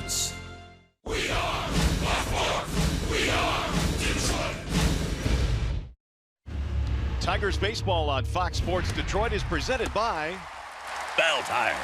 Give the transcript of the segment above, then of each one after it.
Sports. We are Blackboard. We are Detroit. Tigers baseball on Fox Sports Detroit is presented by Bell Tire.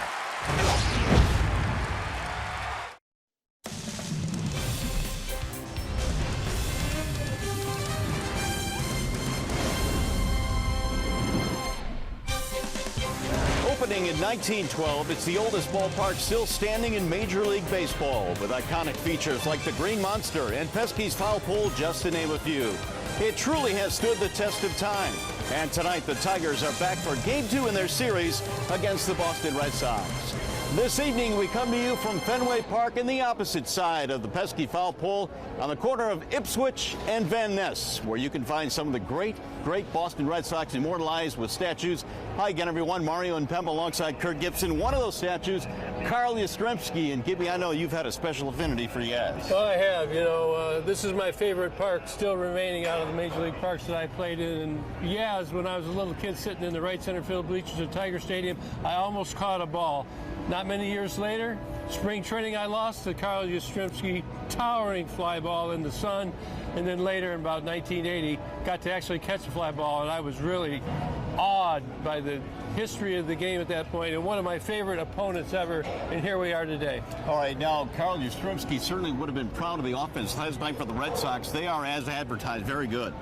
Opening in 1912, it's the oldest ballpark still standing in Major League Baseball, with iconic features like the Green Monster and Pesky's foul pole, just to name a few. It truly has stood the test of time. And tonight, the Tigers are back for Game 2 in their series against the Boston Red Sox. This evening, we come to you from Fenway Park in the opposite side of the pesky foul pole on the corner of Ipswich and Van Ness, where you can find some of the great Boston Red Sox immortalized with statues. Hi again, everyone. Mario and Pemba alongside Kurt Gibson. One of those statues, Carl Yastrzemski. And Gibby, I know you've had a special affinity for Yaz. Well, I have. You know, this is my favorite park still remaining out of the Major League parks that I played in. And Yaz, when I was a little kid sitting in the right center field bleachers at Tiger Stadium, I almost caught a ball. Not many years later, spring training, I lost to Carl Yastrzemski, towering fly ball in the sun. And then later, in about 1980, got to actually catch a fly ball, and I was really awed by the history of the game at that point, and one of my favorite opponents ever, and here we are today. All right, now, Carl Yastrzemski certainly would have been proud of the offense last night for the Red Sox. They are, as advertised, very good.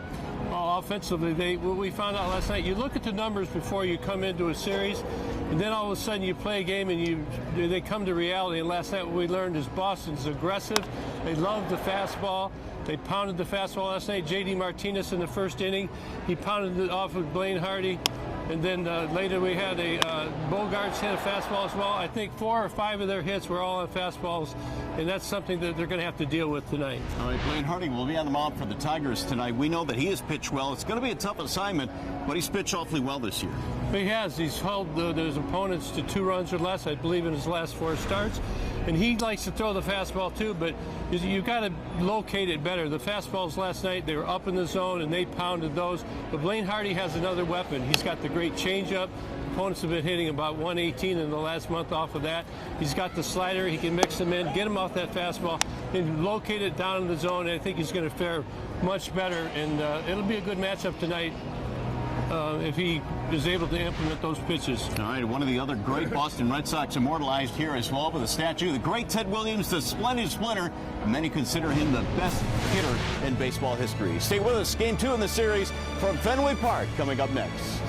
Well, offensively, what we found out last night, you look at the numbers before you come into a series, and then all of a sudden you play a game and they come to reality. And last night what we learned is Boston's aggressive. They love the fastball. They pounded the fastball last night. J.D. Martinez in the first inning, he pounded it off of Blaine Hardy. And then later we had Bogarts hit a fastball as well. I think 4 or 5 of their hits were all on fastballs, and that's something that they're going to have to deal with tonight. All right, Blaine Hardy will be on the mound for the Tigers tonight. We know that he has pitched well. It's going to be a tough assignment, but he's pitched awfully well this year. He has. He's held his opponents to 2 runs or less, I believe, in his last 4 starts. And he likes to throw the fastball too, but you've got to locate it better. The fastballs last night, they were up in the zone and they pounded those. But Blaine Hardy has another weapon. He's got the great changeup. Opponents have been hitting about 118 in the last month off of that. He's got the slider. He can mix them in, get him off that fastball, and locate it down in the zone. And I think he's going to fare much better, and it'll be a good matchup tonight. If he is able to implement those pitches. All right, one of the other great Boston Red Sox immortalized here as well with a statue. The great Ted Williams, the splendid splinter. Many consider him the best hitter in baseball history. Stay with us. Game 2 in the series from Fenway Park coming up next.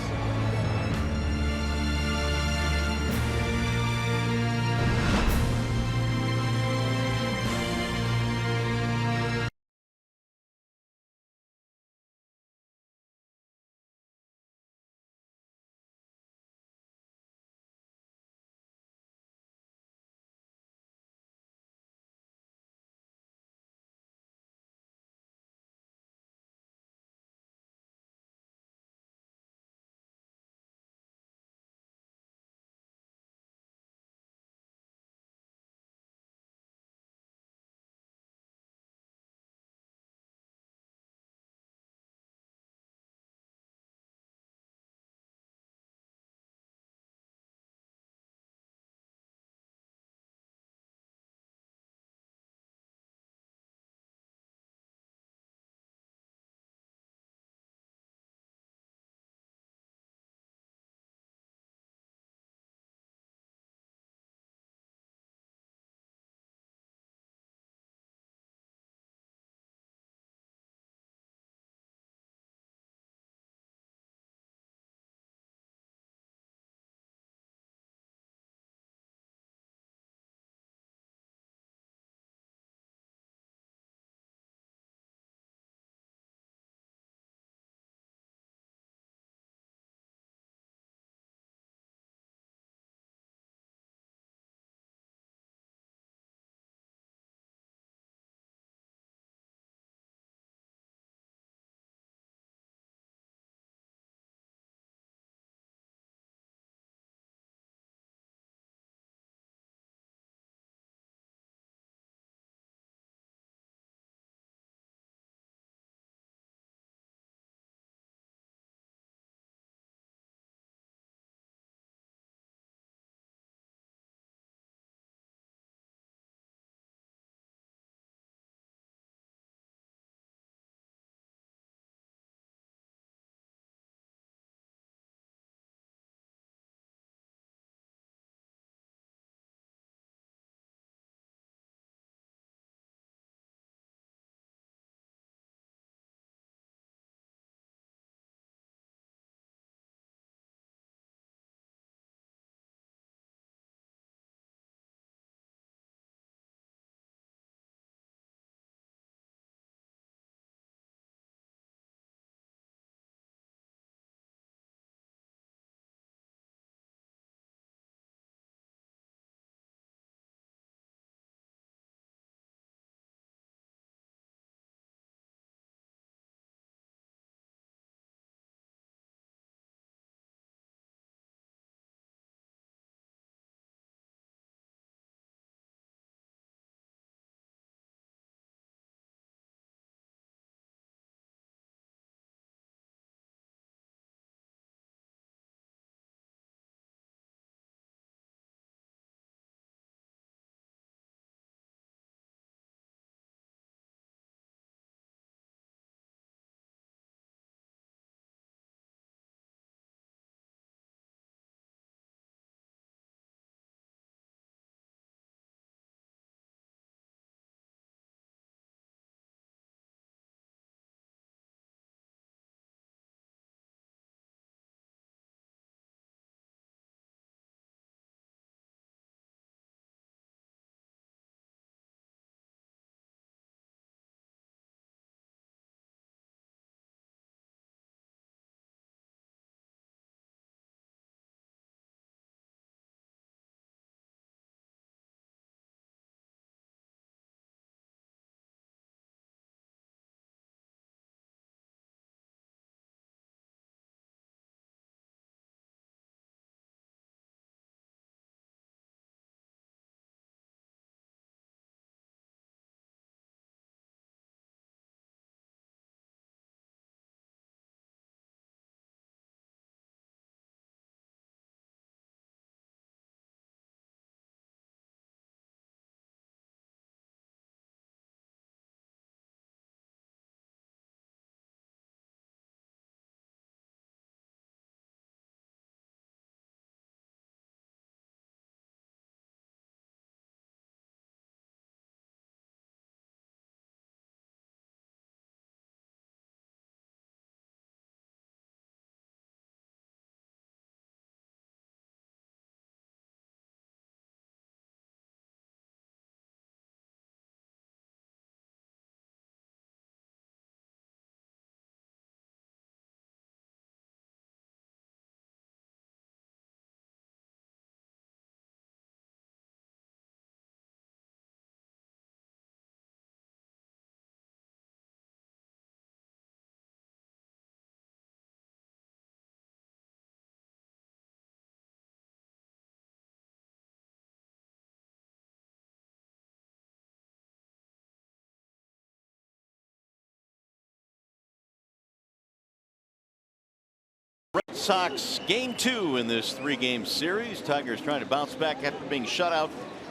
Red Sox game 2 in this 3-game series. Tigers trying to bounce back after being shut out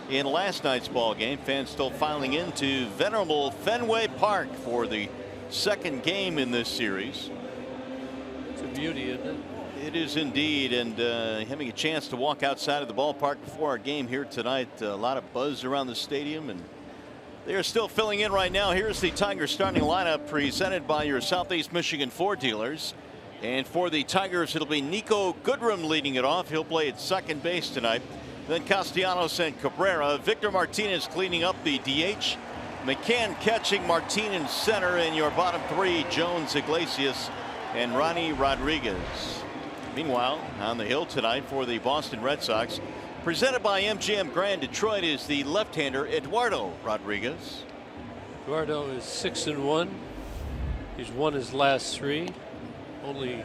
in last night's ball game. Fans still filing into venerable Fenway Park for the second game in this series. It's a beauty, isn't it? It is indeed, and having a chance to walk outside of the ballpark before our game here tonight. A lot of buzz around the stadium, and they are still filling in right now. Here's the Tigers starting lineup presented by your Southeast Michigan Ford dealers. And for the Tigers, it'll be Nico Goodrum leading it off. He'll play at second base tonight. Then Castellanos and Cabrera. Victor Martinez cleaning up the DH. McCann catching, Martin in center, and your bottom 3, Jones, Iglesias, and Ronnie Rodriguez. Meanwhile, on the hill tonight for the Boston Red Sox, presented by MGM Grand Detroit, is the left-hander Eduardo Rodriguez. Eduardo is 6-1. He's won his last 3. Only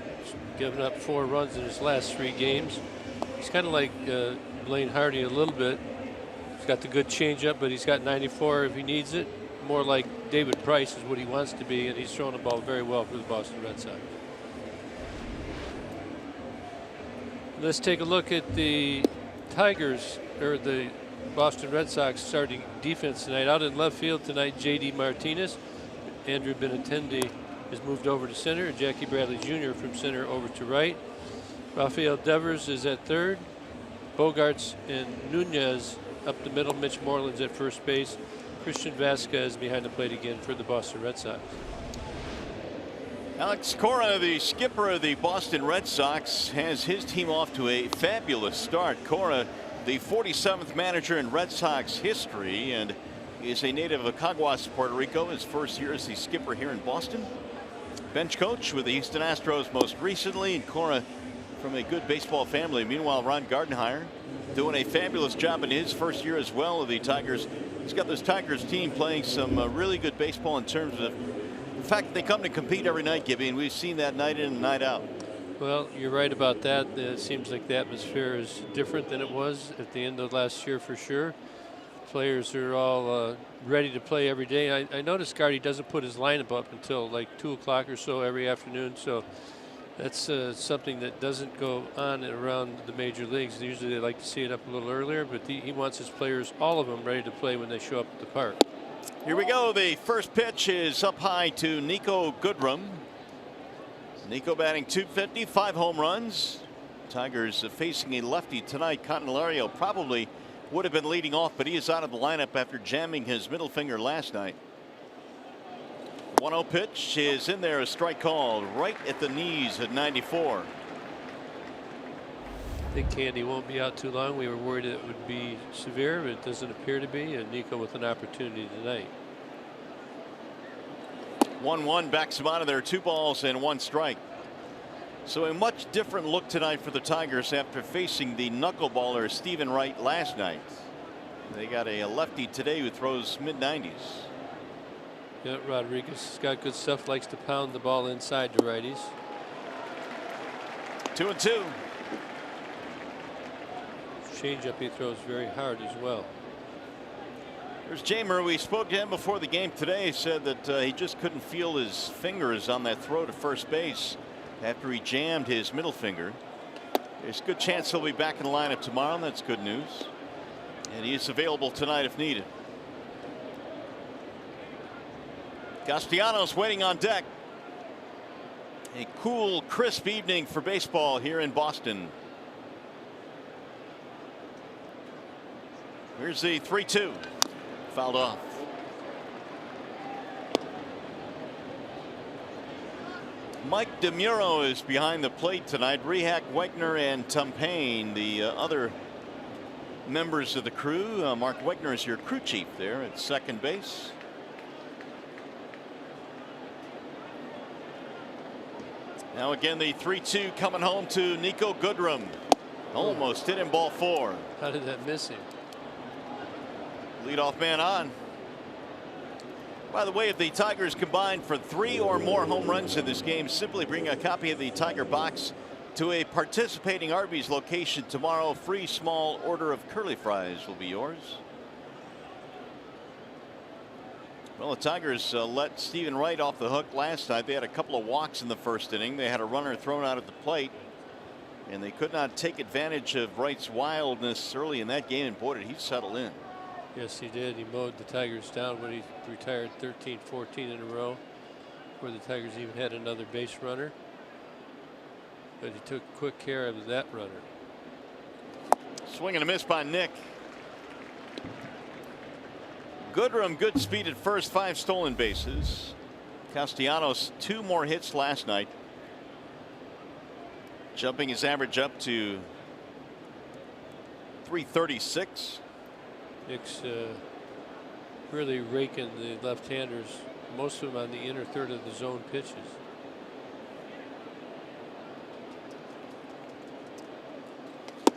given up 4 runs in his last 3 games. He's kind of like Blaine Hardy a little bit. He's got the good changeup, but he's got 94 if he needs it. More like David Price is what he wants to be, and he's throwing the ball very well for the Boston Red Sox. Let's take a look at the Tigers, or the Boston Red Sox starting defense tonight. Out in left field tonight, J.D. Martinez. Andrew Benintendi has moved over to center. Jackie Bradley Jr. from center over to right. Rafael Devers is at third. Bogarts and Nunez up the middle. Mitch Moreland's at first base. Christian Vasquez behind the plate again for the Boston Red Sox. Alex Cora, the skipper of the Boston Red Sox, has his team off to a fabulous start. Cora, the 47th manager in Red Sox history, and is a native of Caguas, Puerto Rico. His first year as the skipper here in Boston. Bench coach with the Houston Astros most recently, and Cora from a good baseball family. Meanwhile, Ron Gardenhire doing a fabulous job in his first year as well of the Tigers. He's got this Tigers team playing some really good baseball in terms of the fact that they come to compete every night, Gibby, and we've seen that night in and night out. Well, you're right about that. It seems like the atmosphere is different than it was at the end of last year for sure. Players are all ready to play every day. I noticed Gardy doesn't put his lineup up until like 2 o'clock or so every afternoon. So that's something that doesn't go on around the major leagues. Usually they like to see it up a little earlier, but he wants his players, all of them, ready to play when they show up at the park. Here we go. The first pitch is up high to Nico Goodrum. Nico batting .250, 5 home runs. Tigers facing a lefty tonight. Candelario probably would have been leading off, but he is out of the lineup after jamming his middle finger last night. 1-0 pitch is in there, a strike called right at the knees at 94. I think Candy won't be out too long. We were worried it would be severe, but it doesn't appear to be, and Nico with an opportunity tonight. 1-1 backs him out of there. 2 balls and 1 strike. So a much different look tonight for the Tigers after facing the knuckleballer Stephen Wright last night. They got a lefty today who throws mid-90s. Yeah, Rodriguez has got good stuff, likes to pound the ball inside to righties. 2-2. Changeup he throws very hard as well. There's Jamer. We spoke to him before the game today. He said that he just couldn't feel his fingers on that throw to first base after he jammed his middle finger. There's a good chance he'll be back in the lineup tomorrow, and that's good news. And he is available tonight if needed. Castellanos waiting on deck. A cool, crisp evening for baseball here in Boston. Here's the 3-2. Fouled off. Mike DeMuro is behind the plate tonight. Rehak, Wegner, and Tumpain, the other members of the crew. Mark Wegner is your crew chief there at second base. Now again, the 3-2 coming home to Nico Goodrum. Almost hit him, ball 4. How did that miss him? Leadoff man on. By the way, if the Tigers combine for 3 or more home runs in this game, simply bring a copy of the Tiger box to a participating Arby's location tomorrow. Free small order of curly fries will be yours. Well, the Tigers let Stephen Wright off the hook last night. They had a couple of walks in the first inning. They had a runner thrown out at the plate. And they could not take advantage of Wright's wildness early in that game, and boy, did he settle in. Yes, he did. He mowed the Tigers down when he retired 13-14 in a row, where the Tigers even had another base runner. But he took quick care of that runner. Swing and a miss by Nick. Goodrum, good speed at first, 5 stolen bases. Castellanos, 2 more hits last night, jumping his average up to 336. Nick's really raking the left-handers, most of them on the inner third of the zone pitches.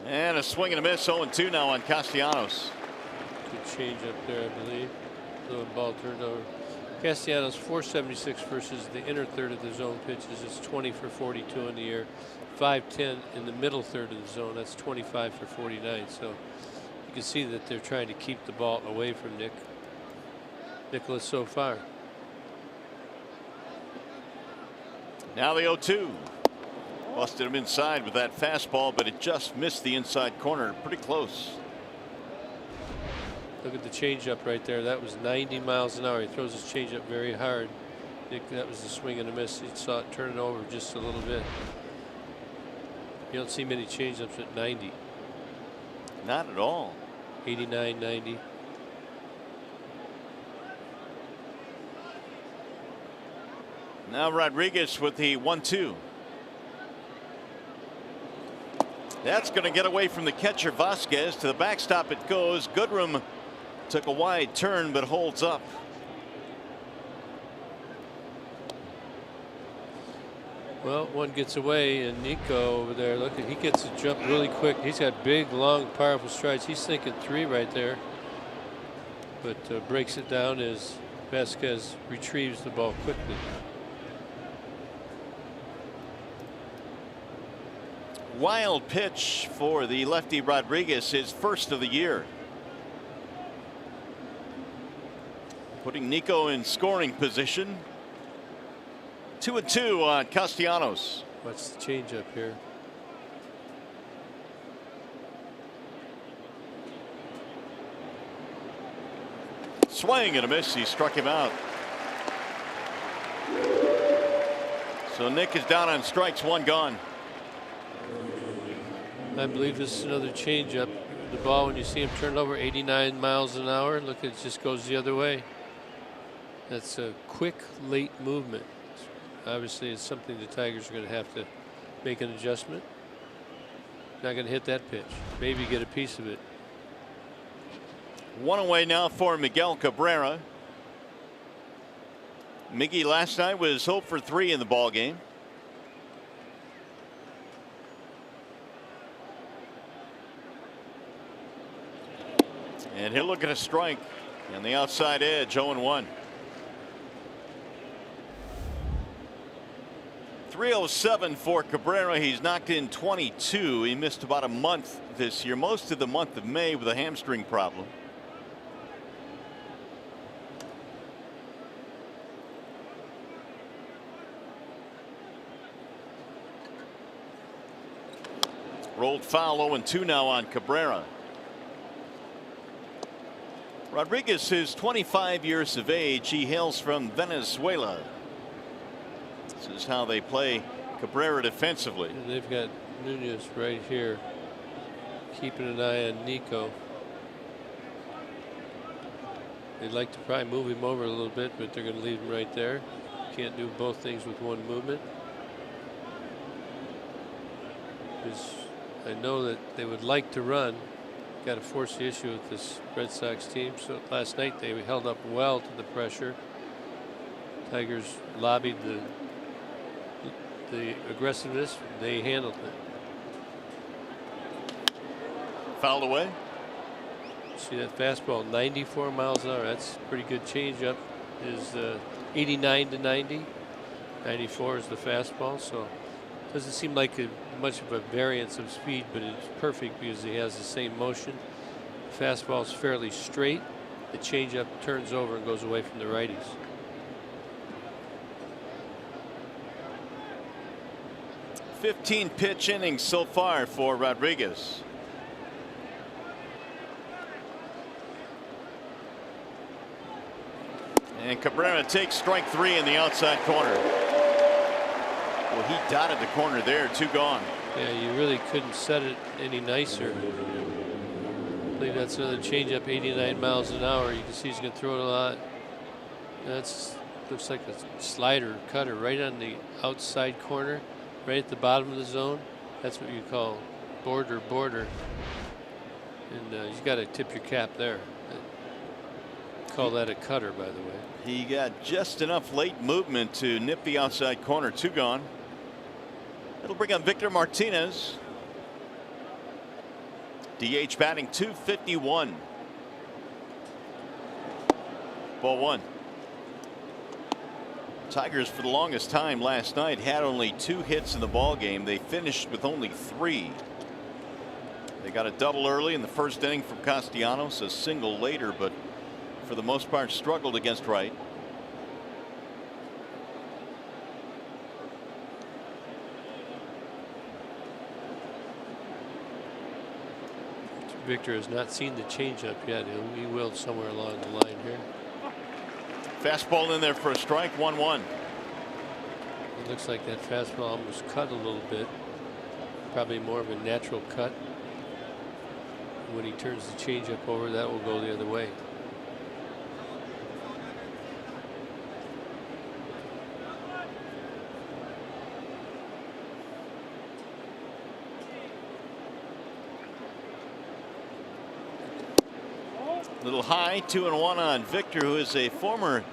And a swing and a miss, 0-2 now on Castellanos. Good change up there, I believe. Low ball turned over. Castellanos 476 versus the inner third of the zone pitches. It's 20 for 42 in the air. 510 in the middle third of the zone. That's 25 for 49. So you can see that they're trying to keep the ball away from Nicholas so far. Now the 0-2. Busted him inside with that fastball, but it just missed the inside corner. Pretty close. Look at the changeup right there. That was 90 miles an hour. He throws his changeup very hard. Nick, that was the swing and a miss. He saw it turn it over just a little bit. You don't see many changeups at 90. Not at all. 89, 90. Now Rodriguez with the 1-2. That's going to get away from the catcher Vasquez. To the backstop it goes. Goodrum took a wide turn but holds up. Well, one gets away, and Nico over there, look, he gets a jump really quick. He's got big, long, powerful strides. He's thinking 3 right there, but breaks it down as Vasquez retrieves the ball quickly. Wild pitch for the lefty Rodriguez, his first of the year. Putting Nico in scoring position. 2-2 on Castellanos. What's the changeup here? Swing and a miss. He struck him out. So Nick is down on strikes, 1 gone. I believe this is another changeup. The ball, when you see him turn over 89 miles an hour, look, it just goes the other way. That's a quick, late movement. Obviously, it's something the Tigers are going to have to make an adjustment. Not going to hit that pitch. Maybe get a piece of it. 1 away now for Miguel Cabrera. Miggy last night was 0 for 3 in the ball game. And he'll look at a strike on the outside edge. 0-1. 307 for Cabrera. He's knocked in 22. He missed about a month this year, most of the month of May, with a hamstring problem. Rolled foul. 0-2 now on Cabrera. Rodriguez is 25 years of age. He hails from Venezuela. This is how they play Cabrera defensively. And they've got Nunez right here, keeping an eye on Nico. They'd like to probably move him over a little bit, but they're going to leave him right there. Can't do both things with one movement. Because I know that they would like to run. Got to force the issue with this Red Sox team. So last night they held up well to the pressure. Tigers lobbied the aggressiveness. They handled it. Fouled away. See that fastball, 94 miles an hour. That's a pretty good changeup. Is 89 to 90. 94 is the fastball. So doesn't seem like much of a variance of speed, but it's perfect because he has the same motion. The fastball is fairly straight. The changeup turns over and goes away from the righties. 15 pitch innings so far for Rodriguez. And Cabrera takes strike 3 in the outside corner. Well, he dotted the corner there. 2 gone. Yeah, you really couldn't set it any nicer. I believe that's another changeup, 89 miles an hour. You can see he's going to throw it a lot. That's looks like a slider cutter right on the outside corner, right at the bottom of the zone. That's what you call border. And you got to tip your cap there. Call that a cutter, by the way. He got just enough late movement to nip the outside corner. 2 gone. It'll bring on Victor Martinez. DH batting .251. Ball 1. Tigers for the longest time last night had only 2 hits in the ball game. They finished with only 3. They got a double early in the first inning from Castellanos, a single later, but for the most part struggled against right. Victor has not seen the changeup yet. He will somewhere along the line here. Fastball in there for a strike. 1-1. It looks like that fastball almost cut a little bit. Probably more of a natural cut. When he turns the changeup over, that will go the other way. Little high. 2-1 on Victor, who is a former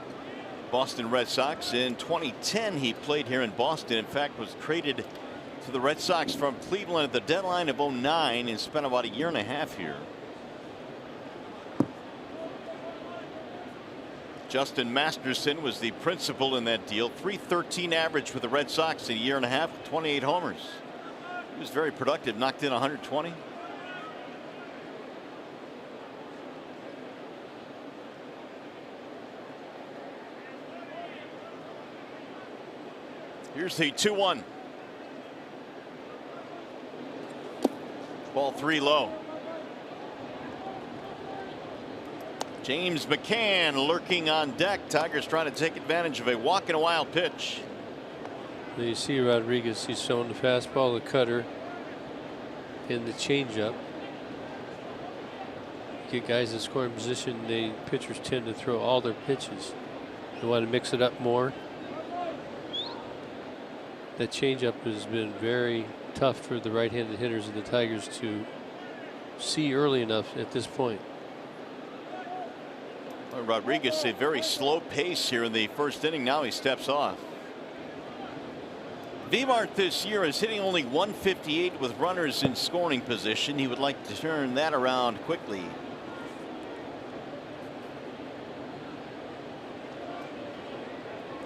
Boston Red Sox. In 2010 he played here in Boston. In fact, was traded to the Red Sox from Cleveland at the deadline of '09 and spent about a year and a half here. Justin Masterson was the principal in that deal. .313 average for the Red Sox in a year and a half, 28 homers. He was very productive, knocked in 120. Here's the 2-1. Ball 3 low. James McCann lurking on deck. Tigers trying to take advantage of a walk in a wild pitch. There you see Rodriguez. He's showing the fastball, the cutter, and the changeup. Get guys in scoring position. The pitchers tend to throw all their pitches. They want to mix it up more. That changeup has been very tough for the right-handed hitters of the Tigers to see early enough at this point. Well, Rodriguez, a very slow pace here in the first inning. Now he steps off. Vivart this year is hitting only .158 with runners in scoring position. He would like to turn that around quickly.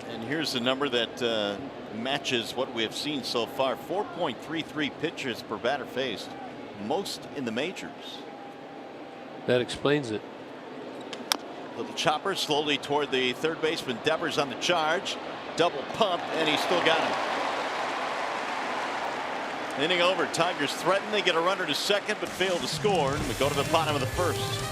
And here's the number that matches what we have seen so far. 4.33 pitches per batter faced, most in the majors. That explains it. Little chopper slowly toward the third baseman. Devers on the charge. Double pump, and he still got him. Inning over. Tigers threaten. They get a runner to second, but fail to score. And we go to the bottom of the first.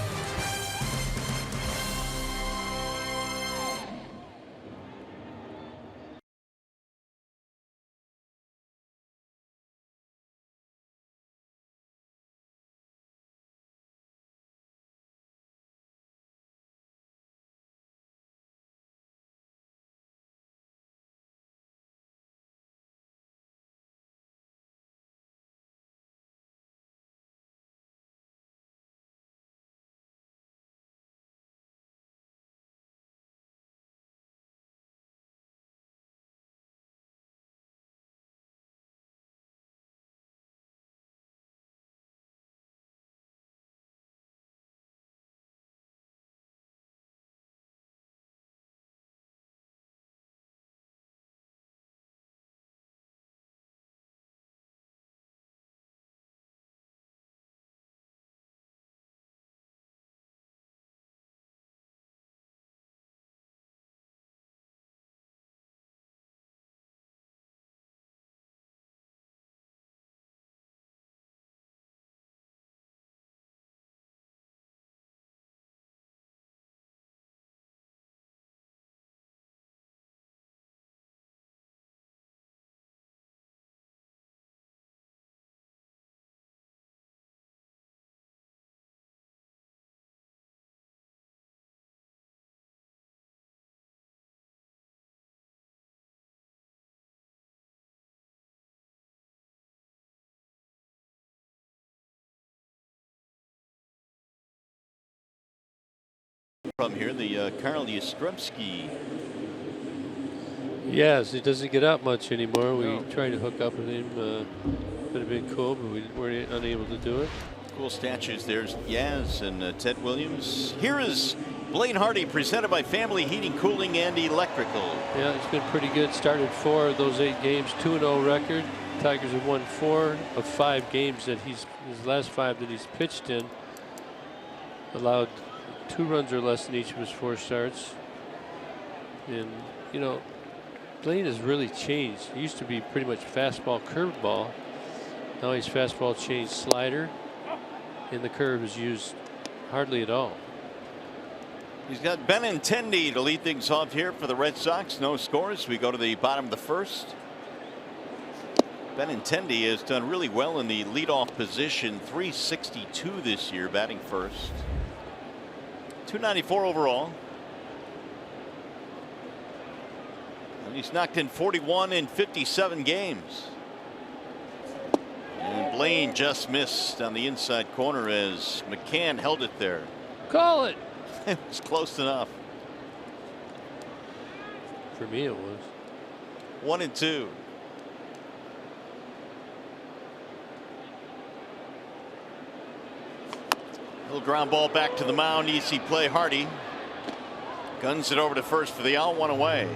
from here, the Karl Yastrzemski. Yes, he doesn't get out much anymore. We tried to hook up with him. Would have been cool, but we were unable to do it. Cool statues. There's Yaz and Ted Williams. Here is Blaine Hardy, presented by Family Heating, Cooling, and Electrical. Yeah, it's been pretty good. Started 4 of those 8 games, 2-0 record. Tigers have won 4 of 5 games that his last 5 that he's pitched in. Allowed 2 runs or less in each of his 4 starts. And, you know, Blaine has really changed. He used to be pretty much fastball, curveball. Now he's fastball, change, slider, and the curve is used hardly at all. He's got Benintendi to lead things off here for the Red Sox. No scores. We go to the bottom of the first. Benintendi has done really well in the leadoff position. .362 this year, batting first. .294 overall. And he's knocked in 41 in 57 games. And Blaine just missed on the inside corner as McCann held it there. Call it. It was close enough. For me, it was. 1-2. Little ground ball back to the mound. Easy play. Hardy guns it over to first for the out. 1 away.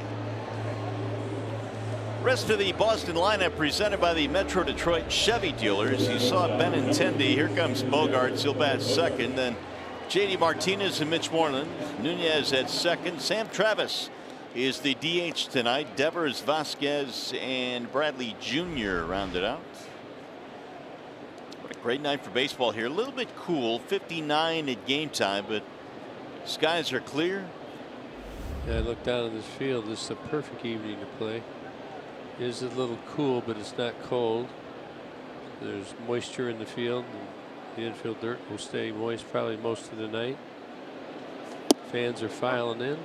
Rest of the Boston lineup presented by the Metro Detroit Chevy dealers. You saw Benintendi. Here comes Bogarts. He'll bat second. Then J.D. Martinez and Mitch Moreland. Nunez at second. Sam Travis is the DH tonight. Devers, Vasquez, and Bradley Jr. rounded out. What a great night for baseball here. A little bit cool. 59 at game time, but skies are clear. Yeah, I look down on this field. This is a perfect evening to play. It is a little cool, but it's not cold. There's moisture in the field. And the infield dirt will stay moist probably most of the night. Fans are filing in.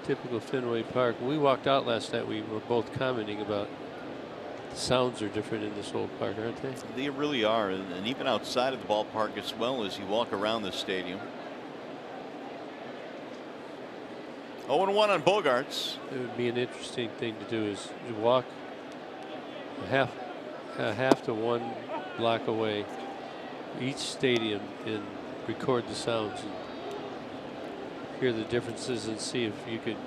Typical Fenway Park. When we walked out last night, we were both commenting about the sounds are different in this old park, aren't they? They really are, and even outside of the ballpark as well as you walk around the stadium. 0-1 on Bogarts. It would be an interesting thing to do is to walk a half to 1 block away each stadium and record the sounds and hear the differences and see if you could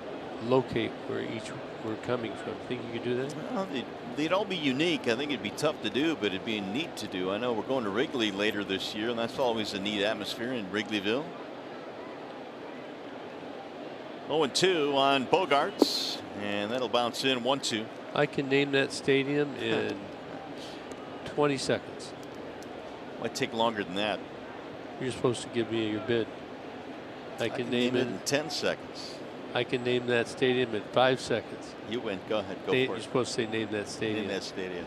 locate where each were coming from. Think you could do that? Well, they'd all be unique. I think it'd be tough to do, but it'd be neat to do. I know we're going to Wrigley later this year, and that's always a neat atmosphere in Wrigleyville. 0-2 on Bogarts, and that'll bounce in. 1-2. I can name that stadium in 20 seconds. Might take longer than that. You're supposed to give me your bid. I can name it in 10 seconds. I can name that stadium in 5 seconds. You win. Go ahead. Go for You're it. supposed to say name that stadium. Name that stadium.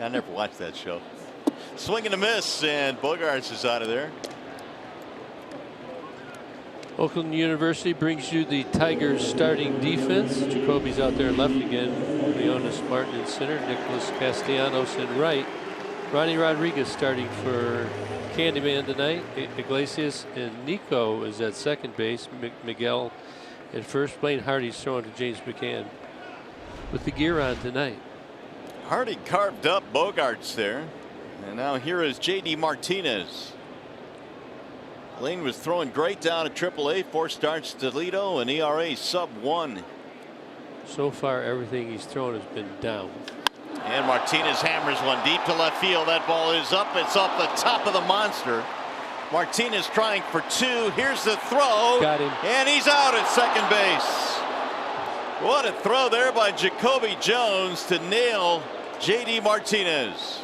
I never watched that show. Swing and a miss, and Bogarts is out of there. Oakland University brings you the Tigers starting defense. Jacoby's out there left again. Leonis Martin in center. Nicholas Castellanos in right. Ronnie Rodriguez starting for Candyman tonight. Iglesias and Nico is at second base. Miguel at first. Blaine Hardy's throwing to James McCann with the gear on tonight. Hardy carved up Bogarts there. And now here is J.D. Martinez. Lane was throwing great down at AAA. 4 starts to Toledo, and ERA sub-1. So far, everything he's thrown has been down. And Martinez hammers one deep to left field. That ball is up. It's off the top of the monster. Martinez trying for 2. Here's the throw. Got him. And he's out at second base. What a throw there by Jacoby Jones to nail J.D. Martinez.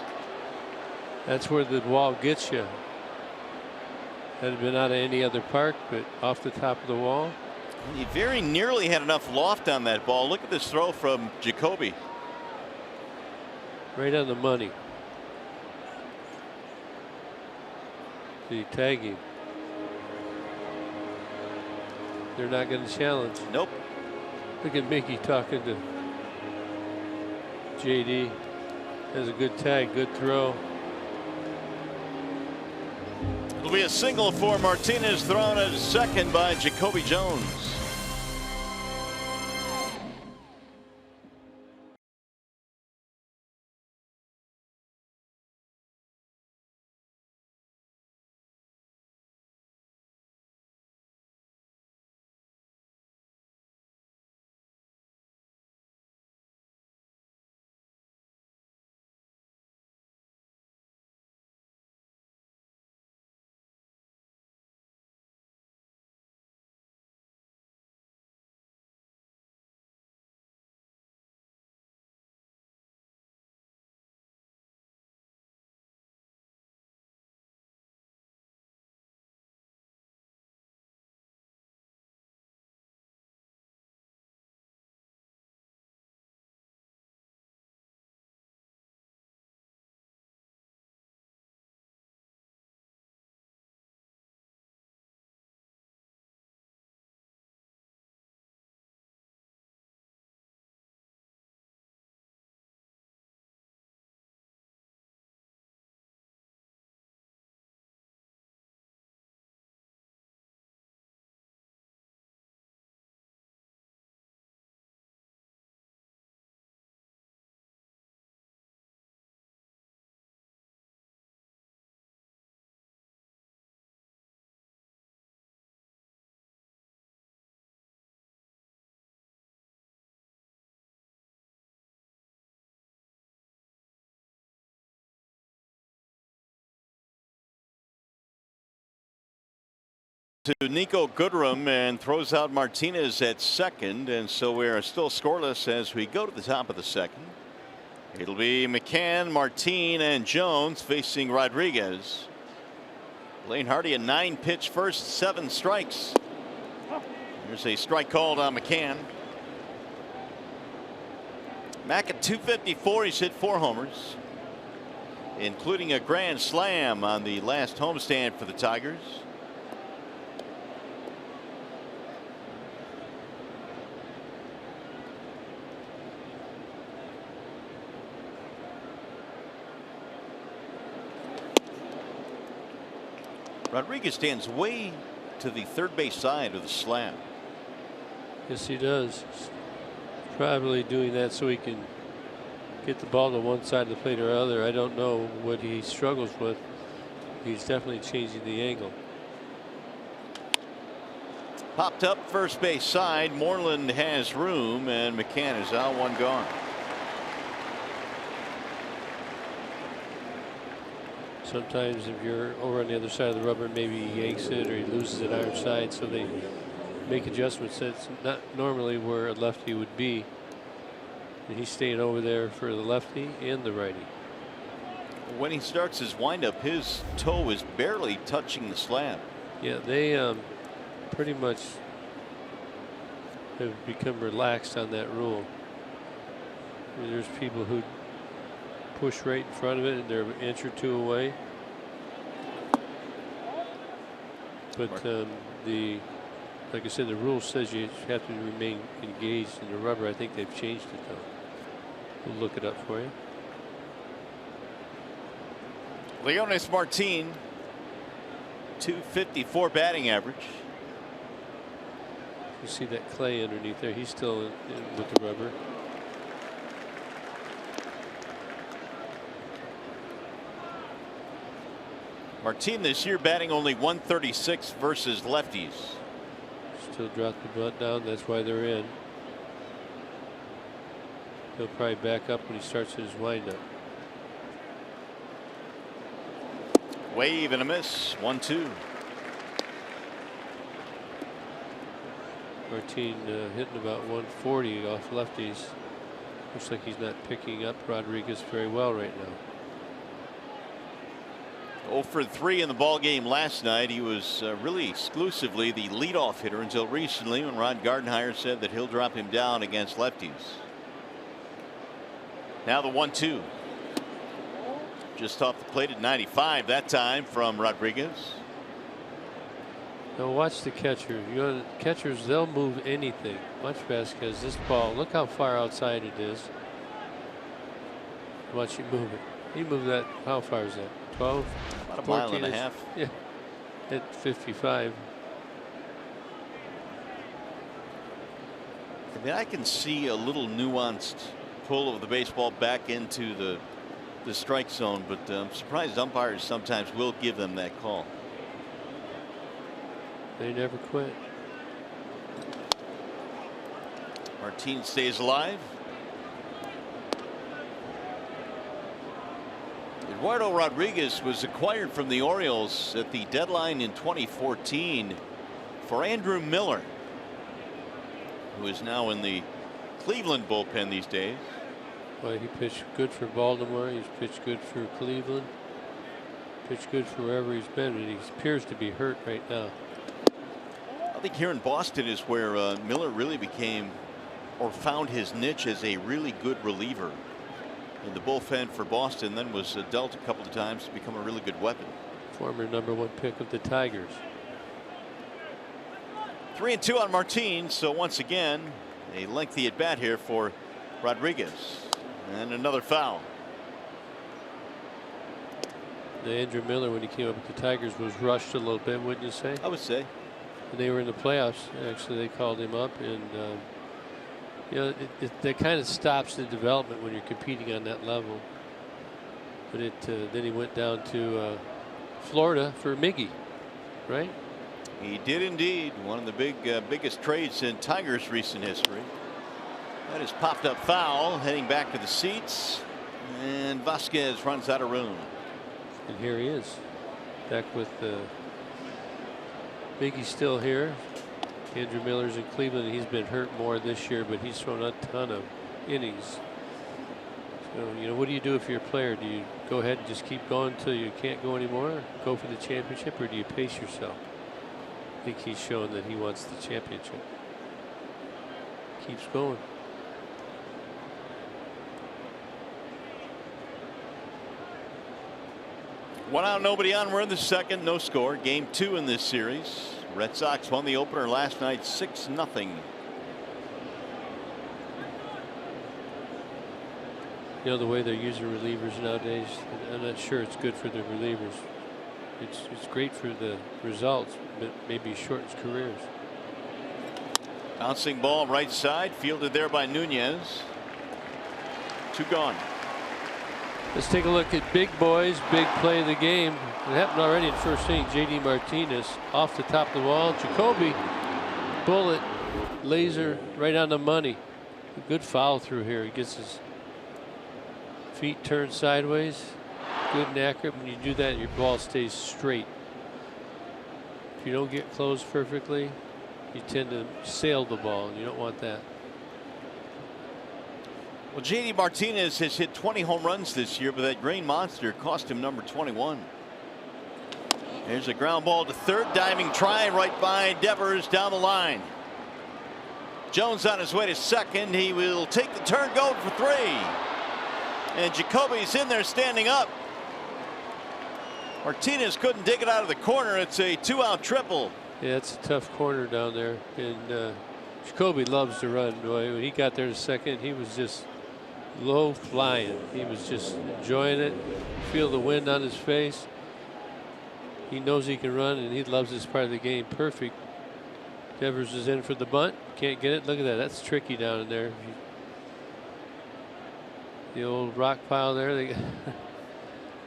That's where the wall gets you. That had been out of any other park, but off the top of the wall. He very nearly had enough loft on that ball. Look at this throw from Jacoby. Right on the money. The tagging. They're not going to challenge. Nope. Look at Mickey talking to JD. Has a good tag, good throw. It'll be a single for Martinez, thrown at second by Jacoby Jones. To Nico Goodrum, and throws out Martinez at second, and so we are still scoreless as we go to the top of the second. It'll be McCann, Martin, and Jones facing Rodriguez. Blaine Hardy, a 9-pitch first, 7 strikes. There's a strike called on McCann. Mack at 254, he's hit 4 homers, including a grand slam on the last homestand for the Tigers. Rodriguez stands way to the third base side of the slab. Yes, he does. He's probably doing that so he can get the ball to one side of the plate or other. I don't know what he struggles with. He's definitely changing the angle. Popped up first base side. Moreland has room, and McCann is out, 1 gone. Sometimes if you're over on the other side of the rubber, maybe he yanks it or he loses it iron side, so they make adjustments. That's not normally where a lefty would be. And he's staying over there for the lefty and the righty. When he starts his windup, his toe is barely touching the slab. Yeah, they pretty much have become relaxed on that rule. I mean, there's people who push right in front of it and they're an inch or 2 away. But like I said, the rule says you have to remain engaged in the rubber. I think they've changed it though. We'll look it up for you. Leonis Martin, 254 batting average. You see that Clay underneath there. He's still in with the rubber. Martin this year batting only 136 versus lefties. Still drop the butt down. That's why they're in. He'll probably back up when he starts his windup. Wave and a miss. 1-2. Martin hitting about 140 off lefties. Looks like he's not picking up Rodriguez very well right now. 0 for 3 in the ball game last night. He was really exclusively the leadoff hitter until recently, when Ron Gardenhire said that he'll drop him down against lefties. Now the 1-2. Just off the plate at 95 that time from Rodriguez. Now watch the catcher. You know, catchers, they'll move anything. Watch Vasquez. This ball, look how far outside it is. Watch you move it. He moved that. How far is that? 12? About a mile and a half. Yeah. at 55. I mean, I can see a little nuanced pull of the baseball back into the strike zone, but I'm surprised umpires sometimes will give them that call. They never quit. Martin stays alive. Eduardo Rodriguez was acquired from the Orioles at the deadline in 2014 for Andrew Miller, who is now in the Cleveland bullpen these days. Well, he pitched good for Baltimore. He's pitched good for Cleveland. Pitched good for wherever he's been, but he appears to be hurt right now. I think here in Boston is where Miller really became or found his niche as a really good reliever in the bullpen for Boston, then was dealt a couple of times to become a really good weapon. Former #1 pick of the Tigers. 3-2 on Martin, so once again a lengthy at bat here for Rodriguez, and another foul. The Andrew Miller, when he came up with the Tigers, was rushed a little bit, wouldn't you say? I would say. And they were in the playoffs. Actually, they called him up, and you know, that kind of stops the development when you're competing on that level. But then he went down to Florida for Miggy, right? He did indeed. One of the biggest trades in Tigers' recent history. That is popped up foul, heading back to the seats, and Vasquez runs out of room. And here he is, back with Miggy still here. Andrew Miller's in Cleveland. He's been hurt more this year, but he's thrown a ton of innings. So, you know, what do you do if you're a player? Do you go ahead and just keep going until you can't go anymore, go for the championship, or do you pace yourself? I think he's shown that he wants the championship. Keeps going. One out, nobody on. We're in the second. No score. Game 2 in this series. Red Sox won the opener last night 6-0. You know, the way they're using relievers nowadays, I'm not sure it's good for the relievers. It's great for the results, but maybe shortens careers. Bouncing ball right side, fielded there by Nunez. 2 gone. Let's take a look at big boys, big play of the game. It happened already in first inning. J.D. Martinez off the top of the wall. Jacoby, bullet, laser right on the money. A good follow through here. He gets his feet turned sideways. Good and accurate. When you do that, your ball stays straight. If you don't get closed perfectly, you tend to sail the ball, and you don't want that. Well, J.D. Martinez has hit 20 home runs this year, but that green monster cost him number 21. There's a ground ball to third, diving try right by Devers down the line. Jones on his way to second. He will take the turn, go for 3. And Jacoby's in there standing up. Martinez couldn't dig it out of the corner. It's a 2-out triple. Yeah, it's a tough corner down there. And Jacoby loves to run. Boy, when he got there to second, he was just low flying. He was just enjoying it. Feel the wind on his face. He knows he can run, and he loves this part of the game. Perfect. Devers is in for the bunt. Can't get it. Look at that. That's tricky down in there. The old rock pile there.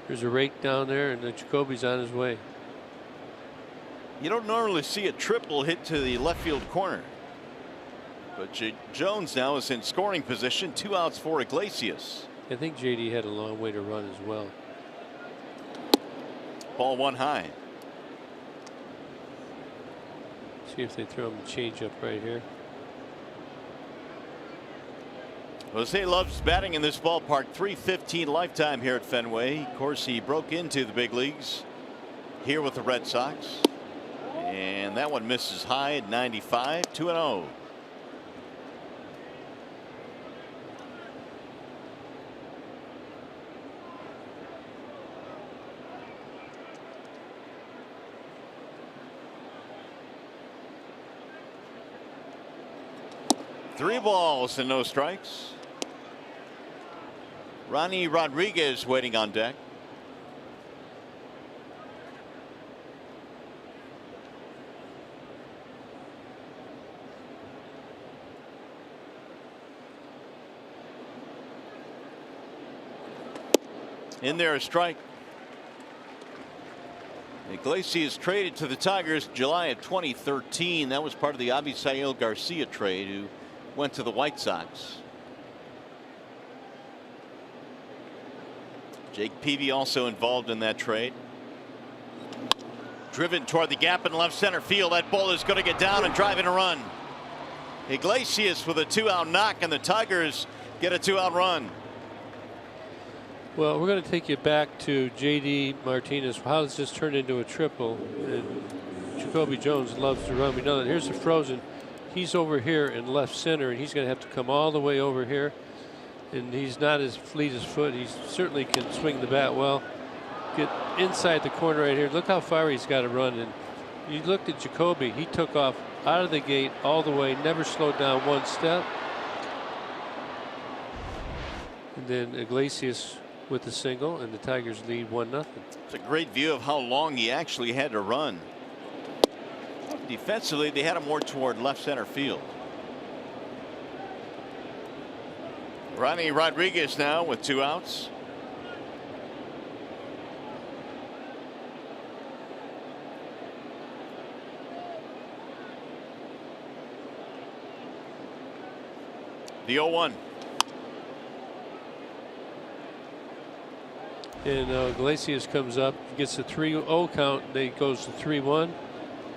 There's a rake down there, and the Jacoby's on his way. You don't normally see a triple hit to the left field corner. But Jones now is in scoring position. 2 outs for Iglesias. I think JD had a long way to run as well. Ball 1 high. See if they throw him a changeup right here. Jose loves batting in this ballpark. .315 lifetime here at Fenway. Of course, he broke into the big leagues here with the Red Sox. And that one misses high at 95. 2-0. Three balls and no strikes. Ronnie Rodriguez waiting on deck. In there, a strike. Iglesias traded to the Tigers July of 2013. That was part of the Abisail Garcia trade, who went to the White Sox. Jake Peavy also involved in that trade. Driven toward the gap in left center field. That ball is going to get down and drive in a run. Iglesias with a 2-out knock, and the Tigers get a 2-out run. Well, we're going to take you back to J.D. Martinez. How does this turn into a triple? And Jacoby Jones loves to run. We know that. Here's the frozen. He's over here in left center, and he's going to have to come all the way over here. And he's not as fleet as foot. He certainly can swing the bat well. Get inside the corner right here. Look how far he's got to run. And you looked at Jacoby. He took off out of the gate all the way, never slowed down one step. And then Iglesias with the single, and the Tigers lead 1-0. It's a great view of how long he actually had to run. Defensively, they had him more toward left center field. Ronnie Rodriguez now with 2 outs. The 0-1. And Iglesias comes up, gets a 3-0 count, then he goes to 3-1.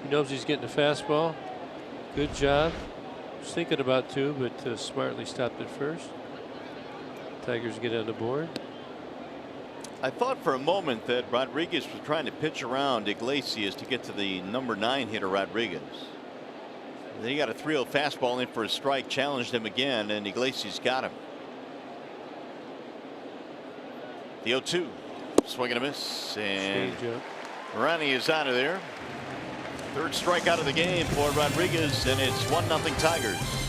He knows he's getting a fastball. Good job. Was thinking about 2, but smartly stopped it first. Tigers get on the board. I thought for a moment that Rodriguez was trying to pitch around Iglesias to get to the number 9 hitter Rodriguez. Then he got a 3-0 fastball in for a strike, challenged him again, and Iglesias got him. The 0-2. Swing and a miss, and Ronnie is out of there. 3rd strikeout of the game for Rodriguez, and it's 1-0 Tigers.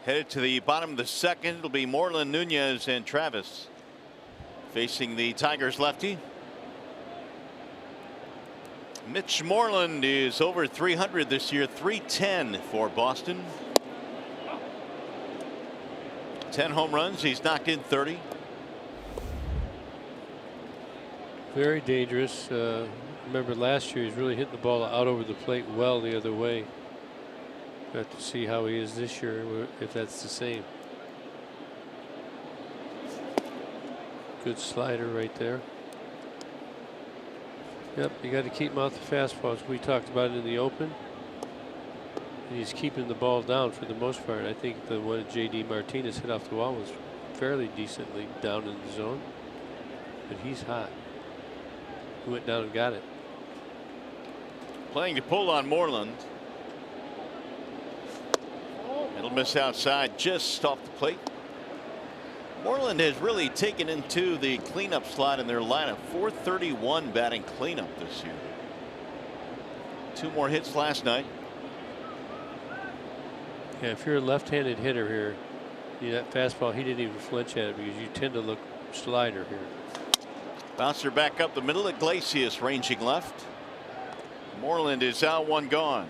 Headed to the bottom of the 2nd. It'll be Moreland, Nunez, and Travis facing the Tigers lefty. Mitch Moreland is over 300 this year, 310 for Boston. 10 home runs. He's knocked in 30. Very dangerous. Remember last year he's really hitting the ball out over the plate well the other way. Got to see how he is this year, if that's the same. Good slider right there. Yep, you got to keep him out the fastballs. We talked about it in the open. And he's keeping the ball down for the most part. I think the one J.D. Martinez hit off the wall was fairly decently down in the zone. But he's hot. He went down and got it. Playing to pull on Moreland. It'll miss outside just off the plate. Moreland has really taken into the cleanup slot in their lineup. .431 batting cleanup this year. 2 more hits last night. Yeah, if you're a left-handed hitter here, that fastball, he didn't even flinch at it because you tend to look slider here. Bouncer back up the middle. Iglesias ranging left. Moreland is out, 1 gone.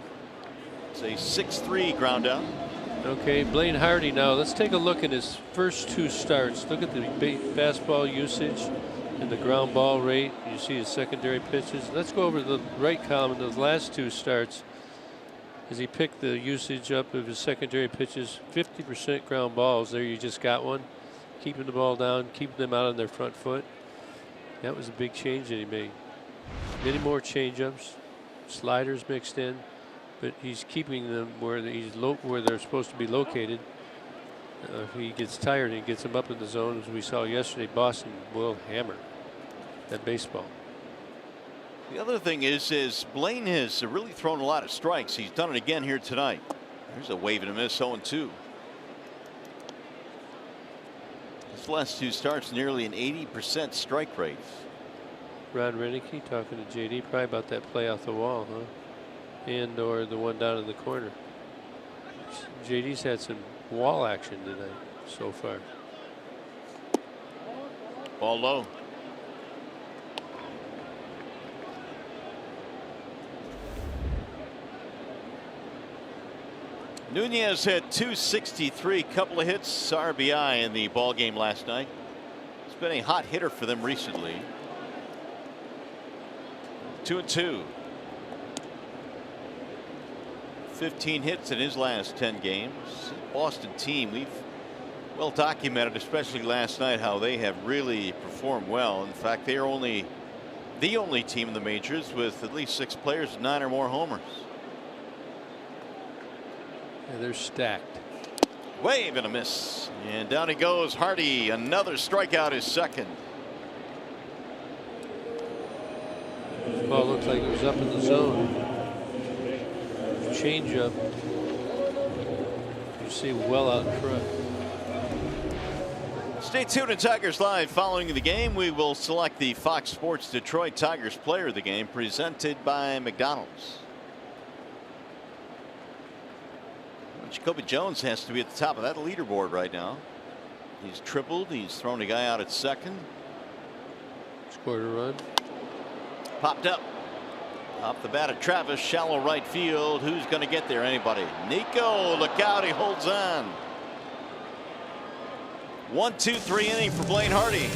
It's a 6-3 ground out. Okay, Blaine Hardy now. Let's take a look at his first 2 starts. Look at the fastball usage and the ground ball rate. You see his secondary pitches. Let's go over to the right column. Those last 2 starts, as he picked the usage up of his secondary pitches, 50% ground balls. There, you just got one. Keeping the ball down, keeping them out on their front foot. That was a big change that he made. Many more changeups, sliders mixed in, but he's keeping them where where they're supposed to be located. If he gets tired and gets them up in the zone, as we saw yesterday, Boston will hammer that baseball. The other thing is Blaine has really thrown a lot of strikes. He's done it again here tonight. There's a wave and a miss, 0-2. His last 2 starts, nearly an 80% strike rate. Ron Renicky talking to JD probably about that play off the wall, huh? And or the one down in the corner. JD's had some wall action tonight so far. Ball low. Nunez had 263, couple of hits, RBI in the ball game last night. He's been a hot hitter for them recently. 2-2. 15 hits in his last 10 games. Boston team, we've well documented, especially last night, how they have really performed well. In fact, they are the only team in the majors with at least 6 players, 9 or more homers. Yeah, they're stacked. Wave and a miss. And down he goes. Hardy, another strikeout, his second. This ball looked like it was up in the zone. Change up. You see well out in front. Stay tuned to Tigers Live. Following the game, we will select the Fox Sports Detroit Tigers player of the game, presented by McDonald's. Jacoby Jones has to be at the top of that leaderboard right now. He's tripled. He's thrown a guy out at second. Scored a run. Popped up. Off the bat of Travis, shallow right field. Who's going to get there? Anybody? Nico, look out. He holds on. 1-2-3 inning for Blaine Hardy.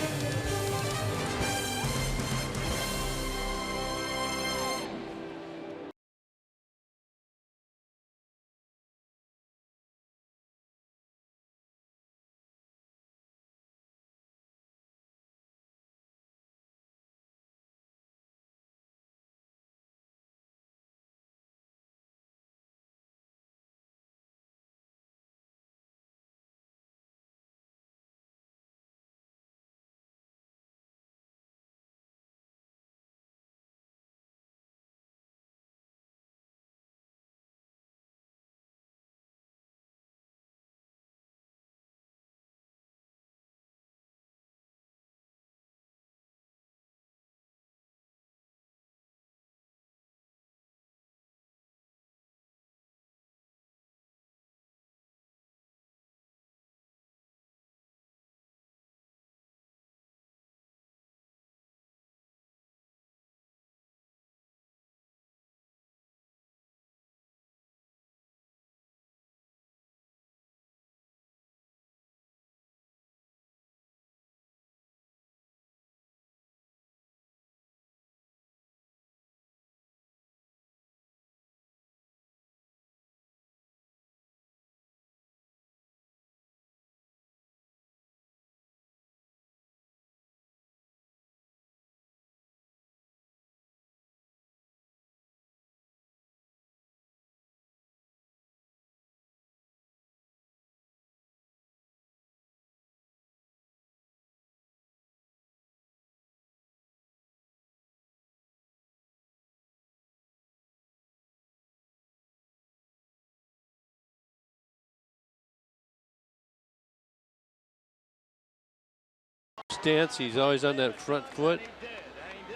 stance. He's always on that front foot.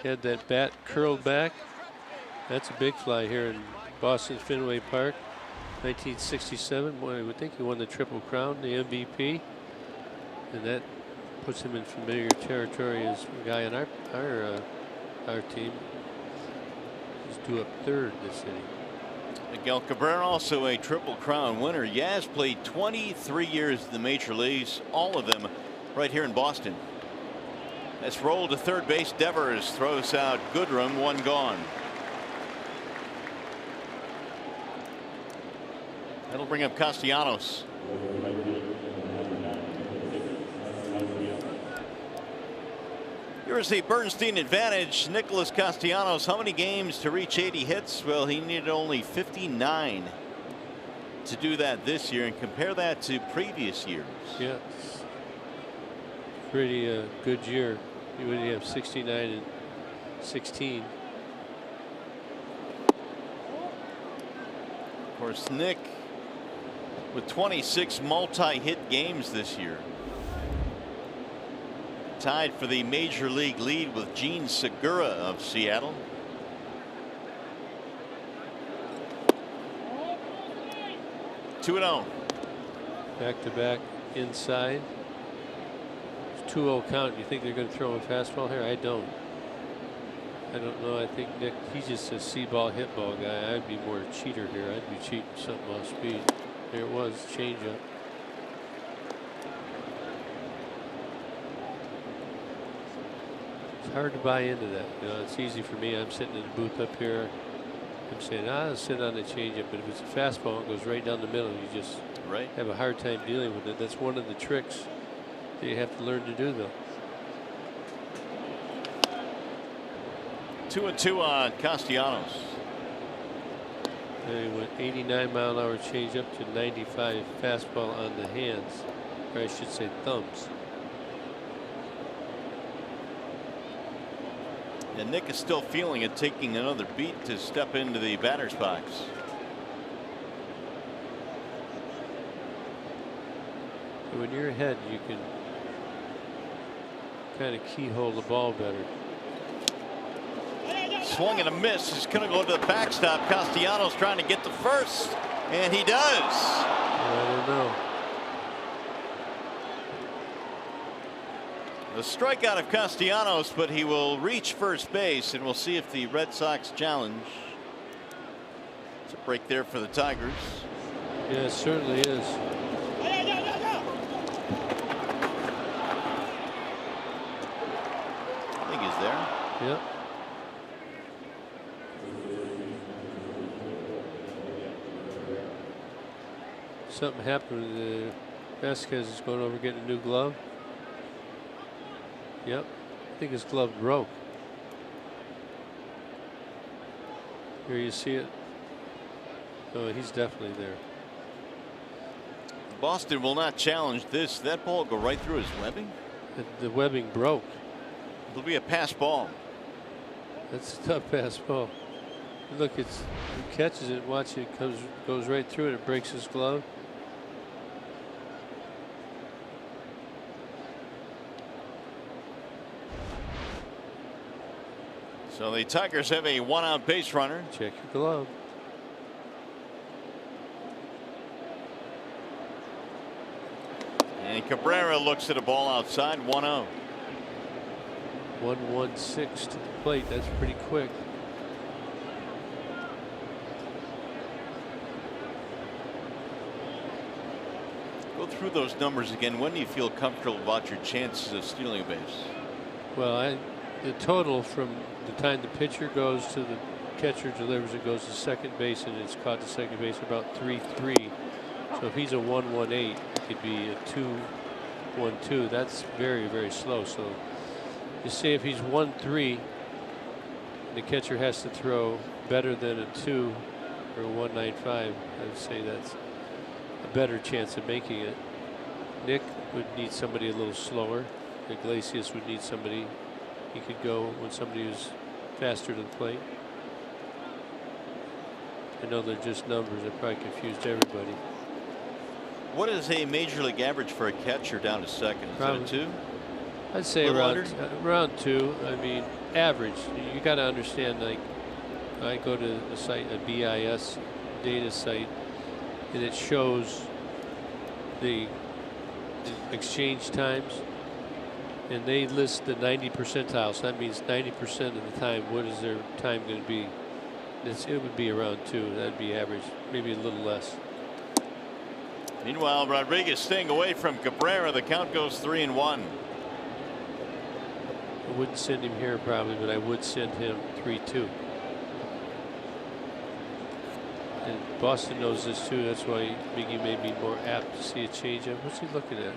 Had that bat curled back. That's a big fly here in Boston Fenway Park, 1967. Boy, I would think he won the Triple Crown, the MVP, and that puts him in familiar territory as a guy on our team. He's due up third this inning. Miguel Cabrera, also a Triple Crown winner. Yaz played 23 years in the major leagues, all of them right here in Boston. That's rolled to third base. Devers throws out Goodrum, one gone. That'll bring up Castellanos. Here's the Bernstein advantage. Nicholas Castellanos, how many games to reach 80 hits? Well, he needed only 59 to do that this year, and compare that to previous years. Yeah, pretty good year. You would have 69 and 16. Of course, Nick with 26 multi-hit games this year. Tied for the major league lead with Gene Segura of Seattle. Two and 0. Back to back inside. 2-0 count. You think they're going to throw a fastball here? I don't know. I think Nick, he's just a see-ball, hit-ball guy. I'd be more a cheater here. I'd be cheating something off speed. There it was, change-up. It's hard to buy into that. You know, it's easy for me. I'm sitting in the booth up here. I'm saying, I'll sit on the change-up, but if it's a fastball, it goes right down the middle. You just have a hard time dealing with it. That's one of the tricks that you have to learn to do, though. 2-2 on Castellanos. And he went 89-mile-an-hour changeup to 95 fastball on the hands, or I should say thumbs. And Nick is still feeling it, taking another beat to step into the batter's box. When you're ahead, you can kind of keyhole the ball better. Swung and a miss. He's going to go to the backstop. Castellanos trying to get to first, and he does. I don't know. The strikeout of Castellanos, but he will reach first base, and we'll see if the Red Sox challenge. It's a break there for the Tigers. Yeah, it certainly is. I think he's there. Yep. Something happened. Vasquez is going over getting a new glove. Yep. I think his glove broke. Here you see it. Oh, he's definitely there. Boston will not challenge this. That ball will go right through his webbing. The webbing broke. It'll be a pass ball. That's a tough pass ball. Look, he catches it. Watch it goes right through it. It breaks his glove. So the Tigers have a one-out base runner. Check your glove. And Cabrera looks at a ball outside. 1-0. 1-1-6 to the plate. That's pretty quick. Go through those numbers again. When do you feel comfortable about your chances of stealing a base? Well, the total from the time the pitcher goes to the catcher delivers it goes to second base and it's caught to second base about 3-3. So if he's a 1-1-8, it could be a 2-1-2. That's very, very slow. So you see if he's 1-3, the catcher has to throw better than a 2 or a 1.95. I would say that's a better chance of making it. Nick would need somebody a little slower. Iglesias would need somebody. He could go when somebody who's faster to the plate. I know they're just numbers. They probably confused everybody. What is a major league average for a catcher down to second? Is it a 2? I'd say around 2. I mean, average. You got to understand, like, I go to the site, a BIS data site, and it shows the exchange times, and they list the 90 percentile. So that means 90% of the time, what is their time going to be? It would be around 2. That'd be average, maybe a little less. Meanwhile, Rodriguez staying away from Cabrera. The count goes 3-1. I wouldn't send him here probably, but I would send him 3-2. And Boston knows this too. That's why Miggy may be more apt to see a changeup. What's he looking at?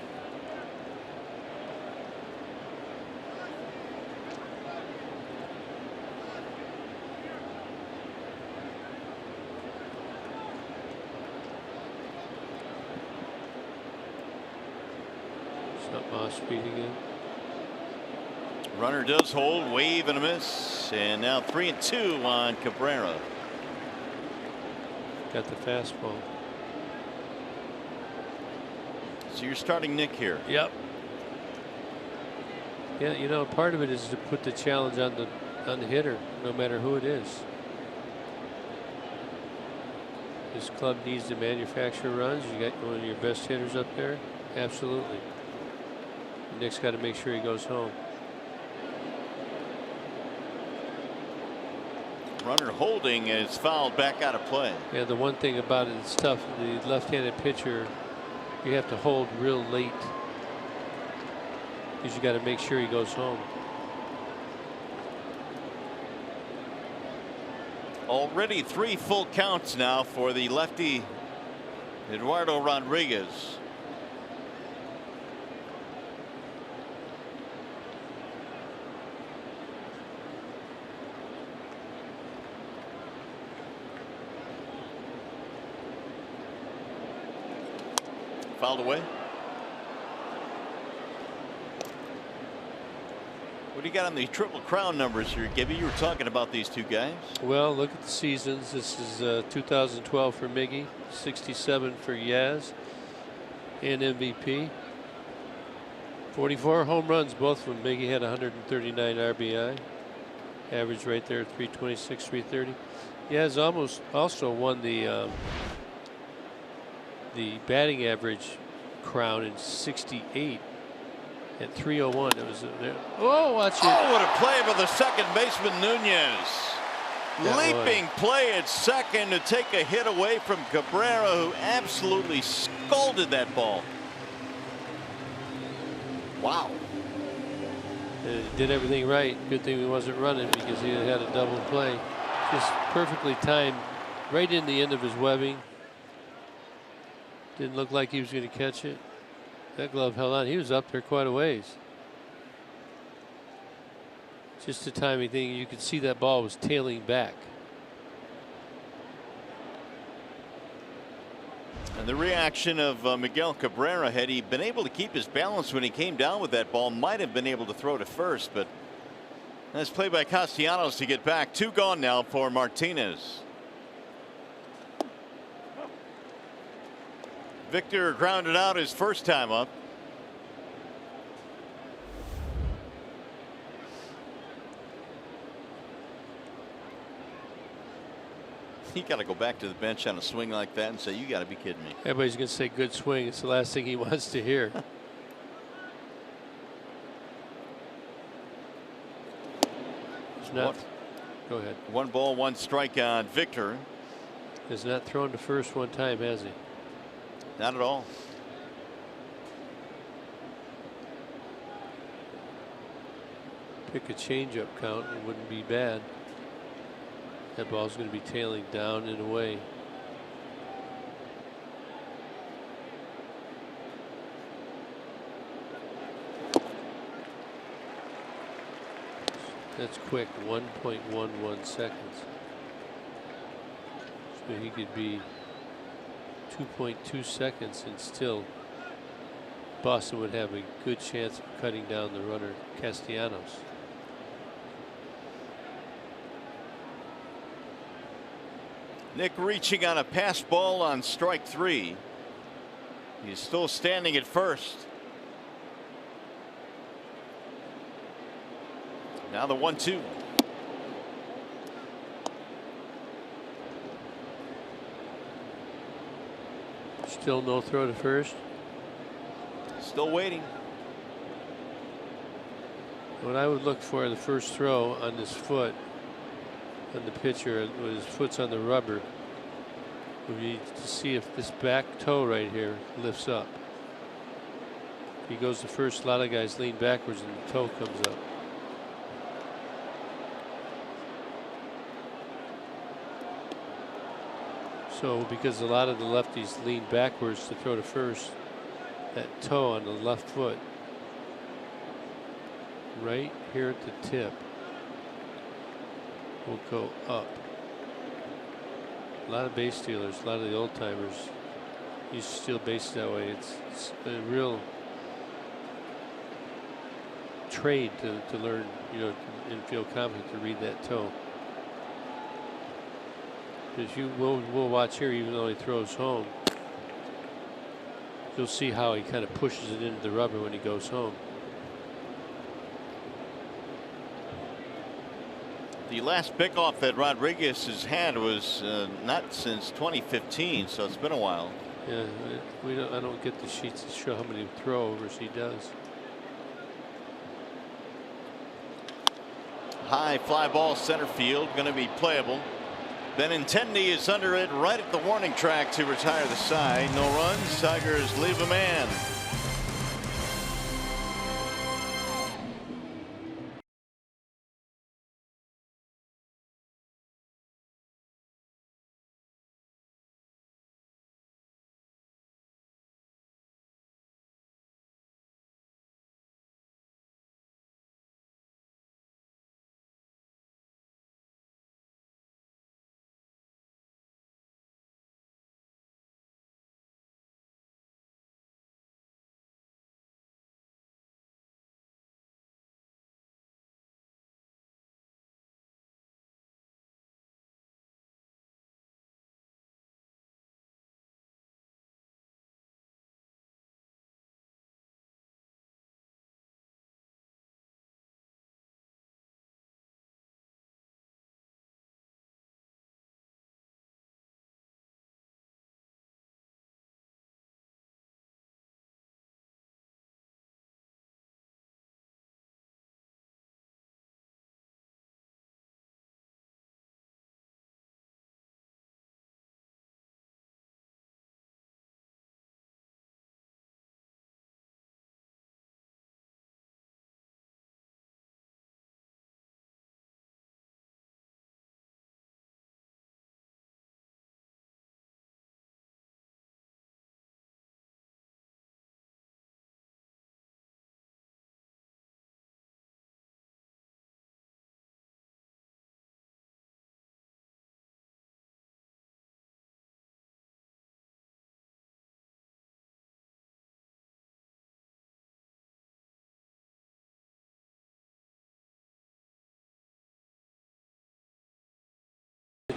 It's not off speed again. Runner does hold, wave and a miss, and now 3-2 on Cabrera. Got the fastball. So you're starting Nick here. Yep. Yeah, you know, part of it is to put the challenge on the hitter, no matter who it is. This club needs to manufacture runs. You got one of your best hitters up there. Absolutely. Nick's got to make sure he goes home. Runner holding is fouled back out of play. Yeah, the one thing about it, it's tough. The left-handed pitcher, you have to hold real late because you got to make sure he goes home. Already 3 full counts now for the lefty Eduardo Rodriguez. Fouled away. What do you got on the Triple Crown numbers here, Gibby? You were talking about these two guys. Well, look at the seasons. This is 2012 for Miggy, 67 for Yaz, and MVP. 44 home runs, both of them. Miggy had 139 RBI. Average right there, 326, 330. Yaz almost also won the batting average crown in 68 at 301. It was oh, watch it. Oh, what a play by the second baseman Nunez. Leaping play at second to take a hit away from Cabrera, who absolutely scalded that ball. Wow. Did everything right. Good thing he wasn't running because he had a double play. Just perfectly timed right in the end of his webbing. Didn't look like he was going to catch it. That glove held on. He was up there quite a ways. Just a timing thing. You could see that ball was tailing back. And the reaction of Miguel Cabrera, had he been able to keep his balance when he came down with that ball, might have been able to throw to first, but nice play by Castellanos to get back. 2 gone now for Martinez. Victor grounded out his first time up. He got to go back to the bench on a swing like that and say, you got to be kidding me. Everybody's going to say good swing. It's the last thing he wants to hear. It's not. Go ahead. 1 ball, 1 strike on Victor. Has not thrown to first one time, has he? Not at all. Pick a changeup count, it wouldn't be bad. That ball's going to be tailing down and away. That's quick, 1.11 seconds. So he could be 2.2 seconds and still Boston would have a good chance of cutting down the runner Castellanos. Nick reaching on a pass ball on strike 3. He's still standing at first. Now the 1-2. Still no throw to first. Still waiting. What I would look for the first throw on this foot, on the pitcher, when his foot's on the rubber, would be to see if this back toe right here lifts up. If he goes to first, a lot of guys lean backwards and the toe comes up. So because a lot of the lefties lean backwards to throw to first, that toe on the left foot right here at the tip will go up. A lot of base stealers, a lot of the old timers used to steal bases that way. It's a real trade to learn, you know, and feel confident to read that toe. Because we'll watch here, even though he throws home, you'll see how he kind of pushes it into the rubber when he goes home. The last pickoff that Rodriguez has had was not since 2015, so it's been a while. Yeah, I don't get the sheets to show how many throwovers he does. High fly ball center field, going to be playable. Benintendi is under it right at the warning track to retire the side. No runs. Tigers leave a man.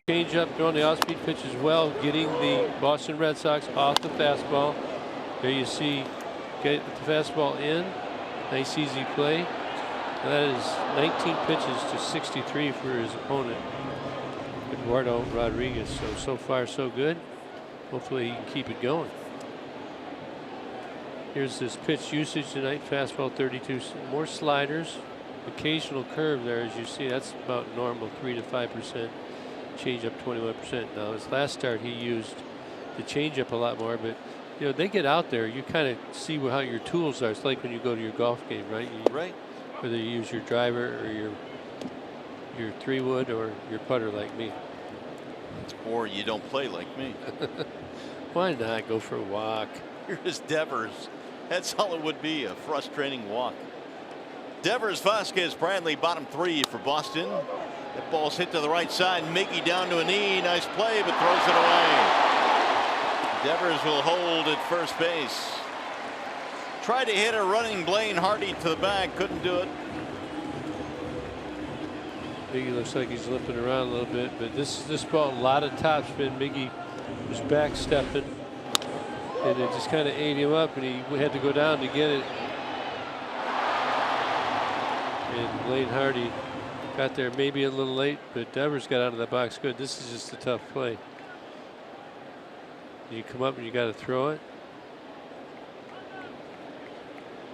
Change up, throwing the off-speed pitch as well, getting the Boston Red Sox off the fastball. There you see, get the fastball in. Nice easy play. And that is 19 pitches to 63 for his opponent, Eduardo Rodriguez. So far so good. Hopefully he can keep it going. Here's this pitch usage tonight. Fastball 32, more sliders, occasional curve there as you see. That's about normal, 3 to 5%. Change up 21%. Now his last start he used the change up a lot more, but you know they get out there, you kind of see how your tools are. It's like when you go to your golf game, right? Right. Whether you use your driver or your 3-wood or your putter like me. Or you don't play like me. Why not go for a walk? Here's Devers. That's all it would be, a frustrating walk. Devers, Vasquez, Bradley, bottom 3 for Boston. That ball's hit to the right side. Miggy down to a knee. Nice play, but throws it away. Devers will hold at first base. Tried to hit a running Blaine Hardy to the back. Couldn't do it. Miggy looks like he's limping around a little bit, but this ball, a lot of top spin. Miggy was back stepping, and it just kind of ate him up, and he had to go down to get it. And Blaine Hardy Got there maybe a little late, but Devers got out of the box good. This is just a tough play. You come up and you got to throw it.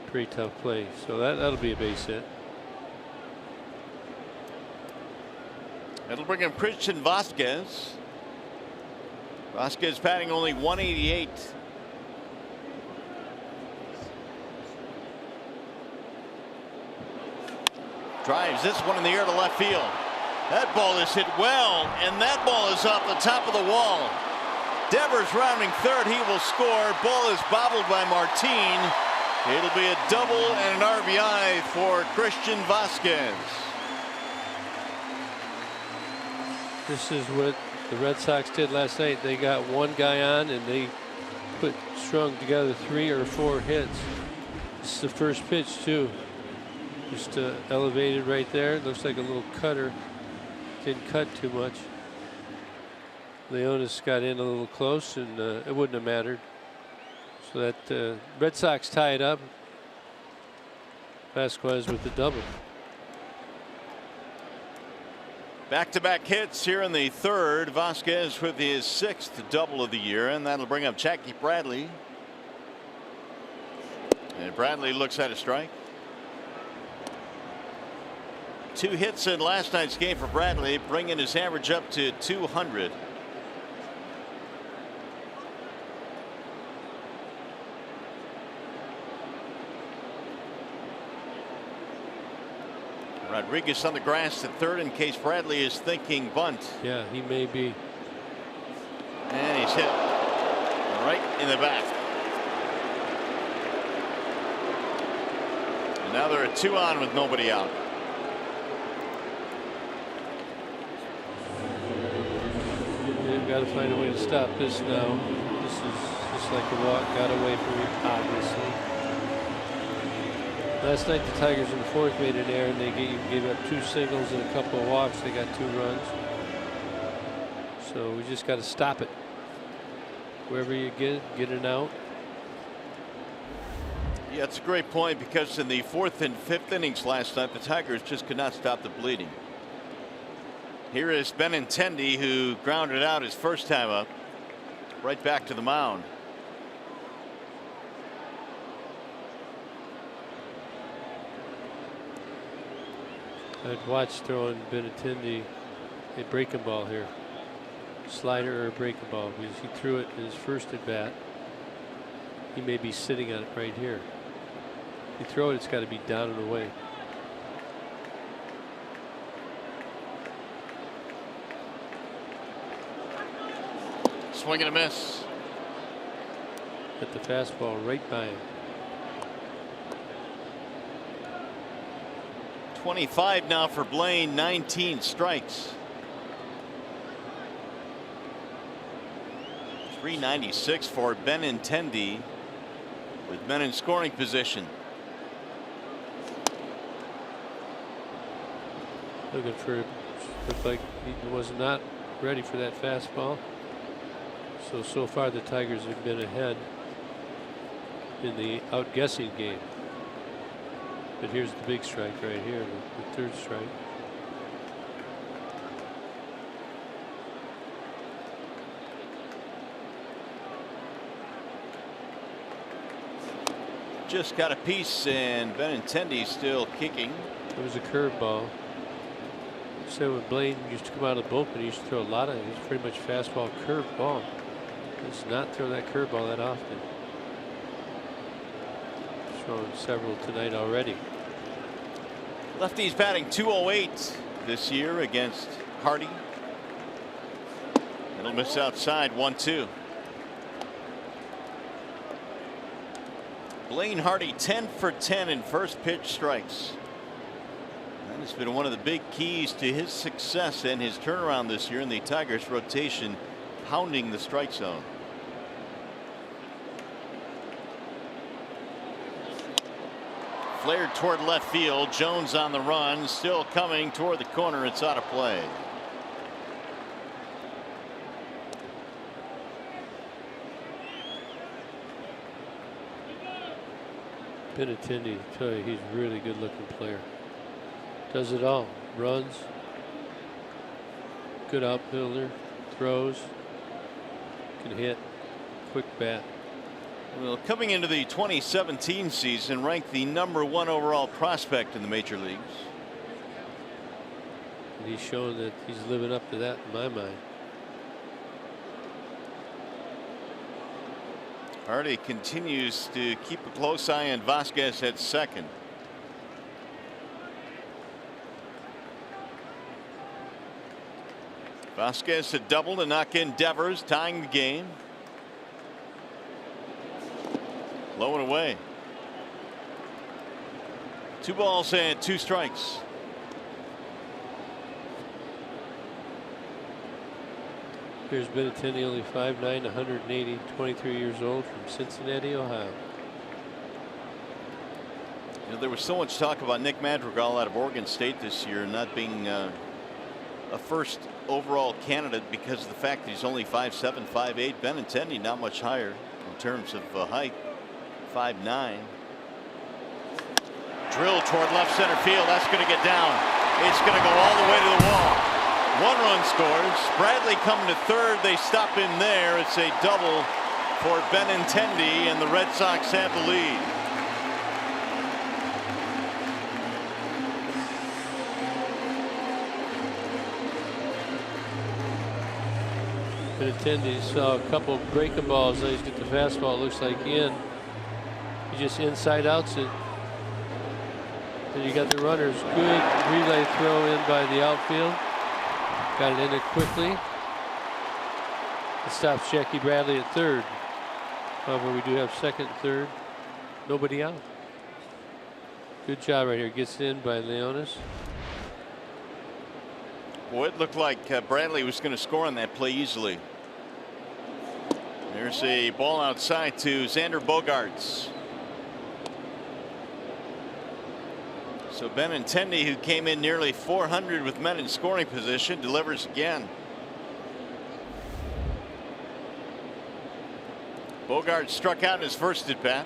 Pretty tough play. So that'll be a base hit. It'll bring in Christian Vasquez. Vasquez batting only 188. Drives this one in the air to left field. That ball is hit well, and that ball is off the top of the wall. Devers rounding third. He will score. Ball is bobbled by Martin. It'll be a double and an RBI for Christian Vasquez. This is what the Red Sox did last night. They got one guy on and they strung together 3 or 4 hits. This is the first pitch too. Just elevated right there. It looks like a little cutter. Didn't cut too much. Leonis got in a little close and it wouldn't have mattered. So that Red Sox tie it up. Vasquez with the double. Back-to-back hits here in the third. Vasquez with his 6th double of the year, and that'll bring up Jackie Bradley. And Bradley looks at a strike. 2 hits in last night's game for Bradley, bringing his average up to 200. Rodriguez on the grass at third in case Bradley is thinking bunt. Yeah, he may be. And he's hit right in the back. And now they're at 2 on with nobody out. They've got to find a way to stop this now. This is just like a walk, got away from him, obviously. Last night the Tigers in the 4th made an error and they gave up 2 singles and a couple of walks. They got 2 runs. So we just got to stop it. Wherever you get it out. Yeah, it's a great point because in the 4th and 5th innings last night, the Tigers just could not stop the bleeding. Here is Benintendi, who grounded out his first time up, right back to the mound. I'd watch throwing Benintendi a breaking ball here. Slider or a breaking ball, because he threw it in his first at bat. He may be sitting on it right here. If you throw it, it's got to be down and away. Swing and a miss. Hit the fastball right by him. 25 now for Blaine, 19 strikes. 396 for Benintendi with men in scoring position. Looking for, looked like he was not ready for that fastball. So far the Tigers have been ahead in the outguessing game. But here's the big strike right here, the 3rd strike. Just got a piece and Benintendi still kicking. It was a curveball. So when Blaine used to come out of the bullpen, he used to throw a lot of it. He's pretty much fastball curveball. Does not throw that curveball that often. Thrown several tonight already. Lefty's batting 208 this year against Hardy. It'll miss outside 1-2. Blaine Hardy 10 for 10 in first pitch strikes. That has been one of the big keys to his success and his turnaround this year in the Tigers rotation, pounding the strike zone. Flared toward left field. Jones on the run, still coming toward the corner. It's out of play. Benintendi, tell you, he's a really good looking player. Does it all. Runs. Good outfielder. Throws. Can hit. Quick bat. Well, coming into the 2017 season, ranked the #1 overall prospect in the major leagues. And he's shown that he's living up to that in my mind. Hardy continues to keep a close eye on Vasquez at second. Vasquez a double to knock in Devers, tying the game. Low and away. 2 balls and 2 strikes. Here's Benintendi, only 5'9", 180, 23 years old, from Cincinnati, Ohio. You know, there was so much talk about Nick Madrigal out of Oregon State this year not being a first overall candidate because of the fact that he's only 5'7", 5'8". Benintendi not much higher in terms of height, 5'9". Drill toward left center field. That's going to get down. It's going to go all the way to the wall. 1 run scores. Bradley coming to third. They stop in there. It's a double for Benintendi, and the Red Sox have the lead. Benintendi saw a couple breaking balls. Now he's got the fastball. It looks like in. He just inside outs it. Then you got the runners. Good relay throw in by the outfield. Got it in it quickly. It stops Jackie Bradley at third. However, we do have second and third. Nobody out. Good job right here. Gets in by Leonis. Well, it looked like Bradley was going to score on that play easily. There's a ball outside to Xander Bogaerts. So Benintendi, who came in nearly 400 with men in scoring position, delivers again. Bogaerts struck out in his first at bat.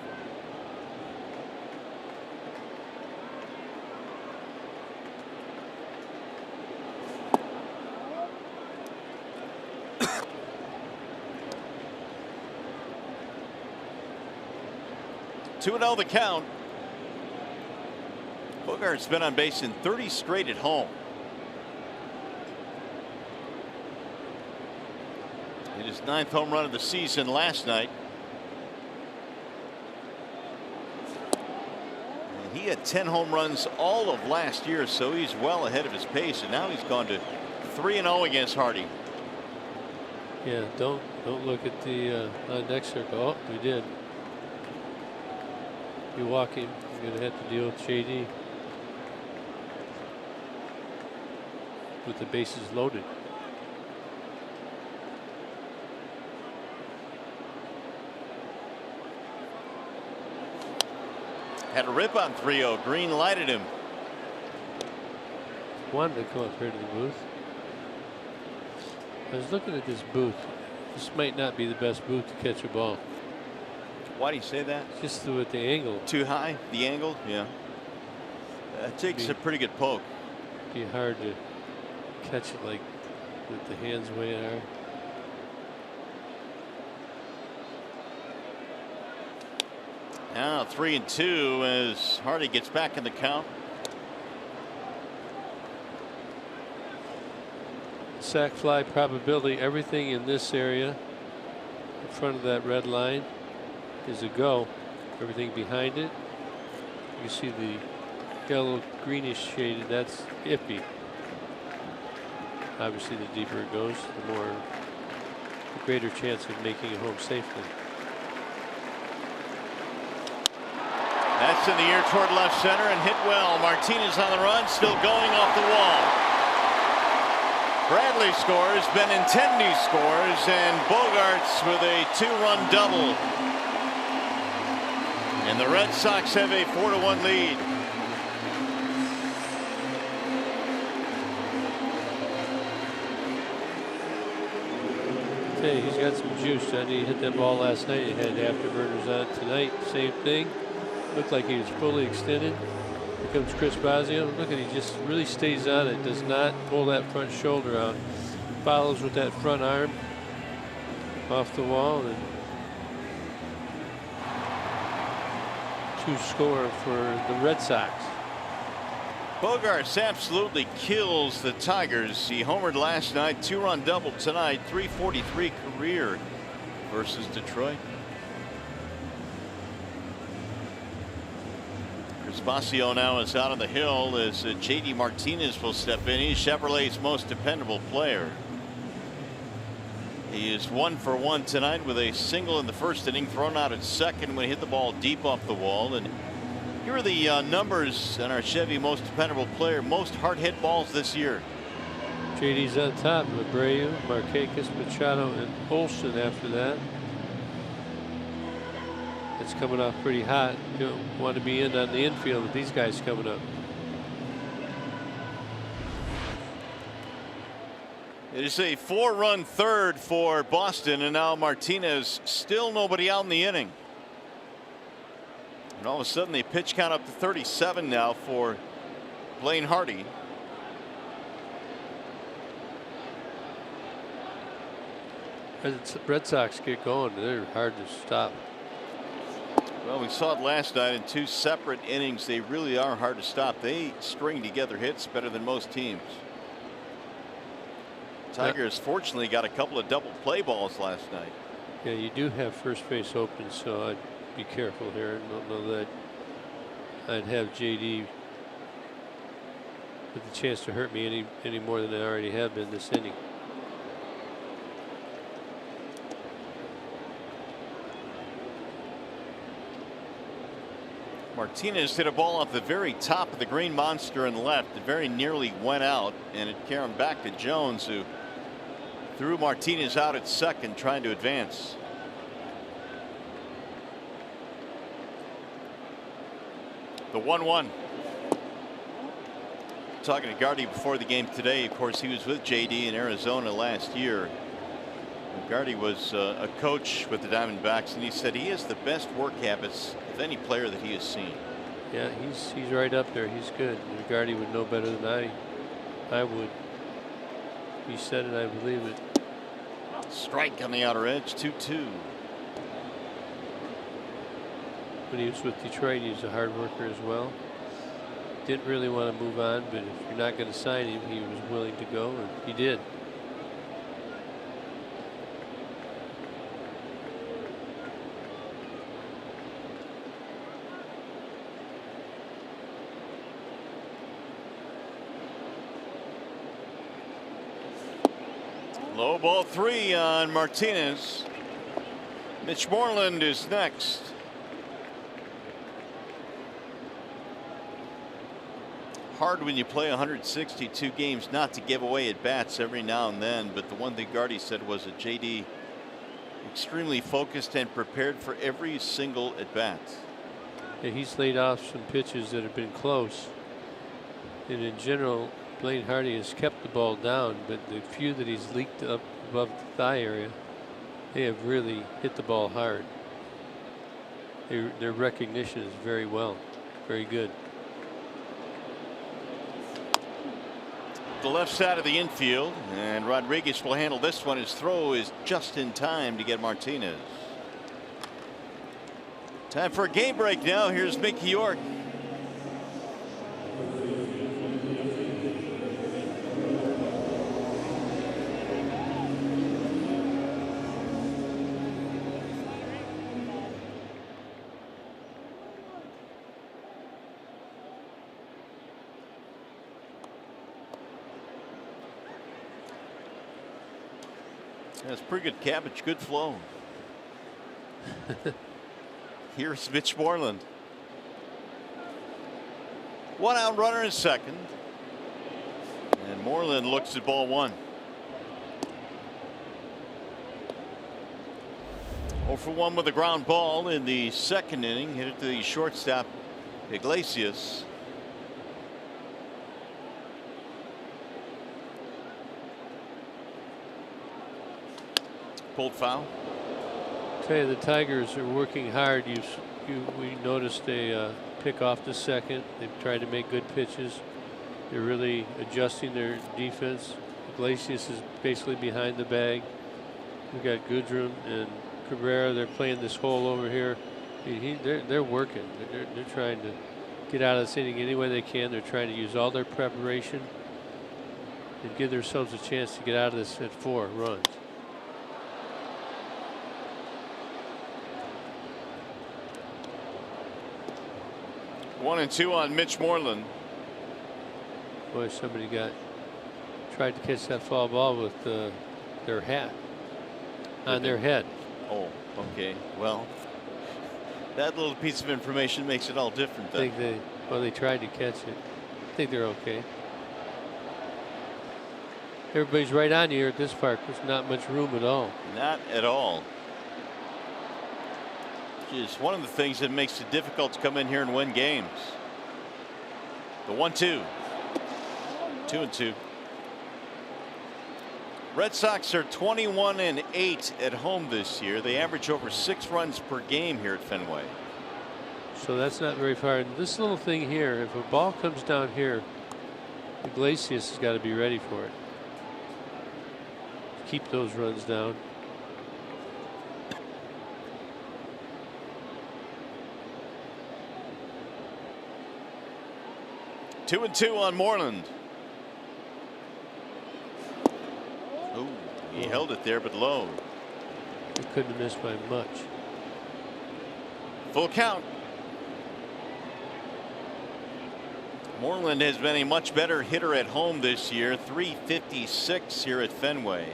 Two and 0 the count. Bogaerts been on base in 30 straight at home. Hit his 9th home run of the season last night. And he had 10 home runs all of last year, so he's well ahead of his pace, and now he's gone to 3-0 against Hardy. Yeah, don't look at the on-deck circle. Oh, we did. You walk him, you're going to have to deal with JD with the bases loaded. Had a rip on 3-0. Green lighted him. Wanted to come up here to the booth. I was looking at this booth. This might not be the best booth to catch a ball. Why do you say that? Just with the angle. Too high? The angle? Yeah. That takes a pretty good poke. Be hard to catch it like with the hands the way they are. Now 3-2 as Hardy gets back in the count. Sac fly probability, everything in this area in front of that red line is a go. Everything behind it, you see the yellow greenish shaded, that's iffy. Obviously the deeper it goes, the greater chance of making it home safely. That's in the air toward left center and hit well. Martinez on the run, still going off the wall. Bradley scores, Benintendi scores, and Bogaerts with a 2-run double. And the Red Sox have a 4-1 lead. Hey, he's got some juice. I he hit that ball last night. He had afterburners on tonight. Same thing. Looked like he was fully extended. comes Chris Bosio. Look at, he just really stays on it. Does not pull that front shoulder out. Follows with that front arm off the wall, and 2 score for the Red Sox. Bogaerts absolutely kills the Tigers. He homered last night, 2-run double tonight, 343 career versus Detroit. Basio now is out on the hill as JD Martinez will step in. He's Chevrolet's most dependable player. He is 1 for 1 tonight with a single in the first inning, thrown out at second when he hit the ball deep off the wall. And here are the numbers on our Chevy most dependable player. Most hard hit balls this year. JD's on top. Abreu, Markakis, Machado, and Olsen after that. It's coming off pretty hot. You don't want to be in on the infield with these guys coming up. It is a 4-run third for Boston, and now Martinez, still nobody out in the inning. And all of a sudden the pitch count up to 37 now for Blaine Hardy. As Red Sox get going, they're hard to stop. Well, we saw it last night in 2 separate innings. They really are hard to stop. They string together hits better than most teams. Tigers fortunately got a couple of double play balls last night. Yeah, you do have first base open, so I'd be careful here. I don't know that I'd have JD with the chance to hurt me any more than I already have been this inning. Martinez hit a ball off the very top of the green monster in left. It very nearly went out, and it carried back to Jones, who threw Martinez out at second, trying to advance. The 1-1. Talking to Gardy before the game today. Of course, he was with JD in Arizona last year. Gardy was a coach with the Diamondbacks, and he said he has the best work habits of any player that he has seen. Yeah, he's right up there. He's good. Gardy would know better than I would. He said it, I believe it. Strike on the outer edge, 2-2. When he was with Detroit, he was a hard worker as well. Didn't really want to move on, but if you're not going to sign him, he was willing to go, and he did. Low ball 3 on Martinez. Mitch Moreland is next. Hard when you play 162 games not to give away at bats every now and then, but the one thing Gardy said was that JD extremely focused and prepared for every single at bat. Yeah, he's laid off some pitches that have been close, and in general Blaine Hardy has kept the ball down, but the few that he's leaked up above the thigh area, they have really hit the ball hard. Their recognition is very good. The left side of the infield, and Rodriguez will handle this one. His throw is just in time to get Martinez. Time for a game break now. Here's Mickey York. That's pretty good cabbage, good flow. Here's Mitch Moreland. 1 out runner in second. And Moreland looks at ball 1. 0 for 1 with a ground ball in the second inning. Hit it to the shortstop, Iglesias. Pulled foul. Okay, the Tigers are working hard. We noticed a pick off the second. They've tried to make good pitches. They're really adjusting their defense. Iglesias is basically behind the bag. We've got Goodrum and Cabrera. They're playing this hole over here. They're working. They're trying to get out of this inning any way they can. They're trying to use all their preparation and give themselves a chance to get out of this at 4 runs. One and two on Mitch Moreland. Boy, somebody tried to catch that foul ball with their hat on their head. Oh, okay. Well, that little piece of information makes it all different then. I think they tried to catch it. I think they're okay. Everybody's right on here at this park. There's not much room at all. Not at all. Which is one of the things that makes it difficult to come in here and win games. The 1-2. 2-2. Red Sox are 21-8 at home this year. They average over 6 runs per game here at Fenway. So that's not very far. And this little thing here, if a ball comes down here, Iglesias has got to be ready for it. Keep those runs down. Two and two on Moreland. Oh, he held it there, but low. He couldn't have missed by much. Full count. Moreland has been a much better hitter at home this year. .356 here at Fenway.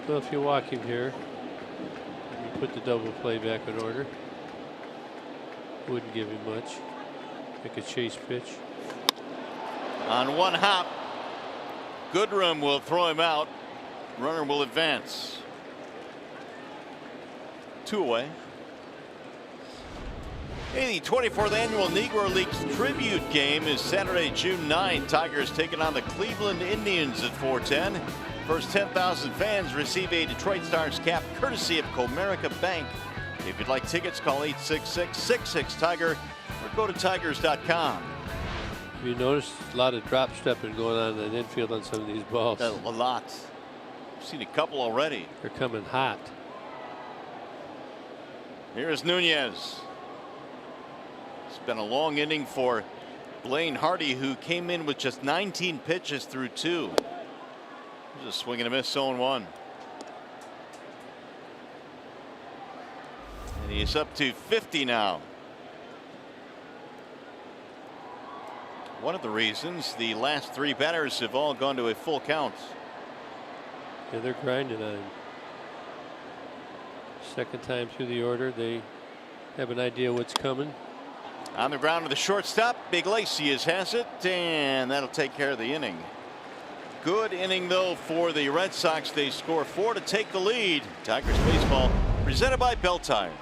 Well, if you walk him here, you put the double play back in order. Wouldn't give him much. Make a chase pitch. On one hop, Goodrum will throw him out. Runner will advance. 2 away. Hey, the 24th annual Negro Leagues tribute game is Saturday, June 9. Tigers taking on the Cleveland Indians at 4:10. First 10,000 fans receive a Detroit Stars cap courtesy of Comerica Bank. If you'd like tickets, call 866-66-TIGER or go to tigers.com. You notice a lot of drop stepping going on in the infield on some of these balls. A lot. I've seen a couple already. They're coming hot. Here's Nunez. It's been a long inning for Blaine Hardy, who came in with just 19 pitches through 2. Just a swing and a miss, 0-1. And he's up to 50 now. One of the reasons the last 3 batters have all gone to a full count. Yeah, they're grinding on him. Second time through the order, they have an idea what's coming. On the ground to the shortstop, Iglesias has it, and that'll take care of the inning. Good inning though for the Red Sox. They score 4 to take the lead. Tigers baseball presented by Pastime.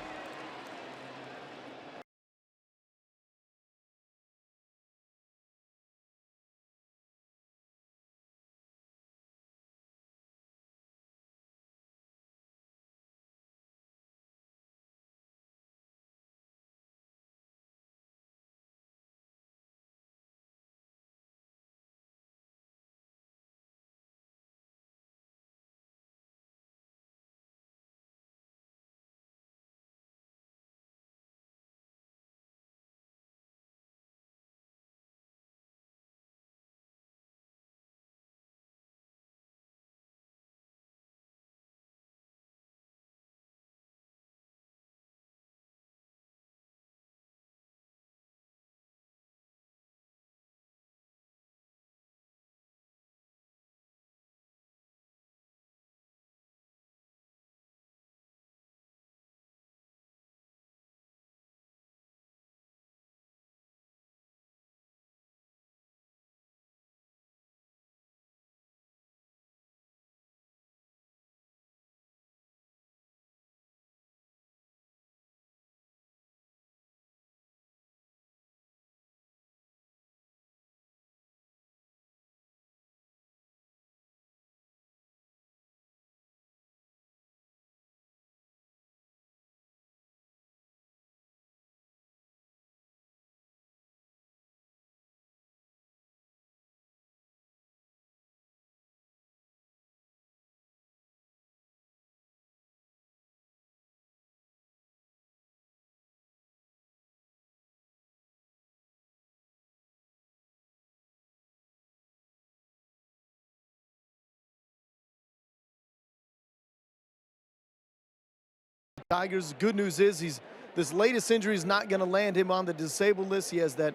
Tigers. The good news is this latest injury is not going to land him on the disabled list. He has that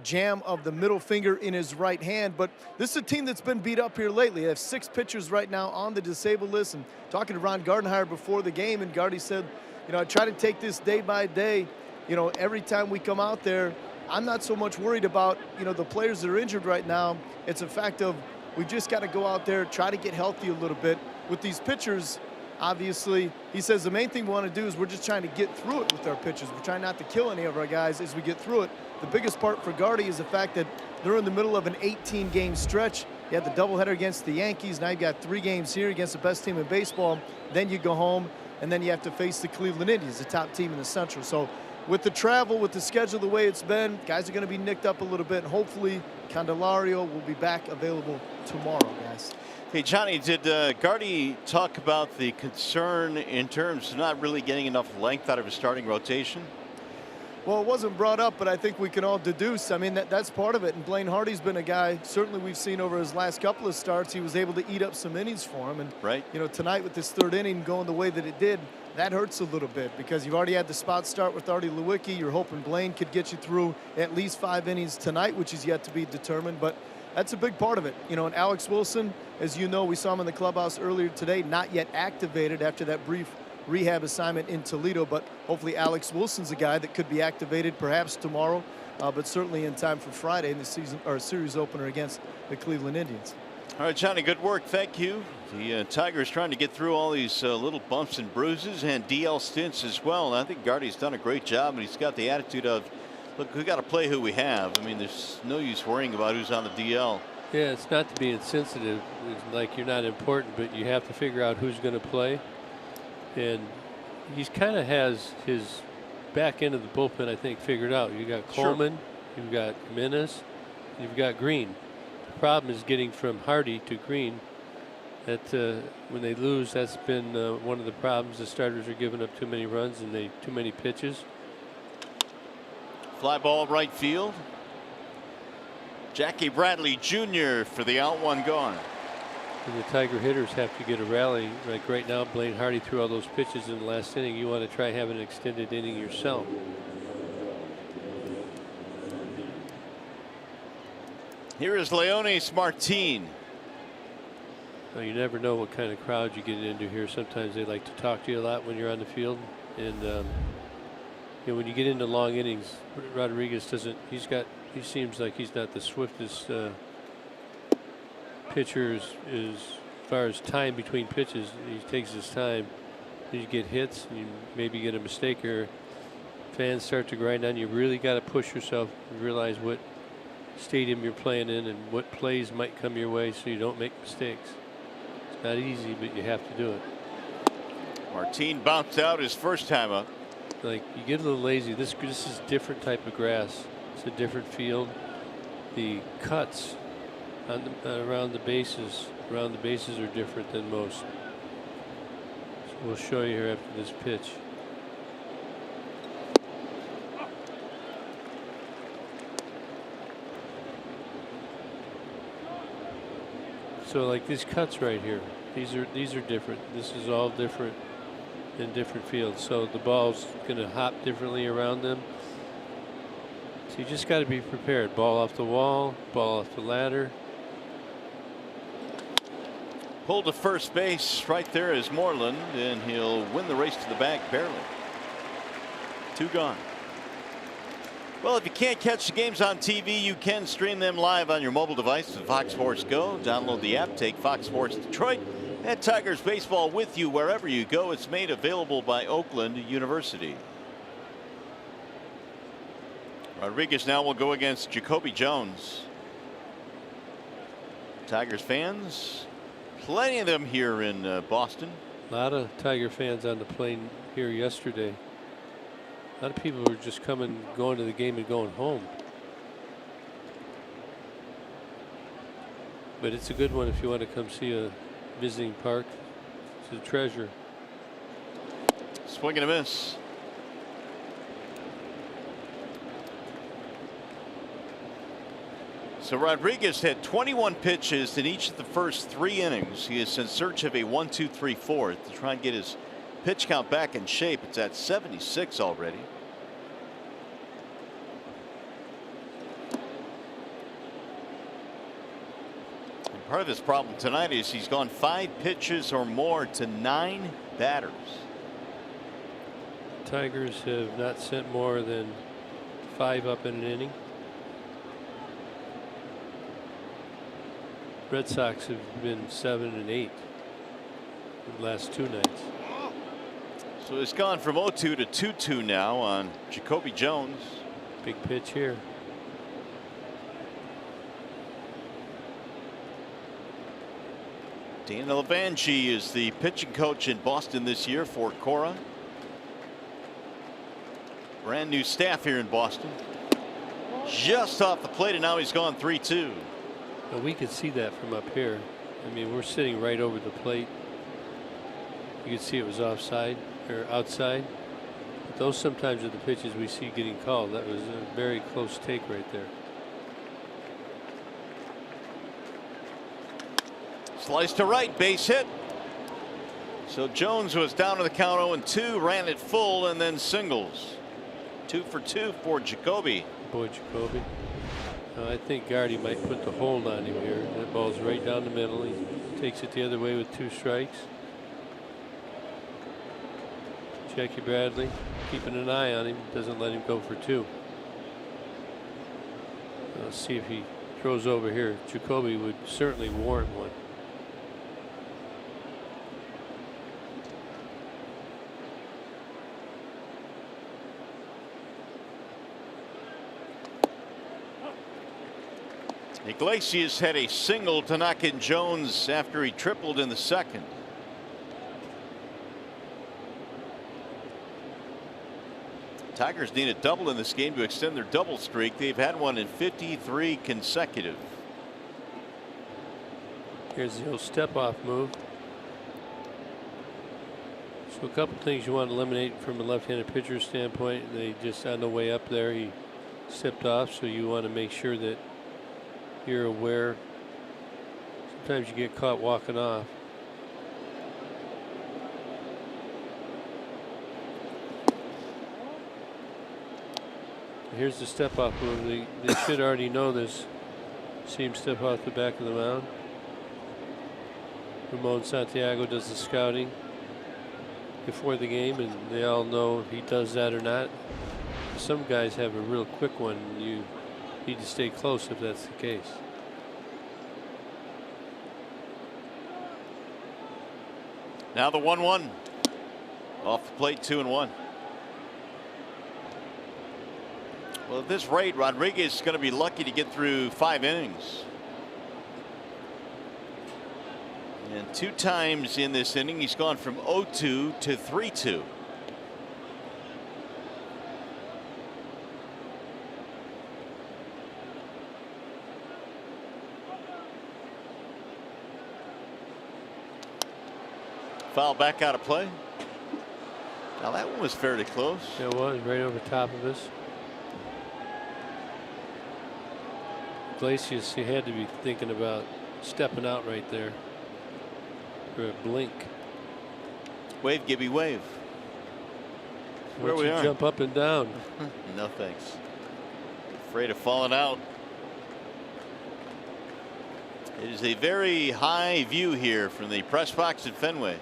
jam of the middle finger in his right hand. But this is a team that's been beat up here lately. They have 6 pitchers right now on the disabled list. And talking to Ron Gardenhire before the game, and Gardy said, I try to take this day by day. Every time we come out there, I'm not so much worried about, the players that are injured right now. It's a fact of we just got to go out there, try to get healthy a little bit. With these pitchers, obviously, he says the main thing we want to do is we're just trying to get through it with our pitchers. We're trying not to kill any of our guys as we get through it. The biggest part for Gardy is the fact that they're in the middle of an 18-game stretch. You had the doubleheader against the Yankees. Now you've got 3 games here against the best team in baseball. Then you go home, and then you have to face the Cleveland Indians, the top team in the Central. So with the travel, with the schedule the way it's been, guys are going to be nicked up a little bit. And hopefully, Candelario will be back available tomorrow, guys. Hey, Johnny, did Gardy talk about the concern in terms of not really getting enough length out of his starting rotation? Well, it wasn't brought up, but I think we can all deduce. I mean, that's part of it. And Blaine Hardy's been a guy, certainly we've seen over his last couple of starts, he was able to eat up some innings for him. And, right. Tonight with this 3rd inning going the way that it did, that hurts a little bit because you've already had the spot start with Artie Lewicki. You're hoping Blaine could get you through at least 5 innings tonight, which is yet to be determined. But that's a big part of it. And Alex Wilson, as you know, we saw him in the clubhouse earlier today, not yet activated after that brief rehab assignment in Toledo, but hopefully Alex Wilson's a guy that could be activated perhaps tomorrow, but certainly in time for Friday in the season or series opener against the Cleveland Indians. All right, Johnny, good work. Thank you. The Tigers trying to get through all these little bumps and bruises and DL stints as well. And I think Gardy's done a great job, and he's got the attitude of, look, we got to play who we have. I mean, there's no use worrying about who's on the DL. Yeah, it's not to be insensitive. It's like you're not important, but you have to figure out who's going to play. And he's kind of has his back end of the bullpen, I think, figured out. You got Coleman, you've got Menace, you've got Green. The problem is getting from Hardy to Green. That when they lose, that's been one of the problems. The starters are giving up too many runs and too many pitches. Fly ball right field. Jackie Bradley Jr. for the out, 1 gone. And the Tiger hitters have to get a rally. Like right now, Blaine Hardy threw all those pitches in the last inning. You want to try having an extended inning yourself. Here is Leonis Martin. Well, you never know what kind of crowd you get into here. Sometimes they like to talk to you a lot when you're on the field. And when you get into long innings, Rodriguez doesn't. He seems like he's not the swiftest pitcher as far as time between pitches. He takes his time. You get hits, and you maybe get a mistake, or fans start to grind on you. Really got to push yourself and realize what stadium you're playing in and what plays might come your way so you don't make mistakes. It's not easy, but you have to do it. Martin bounced out his first time up. Like, you get a little lazy. This is a different type of grass. It's a different field. The cuts on around the bases are different than most. So we'll show you here after this pitch. So like these cuts right here, these are different. This is all different in different fields. So the ball's going to hop differently around them. So you just got to be prepared. Ball off the wall, ball off the ladder. Pulled to first base. Right there is Moreland, and he'll win the race to the bag barely. 2 gone. Well, if you can't catch the games on TV, you can stream them live on your mobile device with Fox Sports Go. Download the app, take Fox Sports Detroit and Tigers baseball with you wherever you go. It's made available by Oakland University. Rodriguez now will go against Jacoby Jones. Tigers fans, plenty of them here in Boston. A lot of Tiger fans on the plane here yesterday. A lot of people were just going to the game and going home. But it's a good one if you want to come see a visiting park. It's a treasure. Swing and a miss. So Rodriguez had 21 pitches in each of the first 3 innings. He is in search of a 1-2-3-4 to try and get his pitch count back in shape. It's at 76 already. And part of his problem tonight is he's gone 5 pitches or more to 9 batters. Tigers have not sent more than 5 up in an inning. Red Sox have been 7 and 8 the last 2 nights. So it's gone from 0-2 to 2-2 now on Jacoby Jones. Big pitch here. Dana Levangie is the pitching coach in Boston this year for Cora. Brand new staff here in Boston. Just off the plate, and now he's gone 3-2. Well, we could see that from up here. I mean, we're sitting right over the plate. You could see it was offside or outside. But those sometimes are the pitches we see getting called. That was a very close take right there. Slice to right, base hit. So Jones was down to the count 0-2, ran it full, and then singles. 2 for 2 for Jacoby. Boy, Jacoby. I think Gardy might put the hold on him here. That ball's right down the middle. He takes it the other way with 2 strikes. Jackie Bradley keeping an eye on him, doesn't let him go for 2. Let's see if he throws over here. Jacoby would certainly warrant one. Iglesias had a single to knock in Jones after he tripled in the second. Tigers need a double in this game to extend their double streak. They've had one in 53 consecutive. Here's the old step off move. So a couple things you want to eliminate from a left-handed pitcher's standpoint. They just on the way up there he stepped off, so you want to make sure that you're aware. Sometimes you get caught walking off. Here's the step off move. They should already know this. See him step off the back of the mound. Ramon Santiago does the scouting before the game, and they all know if he does that or not. Some guys have a real quick one. You need to stay close if that's the case. Now the 1-1 off the plate, 2-1. Well, at this rate, Rodriguez is going to be lucky to get through 5 innings. And 2 times in this inning, he's gone from 0-2 to 3-2. Foul back out of play. Now that one was fairly close. It was right over top of us. Iglesias, he had to be thinking about stepping out right there for a blink. Wave, Gibby, wave. Where Once we you are. jump up and down. No thanks. Afraid of falling out. It is a very high view here from the press box at Fenway.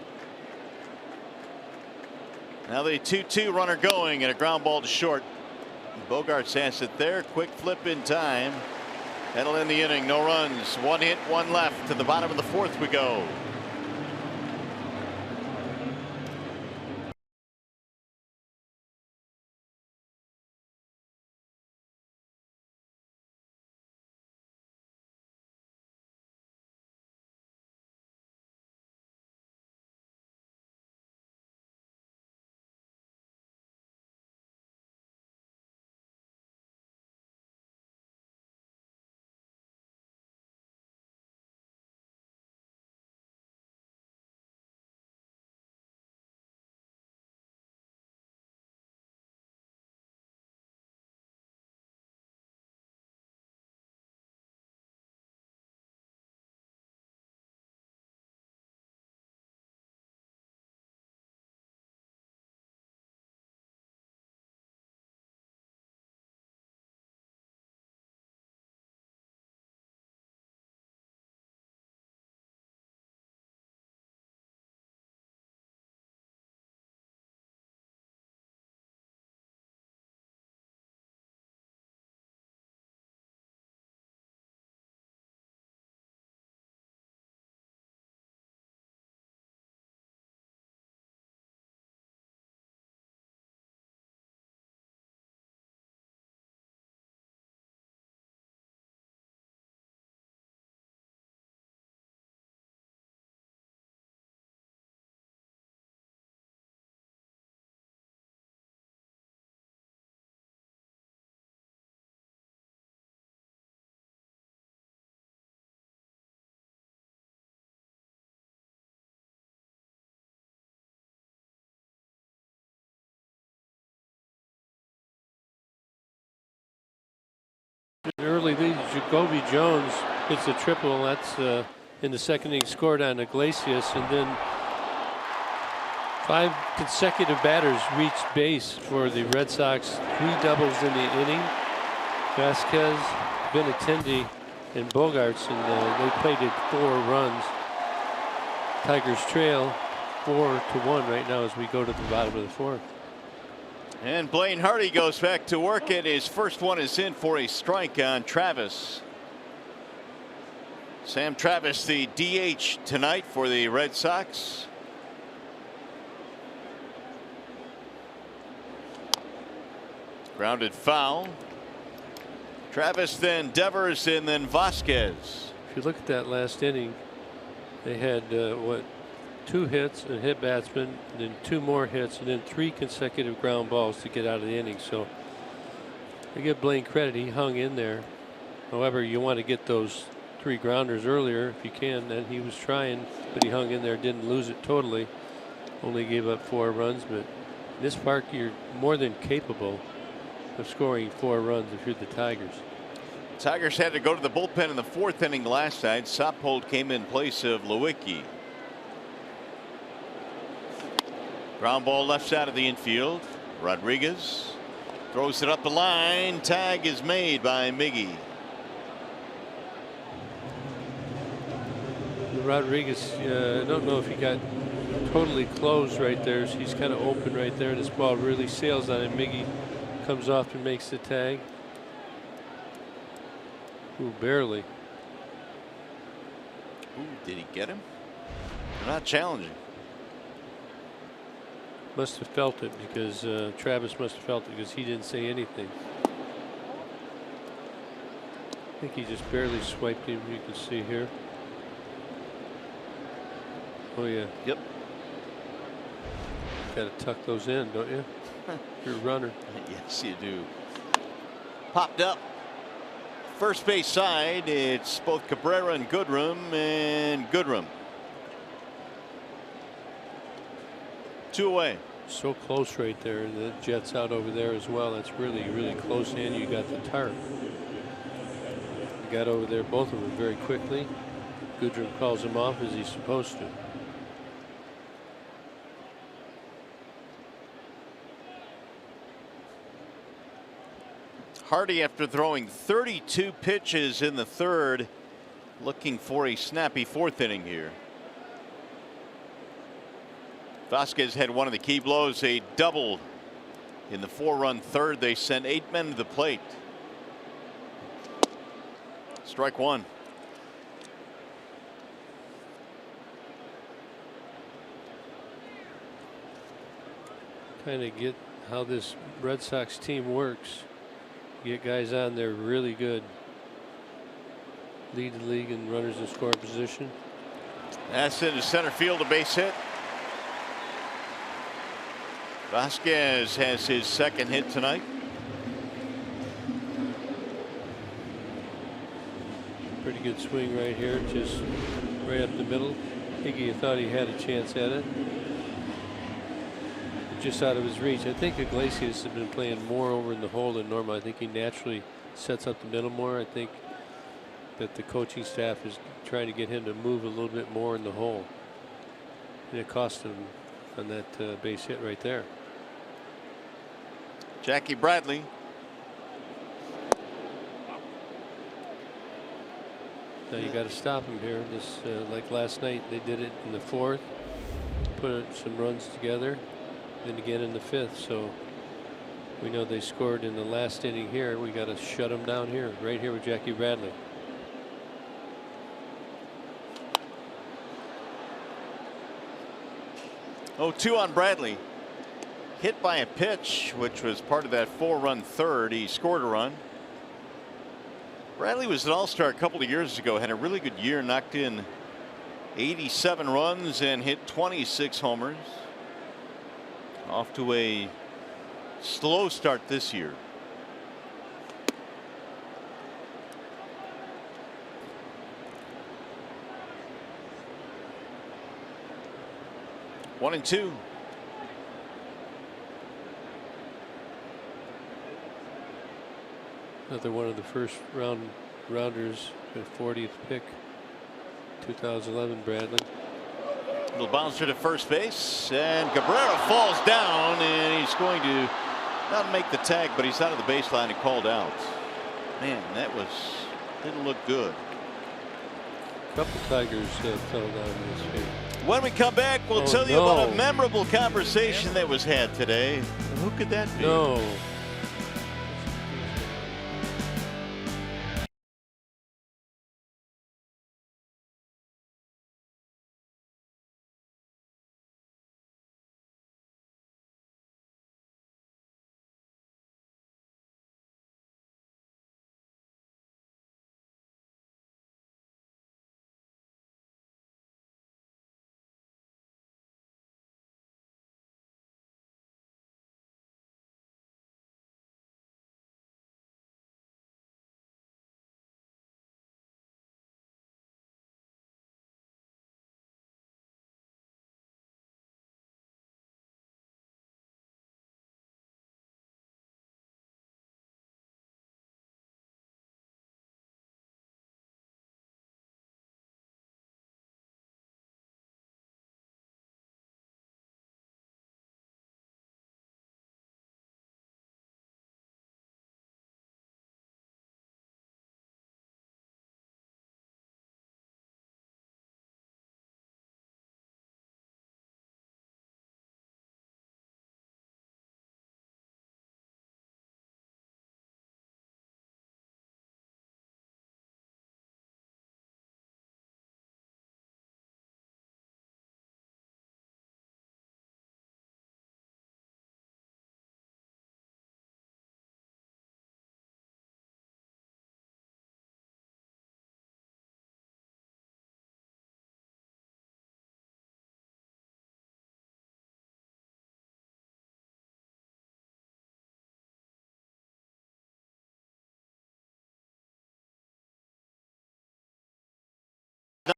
Now the 2-2 runner going and a ground ball to short. Bogarts has it there. Quick flip in time. That'll end the inning. No runs. 1 hit, 1 left. To the bottom of the 4th we go. An early lead. Jacoby Jones hits a triple. That's in the second inning, scored on Iglesias, and then 5 consecutive batters reached base for the Red Sox. 3 doubles in the inning. Vasquez, Benintendi, and Bogarts, and they played it 4 runs. Tigers trail 4-1 right now as we go to the bottom of the 4th. And Blaine Hardy goes back to work, and his first one is in for a strike on Travis. Sam Travis, the DH tonight for the Red Sox. Grounded foul. Travis, then Devers, and then Vasquez. If you look at that last inning, they had 2 hits and hit batsman, and then 2 more hits, and then 3 consecutive ground balls to get out of the inning. So I give Blaine credit, he hung in there. However, you want to get those 3 grounders earlier if you can, and he was trying, but he hung in there, didn't lose it totally. Only gave up 4 runs, but in this park you're more than capable of scoring 4 runs if you're the Tigers. Tigers had to go to the bullpen in the 4th inning last night. Soppold came in place of Lewicki. Ground ball left side of the infield. Rodriguez throws it up the line. Tag is made by Miggy. Rodriguez, I don't know if he got totally closed right there. So he's kind of open right there. This ball really sails on him. Miggy comes off and makes the tag. Ooh, barely. Ooh, did he get him? They're not challenging. Must have felt it because Travis must have felt it because he didn't say anything. I think he just barely swiped him. You can see here. Oh yeah. Yep. Got to tuck those in, don't you? You're a runner. Yes, you do. Popped up. First base side, it's both Cabrera and Goodrum, and Goodrum. 2 away. So close right there. And the Jets out over there as well. That's really, really close. And you got the tarp. You got over there, both of them very quickly. Goodrum calls him off as he's supposed to. Hardy, after throwing 32 pitches in the 3rd, looking for a snappy 4th inning here. Vasquez had one of the key blows, a double in the 4-run 3rd. They sent 8 men to the plate. Strike 1. Kind of get how this Red Sox team works. Get guys on there really good. Lead the league in runners in scoring position. That's into center field, a base hit. Vasquez has his 2nd hit tonight. Pretty good swing right here, just right up the middle. Higgy thought he had a chance at it. Just out of his reach. I think Iglesias has been playing more over in the hole than normal. I think he naturally sets up the middle more. I think that the coaching staff is trying to get him to move a little bit more in the hole. And it cost him on that base hit right there. Jackie Bradley. Now you got to stop him here. This like last night they did it in the 4th, put some runs together, then again in the 5th. So we know they scored in the last inning here. We got to shut them down here, right here with Jackie Bradley. Oh, 2 on Bradley. Hit by a pitch, which was part of that 4-run 3rd. He scored a run. Bradley was an all-star a couple of years ago, had a really good year, knocked in 87 runs and hit 26 homers. Off to a slow start this year. One and 2. Another one of the first rounders, the 40th pick, 2011, Bradley. Little bouncer to first base, and Cabrera falls down, and he's going to not make the tag, but he's out of the baseline and called out. Man, that didn't look good. A couple Tigers fell down this year. When we come back, we'll tell you about a memorable conversation that was had today. Who could that be? No.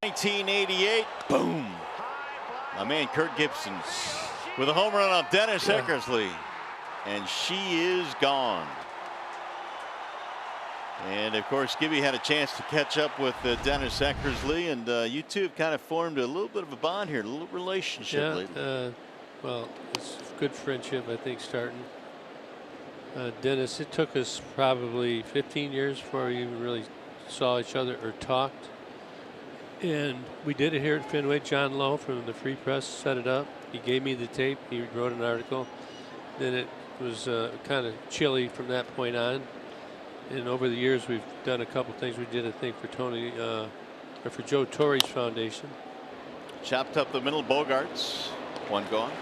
'88, boom. My man Kirk Gibson with a home run off Dennis Eckersley, and she is gone. And of course, Gibby had a chance to catch up with Dennis Eckersley, and you two have kind of formed a little bit of a bond here, a little relationship lately. Well, it's good friendship, I think, starting. Dennis, it took us probably 15 years before we even really saw each other or talked. And we did it here at Fenway. John Lowe from the Free Press set it up. He gave me the tape. He wrote an article. Then it was kind of chilly from that point on. And over the years, we've done a couple things. We did a thing for for Joe Torre's foundation. Chopped up the middle, Bogarts, one gone.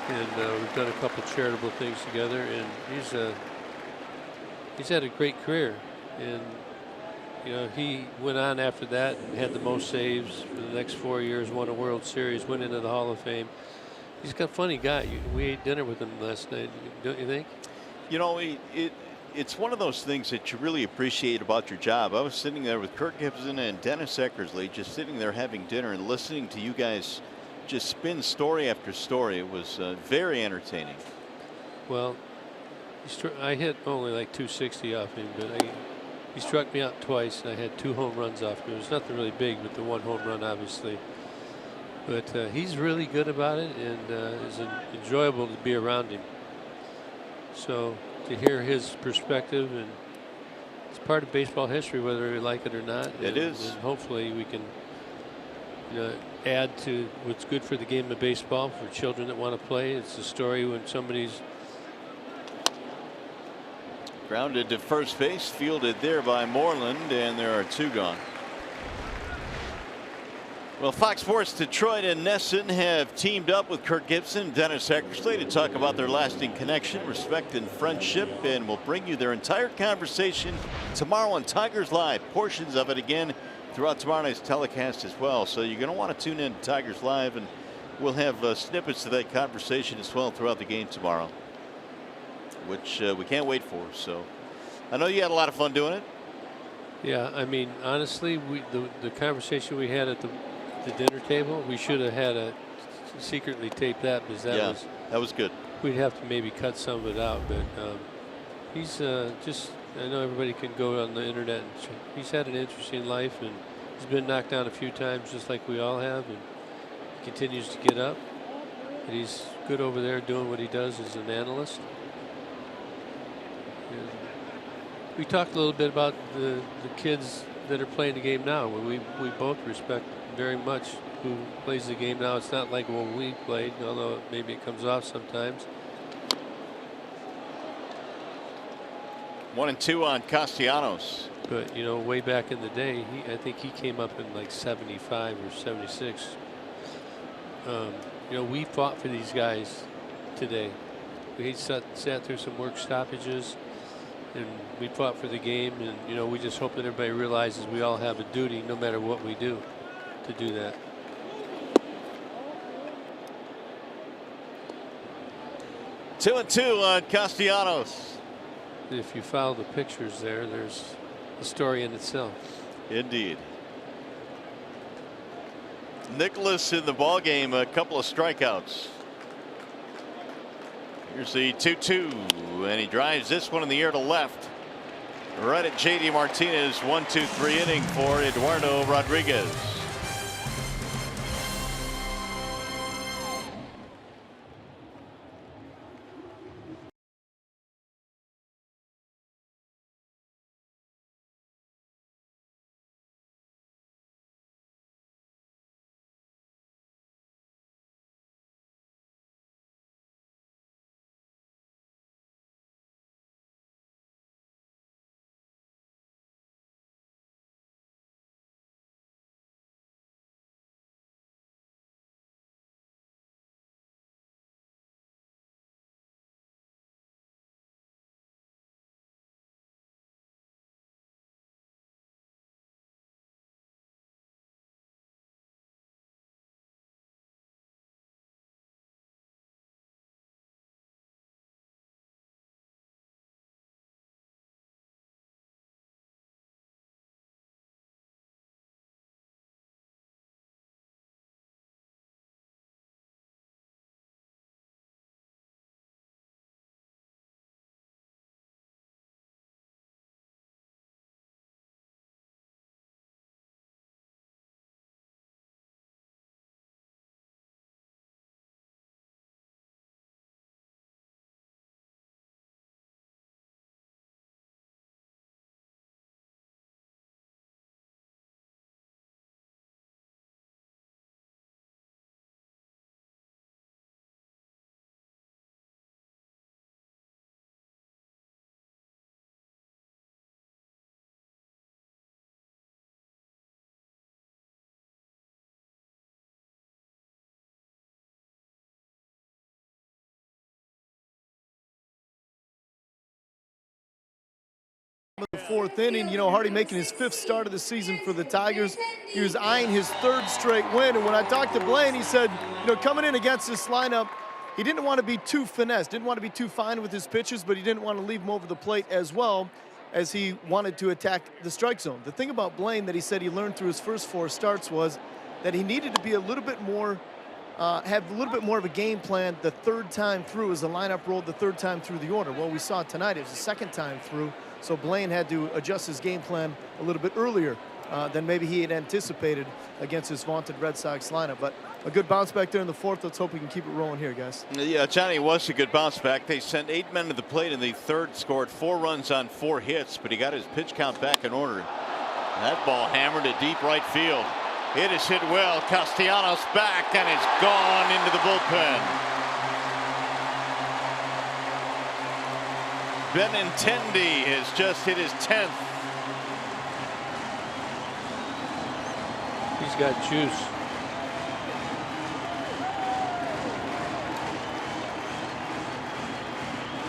And we've done a couple charitable things together. And he's had a great career. And you know, he went on after that and had the most saves for the next 4 years, won a World Series, went into the Hall of Fame. He's got a funny guy. We ate dinner with him last night, don't you think? You know, it's one of those things that you really appreciate about your job. I was sitting there with Kirk Gibson and Dennis Eckersley, just sitting there having dinner and listening to you guys just spin story after story. It was very entertaining. Well, I hit only like 260 off him, but he struck me out twice, and I had 2 home runs off him. It was nothing really big, but the 1 home run, obviously. But he's really good about it, and it's enjoyable to be around him. So to hear his perspective, and it's part of baseball history, whether we like it or not. It is. And hopefully we can add to what's good for the game of baseball for children that want to play. It's a story when somebody's grounded to first base, fielded there by Moreland, and there are 2 gone. Well, Fox Sports Detroit and Nesson have teamed up with Kirk Gibson and Dennis Eckersley to talk about their lasting connection, respect, and friendship, and we'll bring you their entire conversation tomorrow on Tigers Live. Portions of it again throughout tomorrow night's telecast as well. So you're going to want to tune in to Tigers Live, and we'll have snippets of that conversation as well throughout the game tomorrow, which we can't wait for. So I know you had a lot of fun doing it. Yeah, I mean, honestly, the conversation we had at the dinner table, we should have had a secretly taped that, because that was good. We'd have to maybe cut some of it out, but he's just I know everybody can go on the internet and he's had an interesting life, and he's been knocked down a few times just like we all have, and he continues to get up. And he's good over there doing what he does as an analyst. And we talked a little bit about the kids that are playing the game now. We both respect very much who plays the game now. It's not like when we played, although maybe it comes off sometimes. 1-2 on Castellanos. But you know, way back in the day, I think he came up in like 75 or 76. You know, we fought for these guys today. We sat through some work stoppages, and we fought for the game. And you know, we just hope that everybody realizes we all have a duty, no matter what we do, to do that. Two and two on Castellanos. If you follow the pictures there, there's a story in itself. Indeed. Nicholas in the ball game, a couple of strikeouts. Here's the 2-2, and he drives this one in the air to left. Right at JD Martinez. 1-2-3 inning for Eduardo Rodriguez. The fourth inning, you know, Hardy making his 5th start of the season for the Tigers. He was eyeing his 3rd straight win, and when I talked to Blaine, he said, you know, coming in against this lineup, he didn't want to be too finesse, didn't want to be too fine with his pitches, but he didn't want to leave them over the plate as well as he wanted to attack the strike zone. The thing about Blaine that he said he learned through his first 4 starts was that he needed to be a little bit more, have a little bit more of a game plan the 3rd time through as the lineup rolled the 3rd time through the order. Well, we saw tonight it was the 2nd time through. So Blaine had to adjust his game plan a little bit earlier than maybe he had anticipated against his vaunted Red Sox lineup. But a good bounce back there in the 4th. Let's hope we can keep it rolling here, guys. Yeah, Johnny, was a good bounce back. They sent 8 men to the plate in the 3rd, scored 4 runs on 4 hits, but he got his pitch count back in order. That ball hammered to deep right field. It is hit well. Castellanos back, and it's gone into the bullpen. Benintendi has just hit his 10th. He's got juice.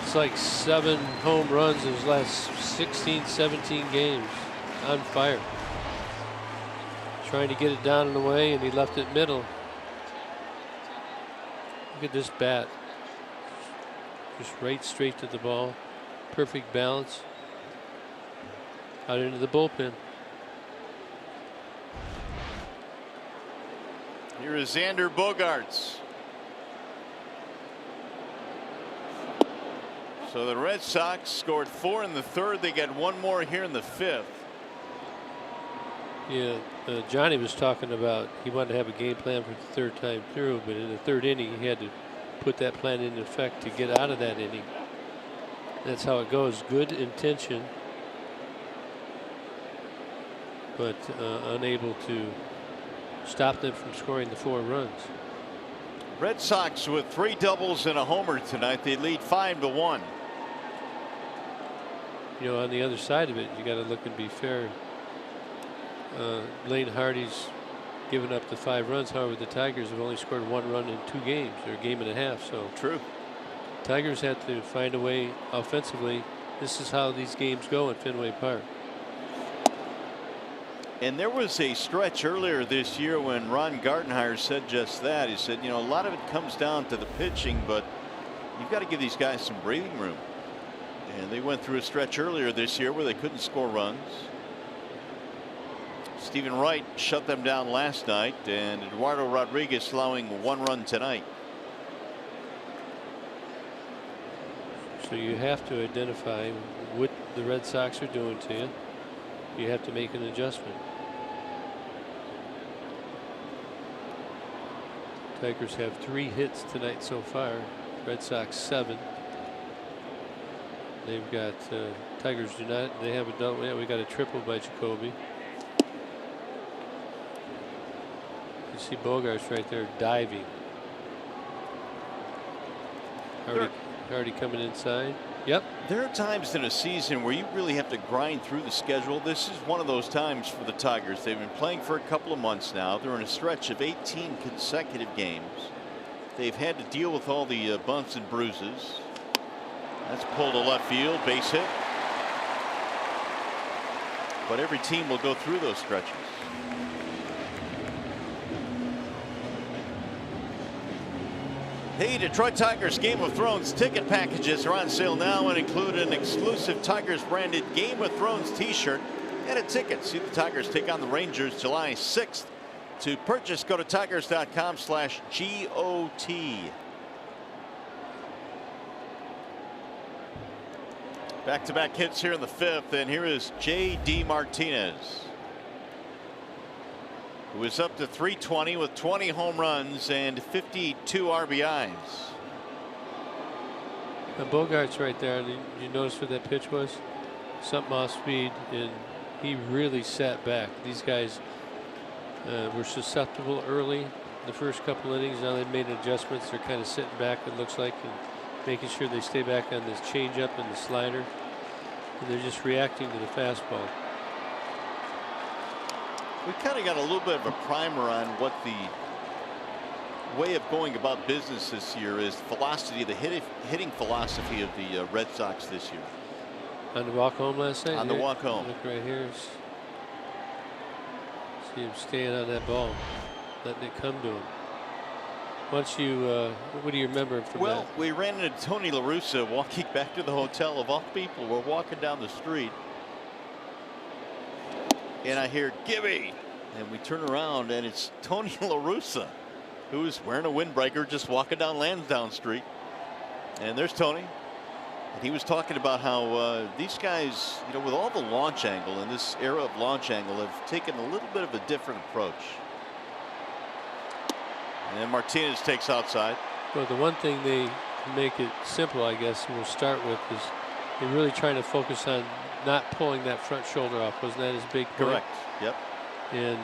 It's like 7 home runs in his last 16, 17 games. On fire. Trying to get it down and away, and he left it middle. Look at this bat. Just right straight to the ball. Perfect balance. Out into the bullpen. Here is Xander Bogaerts. So the Red Sox scored 4 in the 3rd. They got 1 more here in the 5th. Yeah, Johnny was talking about he wanted to have a game plan for the 3rd time through, but in the 3rd inning he had to put that plan in effect to get out of that inning. That's how it goes. Good intention, but unable to stop them from scoring the 4 runs. Red Sox with 3 doubles and a homer tonight. They lead 5-1. You know, on the other side of it, you got to look and be fair. Blaine Hardy's given up the 5 runs. However, the Tigers have only scored 1 run in 2 games, or a game and a half. So true. Tigers have to find a way offensively. This is how these games go at Fenway Park. And there was a stretch earlier this year when Ron Gardenhire said just that. He said, you know, a lot of it comes down to the pitching, but you've got to give these guys some breathing room. And they went through a stretch earlier this year where they couldn't score runs. Stephen Wright shut them down last night, and Eduardo Rodriguez allowing 1 run tonight. So you have to identify what the Red Sox are doing to you. You have to make an adjustment. Tigers have 3 hits tonight so far. Red Sox 7. They've got Tigers do not. They have a double. Yeah, we got a triple by Jacoby. You see Bogarts right there diving. Already coming inside. Yep. There are times in a season where you really have to grind through the schedule. This is one of those times for the Tigers. They've been playing for a couple of months now. They're in a stretch of 18 consecutive games. They've had to deal with all the bumps and bruises. That's pulled to left field, base hit. But every team will go through those stretches. Hey, Detroit Tigers Game of Thrones ticket packages are on sale now and include an exclusive Tigers branded Game of Thrones t-shirt and a ticket. See the Tigers take on the Rangers July 6th. To purchase, go to tigers.com/GOT. Back-to-back hits here in the 5th, and here is J.D. Martinez, who is up to 320 with 20 home runs and 52 RBIs. Now Bogarts right there. Did you notice what that pitch was? Something off speed, and he really sat back. These guys were susceptible early the first couple innings. Now they've made adjustments. They're kind of sitting back, it looks like, and making sure they stay back on this changeup and the slider. And they're just reacting to the fastball. We kind of got a little bit of a primer on what the way of going about business this year is. Velocity, the hitting philosophy of the Red Sox this year. On the walk home last night? On the walk home. Look right here. See him staying on that ball, letting it come to him. Once you, what do you remember from that? Well, we ran into Tony La Russa walking back to the hotel. Of all people, we're walking down the street, and I hear "Gibby," and we turn around, and it's Tony La Russa, who's wearing a windbreaker, just walking down Lansdowne Street. And there's Tony. And he was talking about how these guys, you know, with all the launch angle in this era of launch angle, have taken a little bit of a different approach. And Martinez takes outside. Well, the one thing they can make it simple, I guess, we'll start with, is they're really trying to focus on not pulling that front shoulder off. Wasn't that his big point? Correct. Yep. And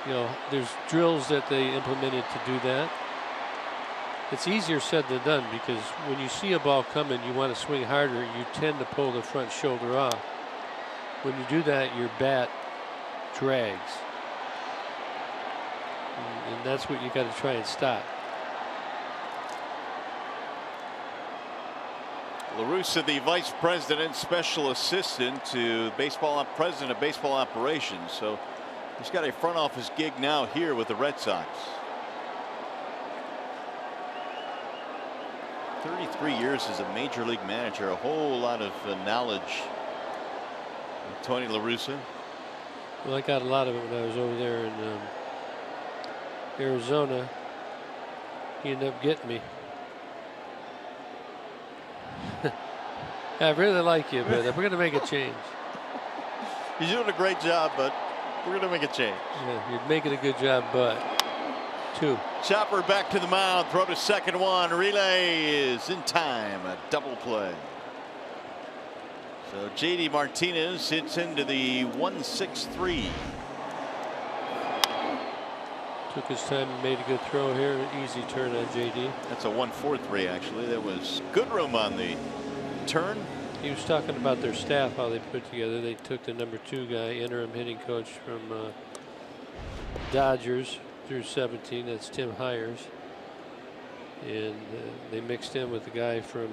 you know, there's drills that they implemented to do that. It's easier said than done, because when you see a ball coming, you want to swing harder, you tend to pull the front shoulder off. When you do that, your bat drags. And that's what you got to try and stop. La Russa, the vice president, special assistant to president of baseball operations. So he's got a front office gig now here with the Red Sox. 33 years as a major league manager, a whole lot of knowledge. Tony La Russa. Well, I got a lot of it when I was over there in Arizona. He ended up getting me. I really like you, but we're going to make a change. He's doing a great job, but we're going to make a change. Yeah, you're making a good job, but 2. Chopper back to the mound. Throw to second one. Relay is in time. A double play. So JD Martinez hits into the 1-6-3. Took his time and made a good throw here. Easy turn on JD. That's a 1-4-3 actually. There was good room on the turn. He was talking about their staff, how they put together. They took the number 2 guy, interim hitting coach from Dodgers through 17. That's Tim Hires. And they mixed in with the guy from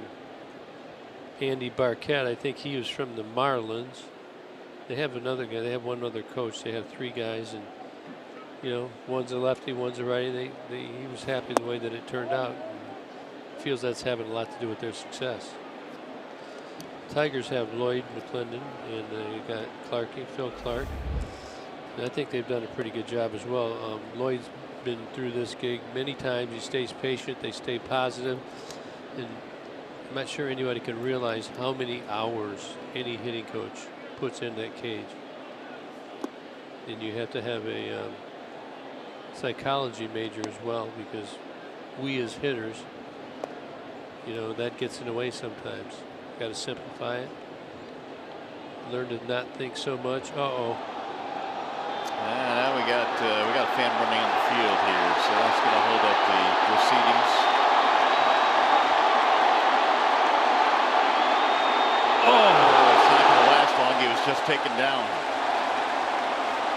Andy Barquette. I think he was from the Marlins. They have another guy. They have one other coach. They have 3 guys, and you know, one's a lefty, one's a righty. He was happy the way that it turned out. And feels that's having a lot to do with their success. Tigers have Lloyd McClendon, and you got Phil Clark. And I think they've done a pretty good job as well. Lloyd's been through this gig many times. He stays patient. They stay positive, and I'm not sure anybody can realize how many hours any hitting coach puts in that cage. And you have to have a psychology major as well, because we as hitters, you know, that gets in the way sometimes. Got to simplify it. Learn to not think so much. Uh-oh. Now we got a fan running on the field here, so that's going to hold up the proceedings. It's not going to last long. He was just taken down.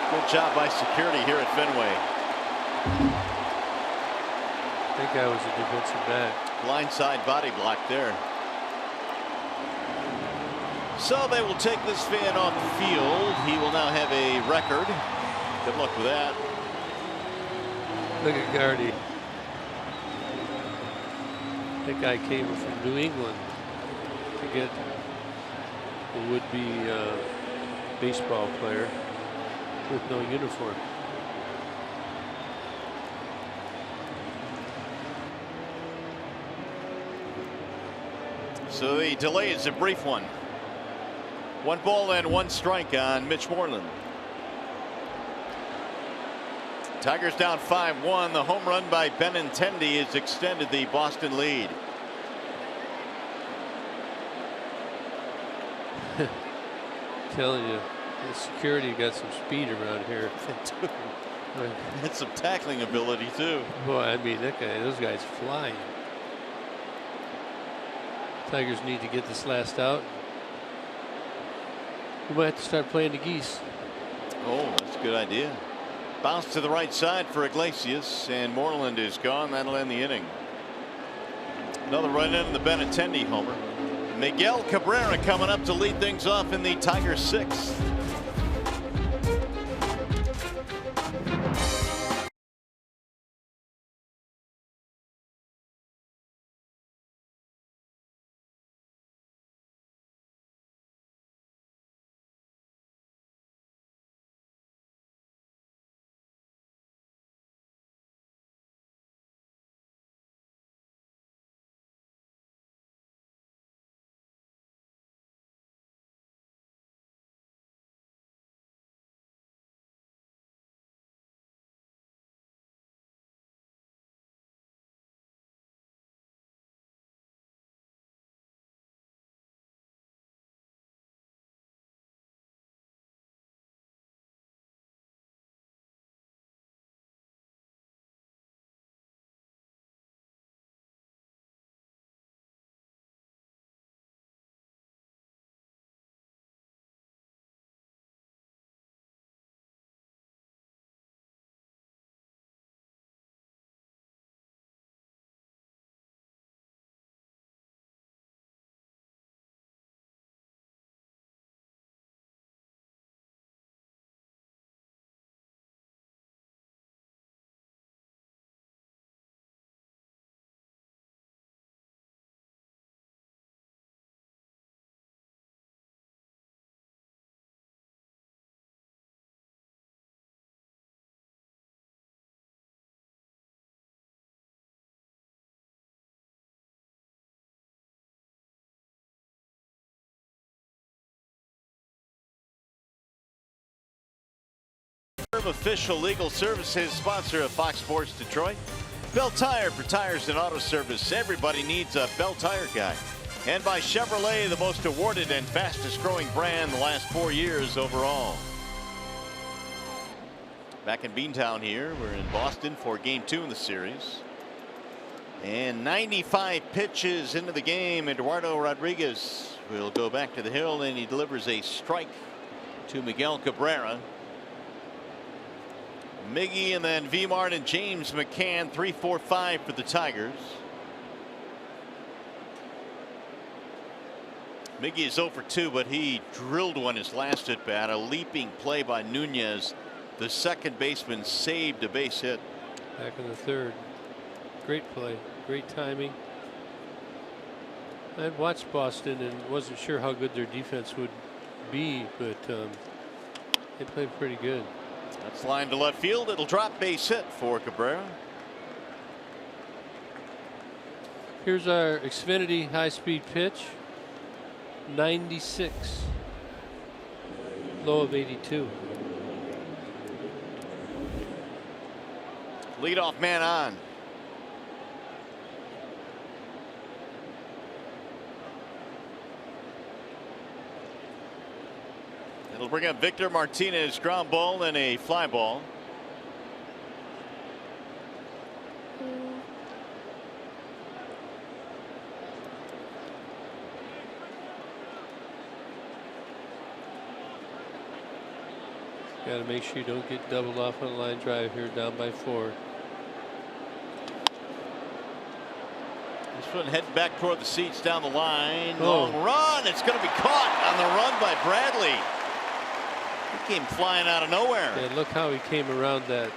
Good job by security here at Fenway. That guy was a defensive back. Blindside body block there. So they will take this fan off the field. He will now have a record. Good luck with that. Look at Gardy. That guy came from New England to get a would-be baseball player with no uniform. So the delay is a brief one. 1 ball and 1 strike on Mitch Moreland. Tigers down 5-1. The home run by Benintendi has extended the Boston lead. Telling you, the security got some speed around here. And some tackling ability too. Boy, I mean, those guys flying. Tigers need to get this last out. We might have to start playing the geese. Oh, that's a good idea. Bounce to the right side for Iglesias, and Moreland is gone. That'll end the inning. Another run in the Benintendi homer. Miguel Cabrera coming up to lead things off in the Tigers 6th. Official legal services sponsor of Fox Sports Detroit. Bell Tire for tires and auto service. Everybody needs a Bell Tire guy. And by Chevrolet, the most awarded and fastest growing brand the last 4 years overall. Back in Beantown here. We're in Boston for game 2 in the series. And 95 pitches into the game. Eduardo Rodriguez will go back to the hill, and he delivers a strike to Miguel Cabrera. Miggy and then Vmart and James McCann, 3-4-5 for the Tigers. Miggy is 0 for 2, but he drilled one his last at bat. A leaping play by Nunez. The second baseman saved a base hit. Back in the third. Great play, great timing. I'd watched Boston and wasn't sure how good their defense would be, but they played pretty good. That's line to left field. It'll drop, base hit for Cabrera. Here's our Xfinity high-speed pitch. 96. Low of 82. Leadoff man on. It'll bring up Victor Martinez, ground ball and a fly ball. Got to make sure you don't get doubled off on a line drive here, down by 4. This one heading back toward the seats down the line. Long run. It's going to be caught on the run by Bradley. He came flying out of nowhere. And look how he came around that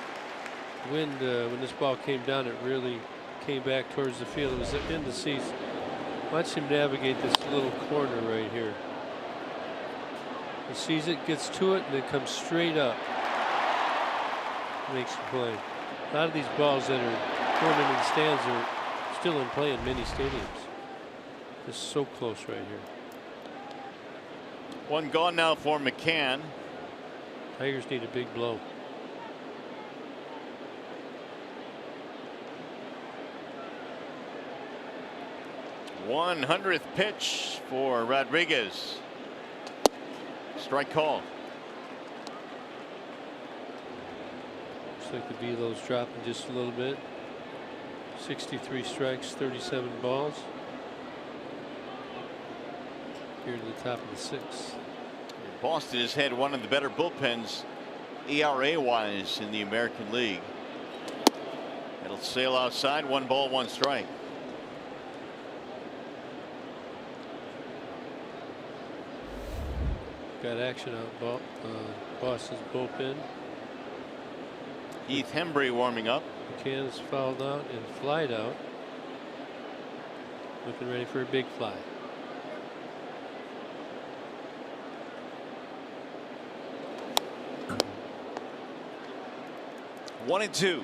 wind. When this ball came down, it really came back towards the field. It was in the seats. Watch him navigate this little corner right here. He sees it, gets to it, and then comes straight up. Makes the play. A lot of these balls that are going in the stands are still in play in many stadiums. This is so close right here. One gone now for McCann. Tigers need a big blow. #100th pitch for Rodriguez. Strike call. Looks like the velo's dropping just a little bit. 63 strikes, 37 balls. Here to the top of the 6th. Boston has had one of the better bullpens ERA wise in the American League. It'll sail outside. 1 ball, 1 strike. Got action out Boston's bullpen. Heath Hembry warming up. McCann's fouled out and flied out. Looking ready for a big fly. One and 2.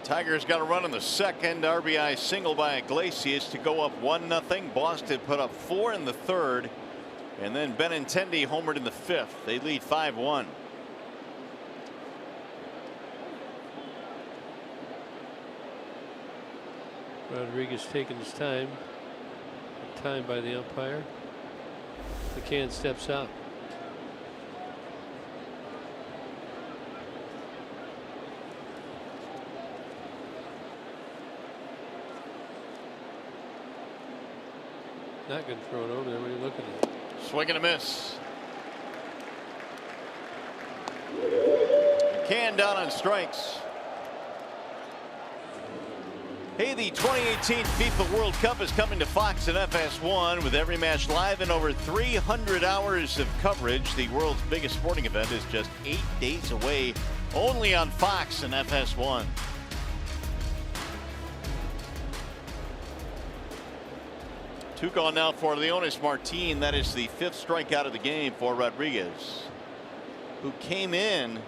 Tigers got a run in the second. RBI single by Iglesias to go up 1-0. Boston put up 4 in the third, and then Benintendi homered in the 5th. They lead 5-1. Rodriguez taking his time. Time by the umpire. McCann steps out. Not going to throw it over there. What are you looking at? Swing and a miss. McCann down on strikes. Hey, the 2018 FIFA World Cup is coming to Fox and FS1 with every match live and over 300 hours of coverage. The world's biggest sporting event is just 8 days away, only on Fox and FS1. Two gone now for Leonis Martin. That is the 5th strikeout of the game for Rodriguez, who came in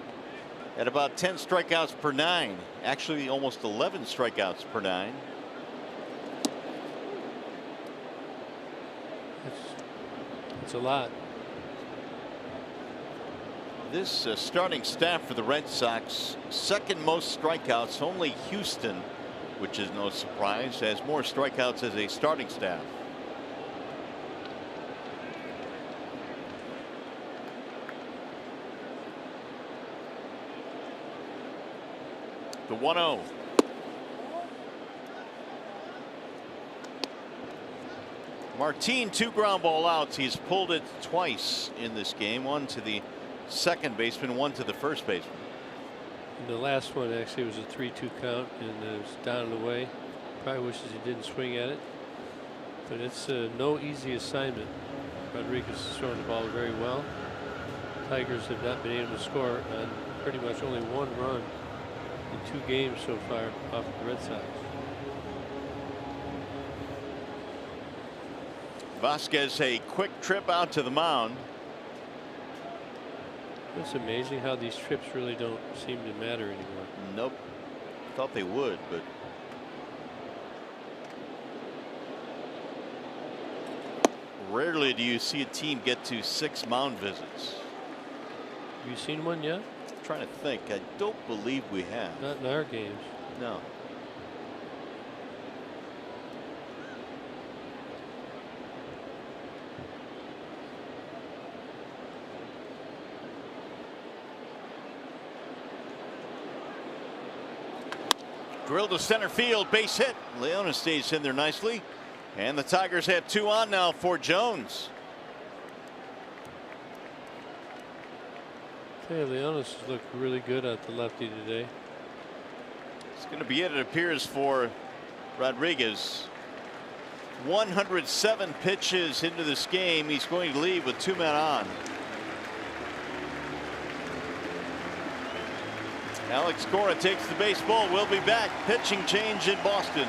at about 10 strikeouts per 9. Actually, almost 11 strikeouts per 9. It's a lot. This starting staff for the Red Sox, second most strikeouts. Only Houston, which is no surprise, has more strikeouts as a starting staff. The 1-0. Martin, 2 ground ball outs. He's pulled it twice in this game. One to the second baseman, one to the first baseman. And the last one actually was a 3-2 count, and it was down and away. Probably wishes he didn't swing at it, but it's no easy assignment. Rodriguez is throwing the ball very well. Tigers have not been able to score on pretty much only 1 run in 2 games so far off the Red Sox. Vasquez, a quick trip out to the mound. It's amazing how these trips really don't seem to matter anymore. Nope. Thought they would, but rarely do you see a team get to 6 mound visits. Have you seen one yet? I'm trying to think. I don't believe we have. Not in our games. No. Drilled to center field, base hit. Leona stays in there nicely. And the Tigers have 2 on now for Jones. Okay, Leonis has looked really good at the lefty today. It's going to be it appears, for Rodriguez. 107 pitches into this game. He's going to leave with 2 men on. Alex Cora takes the baseball. We'll be back. Pitching change in Boston.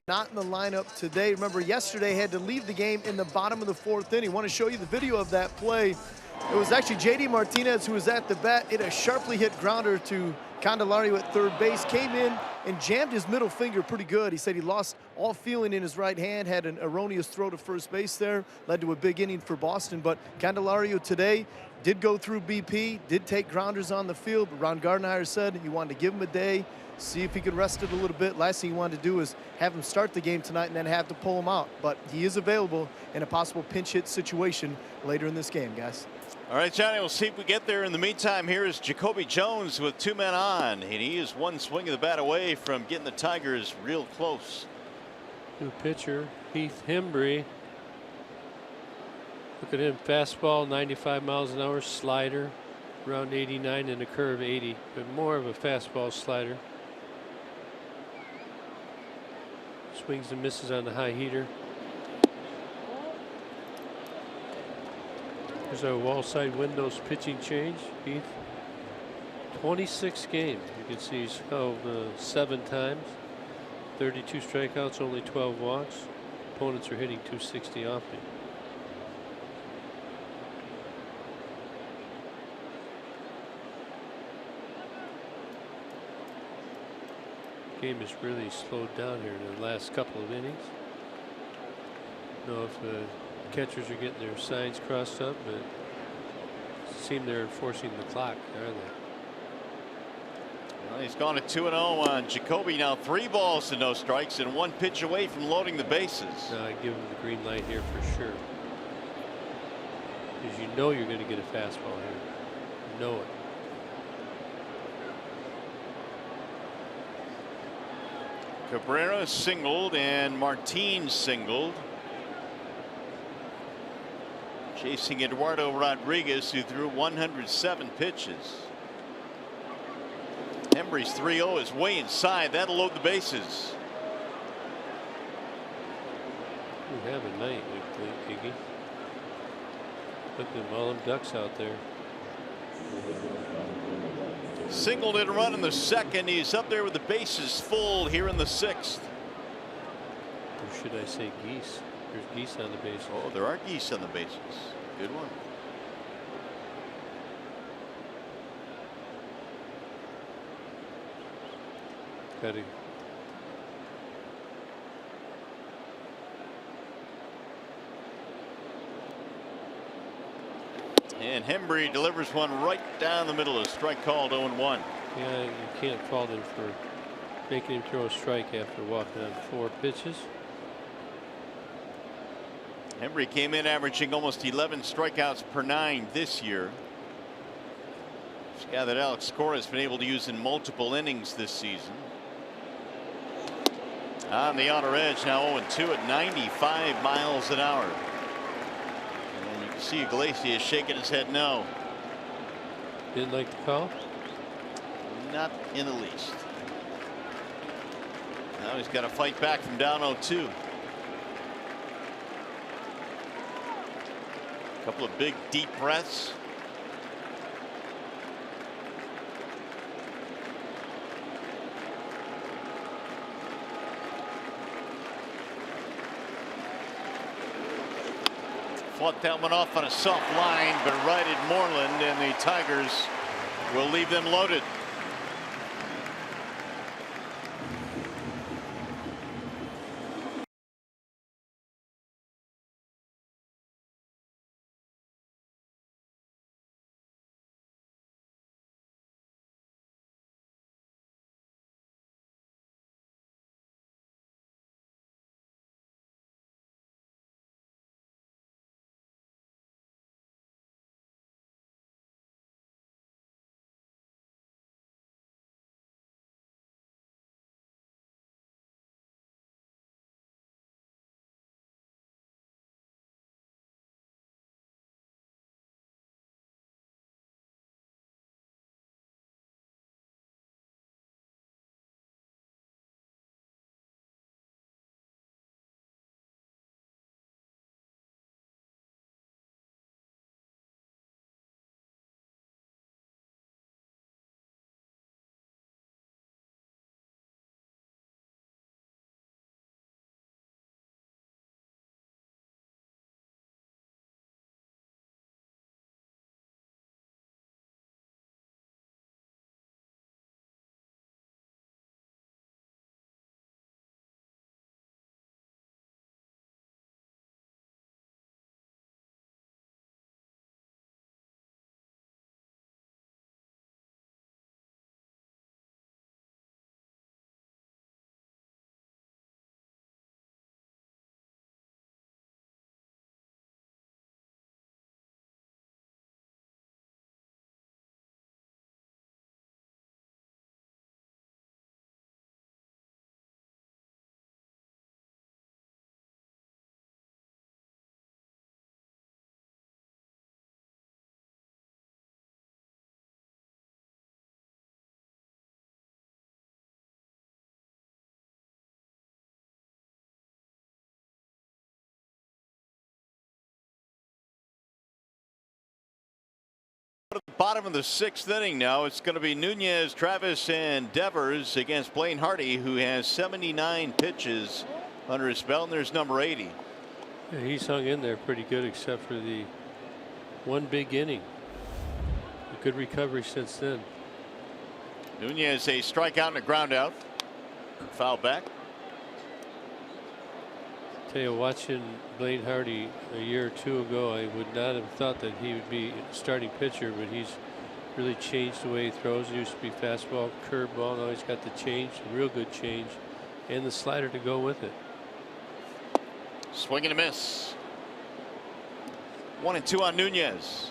Not in the lineup today. Remember, yesterday had to leave the game in the bottom of the 4th inning. Want to show you the video of that play. It was actually J.D. Martinez who was at the bat. It a sharply hit grounder to Candelario at third base. Came in and jammed his middle finger pretty good. He said he lost all feeling in his right hand, had an erroneous throw to first base there, led to a big inning for Boston. But Candelario today did go through BP, did take grounders on the field, but Ron Gardenhire said he wanted to give him a day, see if he could rest it a little bit. Last thing he wanted to do is have him start the game tonight and then have to pull him out. But he is available in a possible pinch hit situation later in this game, guys. All right, Johnny, we'll see if we get there. In the meantime, here is Jacoby Jones with 2 men on, and he is one swing of the bat away from getting the Tigers real close. New pitcher, Heath Hembry. Look at him, fastball 95 miles an hour, slider around 89, and a curve 80, but more of a fastball slider. Swings and misses on the high heater. Here's our wall side windows pitching change. Heath, 26 games. You can see he's held 7 times, 32 strikeouts, only 12 walks. Opponents are hitting 260 off him. Game has really slowed down here in the last couple of innings. I don't know if the catchers are getting their signs crossed up, but it seems they're enforcing the clock, are they? Well, he's gone to 2-0 on Jacoby. Now 3 balls to no strikes and 1 pitch away from loading the bases. I give him the green light here for sure, because you know you're going to get a fastball here. You know it. Cabrera singled and Martin singled. Chasing Eduardo Rodriguez, who threw 107 pitches. Hembry's 3-0 is way inside. That'll load the bases. You have a night, Iggy. Look at all them ducks out there. Singled and a run in the 2nd. He's up there with the bases full here in the 6th. Or should I say geese? There's geese on the bases. Oh, there are geese on the bases. Good one. Got it. And Hembry delivers one right down the middle. A strike called, 0-1. Yeah, you can't fault him for making him throw a strike after walking on 4 pitches. Hembry came in averaging almost 11 strikeouts per 9 this year. This guy that Alex Cora has been able to use in multiple innings this season. On the outer edge, now 0-2 at 95 miles an hour. And you can see Iglesias shaking his head no. Didn't like the call? Not in the least. Now he's got to fight back from down 0-2. Couple of big deep breaths. Fought that one off on a soft line, but righted Moreland, and the Tigers will leave them loaded. bottom of the 6th inning now. It's going to be Nunez, Travis, and Devers against Blaine Hardy, who has 79 pitches under his belt, and there's number 80. Yeah, he's hung in there pretty good, except for the one big inning. A good recovery since then. Nunez, a strikeout and a ground out. Foul back. Tell you, watching Blaine Hardy a year or two ago, I would not have thought that he would be a starting pitcher, but he's really changed the way he throws. He used to be fastball, curveball. Now he's got the change, a real good change, and the slider to go with it. Swing and a miss. 1-2 on Nunez.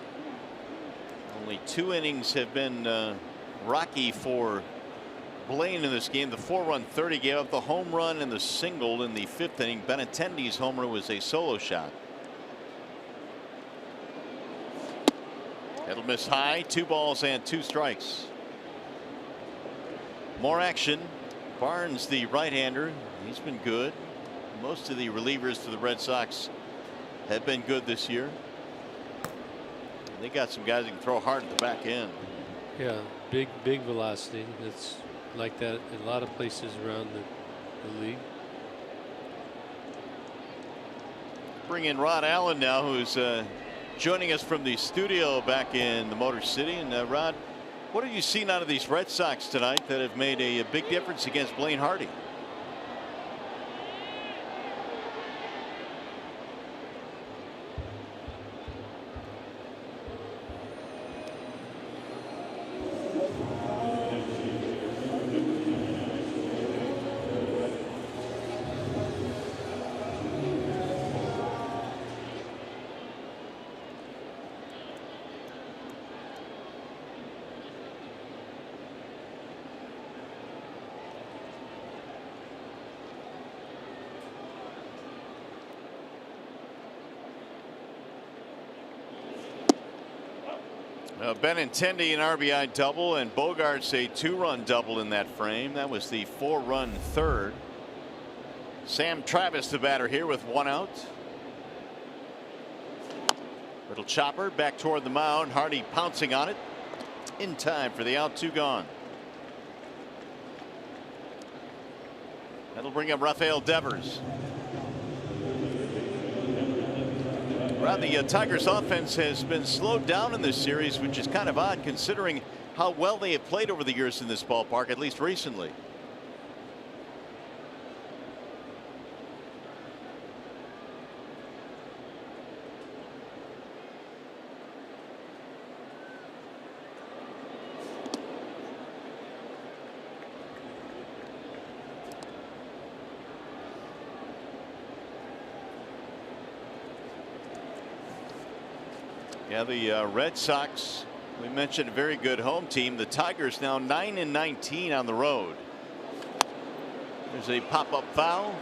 Only 2 innings have been rocky for Blaine in this game. The 4-run 30 gave up the home run and the single in the 5th inning. Benintendi's homer was a solo shot. It'll miss high. 2 balls and 2 strikes. More action. Barnes, the right-hander, he's been good. Most of the relievers for the Red Sox have been good this year. They got some guys that can throw hard at the back end. Yeah, big velocity. It's like that in a lot of places around the league. Bring in Rod Allen now, who's joining us from the studio back in the Motor City. And Rod, what have you seen out of these Red Sox tonight that have made a big difference against Blaine Hardy? Benintendi an RBI double, and Bogarts a 2-run double in that frame. That was the 4-run 3rd. Sam Travis the batter here with 1 out. Little chopper back toward the mound. Hardy pouncing on it in time for the out. 2 gone. That'll bring up Rafael Devers. The Tigers offense has been slowed down in this series, which is kind of odd considering how well they have played over the years in this ballpark, at least recently. Yeah, the Red Sox, we mentioned a very good home team. The Tigers now 9-19 on the road. There's a pop-up foul.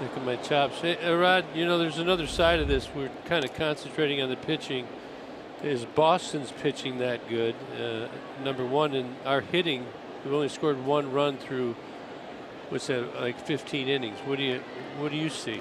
Look at my chops. Hey, Rod, you know, there's another side of this. We're kind of concentrating on the pitching. Is Boston's pitching that good? Number one, in our hitting, we've only scored 1 run through, what's that, like 15 innings. What do you see?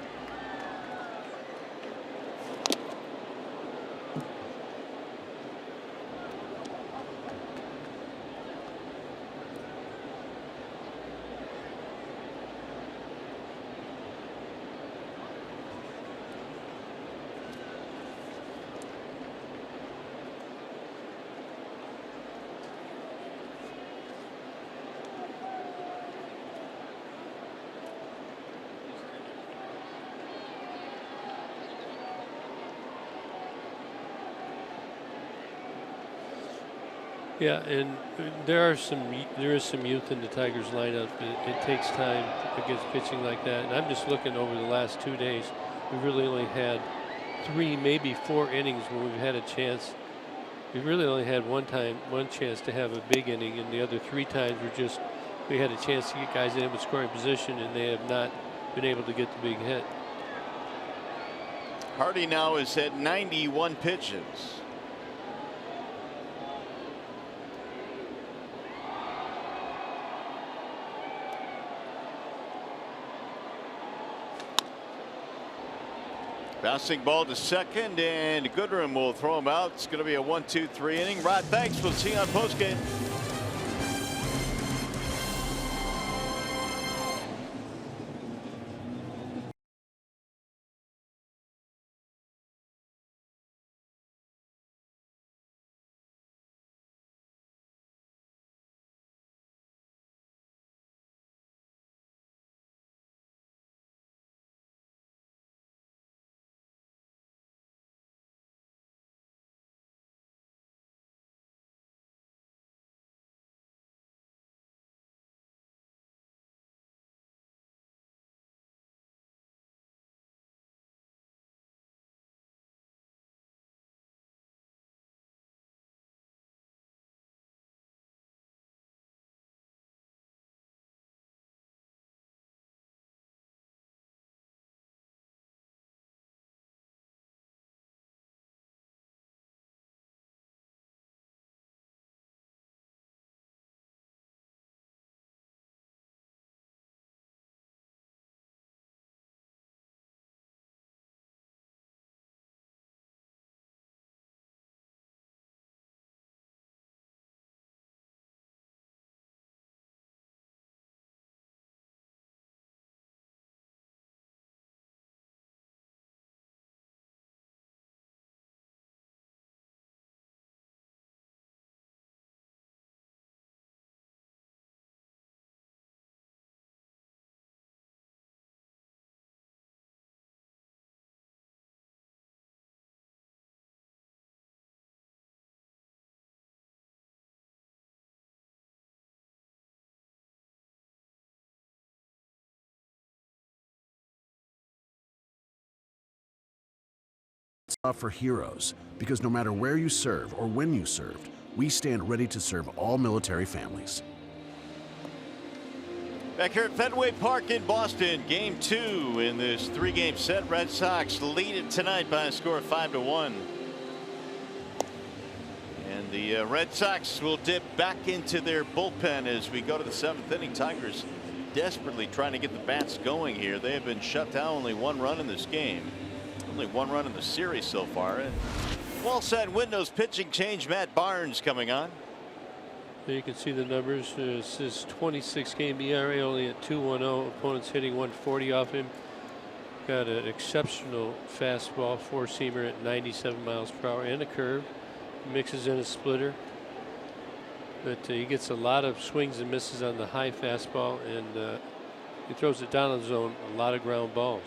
Yeah, and there is some youth in the Tigers lineup. It takes time against pitching like that. And I'm just looking over the last 2 days. We've really only had 3, maybe 4 innings when we've had a chance. We've really only had one chance to have a big inning, and the other 3 times we had a chance to get guys in with scoring position, and they have not been able to get the big hit. Hardy now is at 91 pitches. Bouncing ball to second, and Goodrum will throw him out. It's going to be a 1-2-3 inning. Rod, thanks. We'll see you on postgame. For heroes, because no matter where you serve or when you served, we stand ready to serve all military families. Back here at Fenway Park in Boston, game 2 in this 3-game set. Red Sox lead it tonight by a score of 5-1. And the Red Sox will dip back into their bullpen as we go to the 7th inning. Tigers desperately trying to get the bats going here. They have been shut down, only 1 run in this game. Only 1 run in the series so far. And Wallside Windows pitching change. Matt Barnes coming on. There you can see the numbers. It's his 26-game ERA, only at 2.10. Opponents hitting 140 off him. Got an exceptional fastball, 4-seamer at 97 miles per hour, and a curve. Mixes in a splitter. But he gets a lot of swings and misses on the high fastball, and he throws it down on the zone. A lot of ground balls.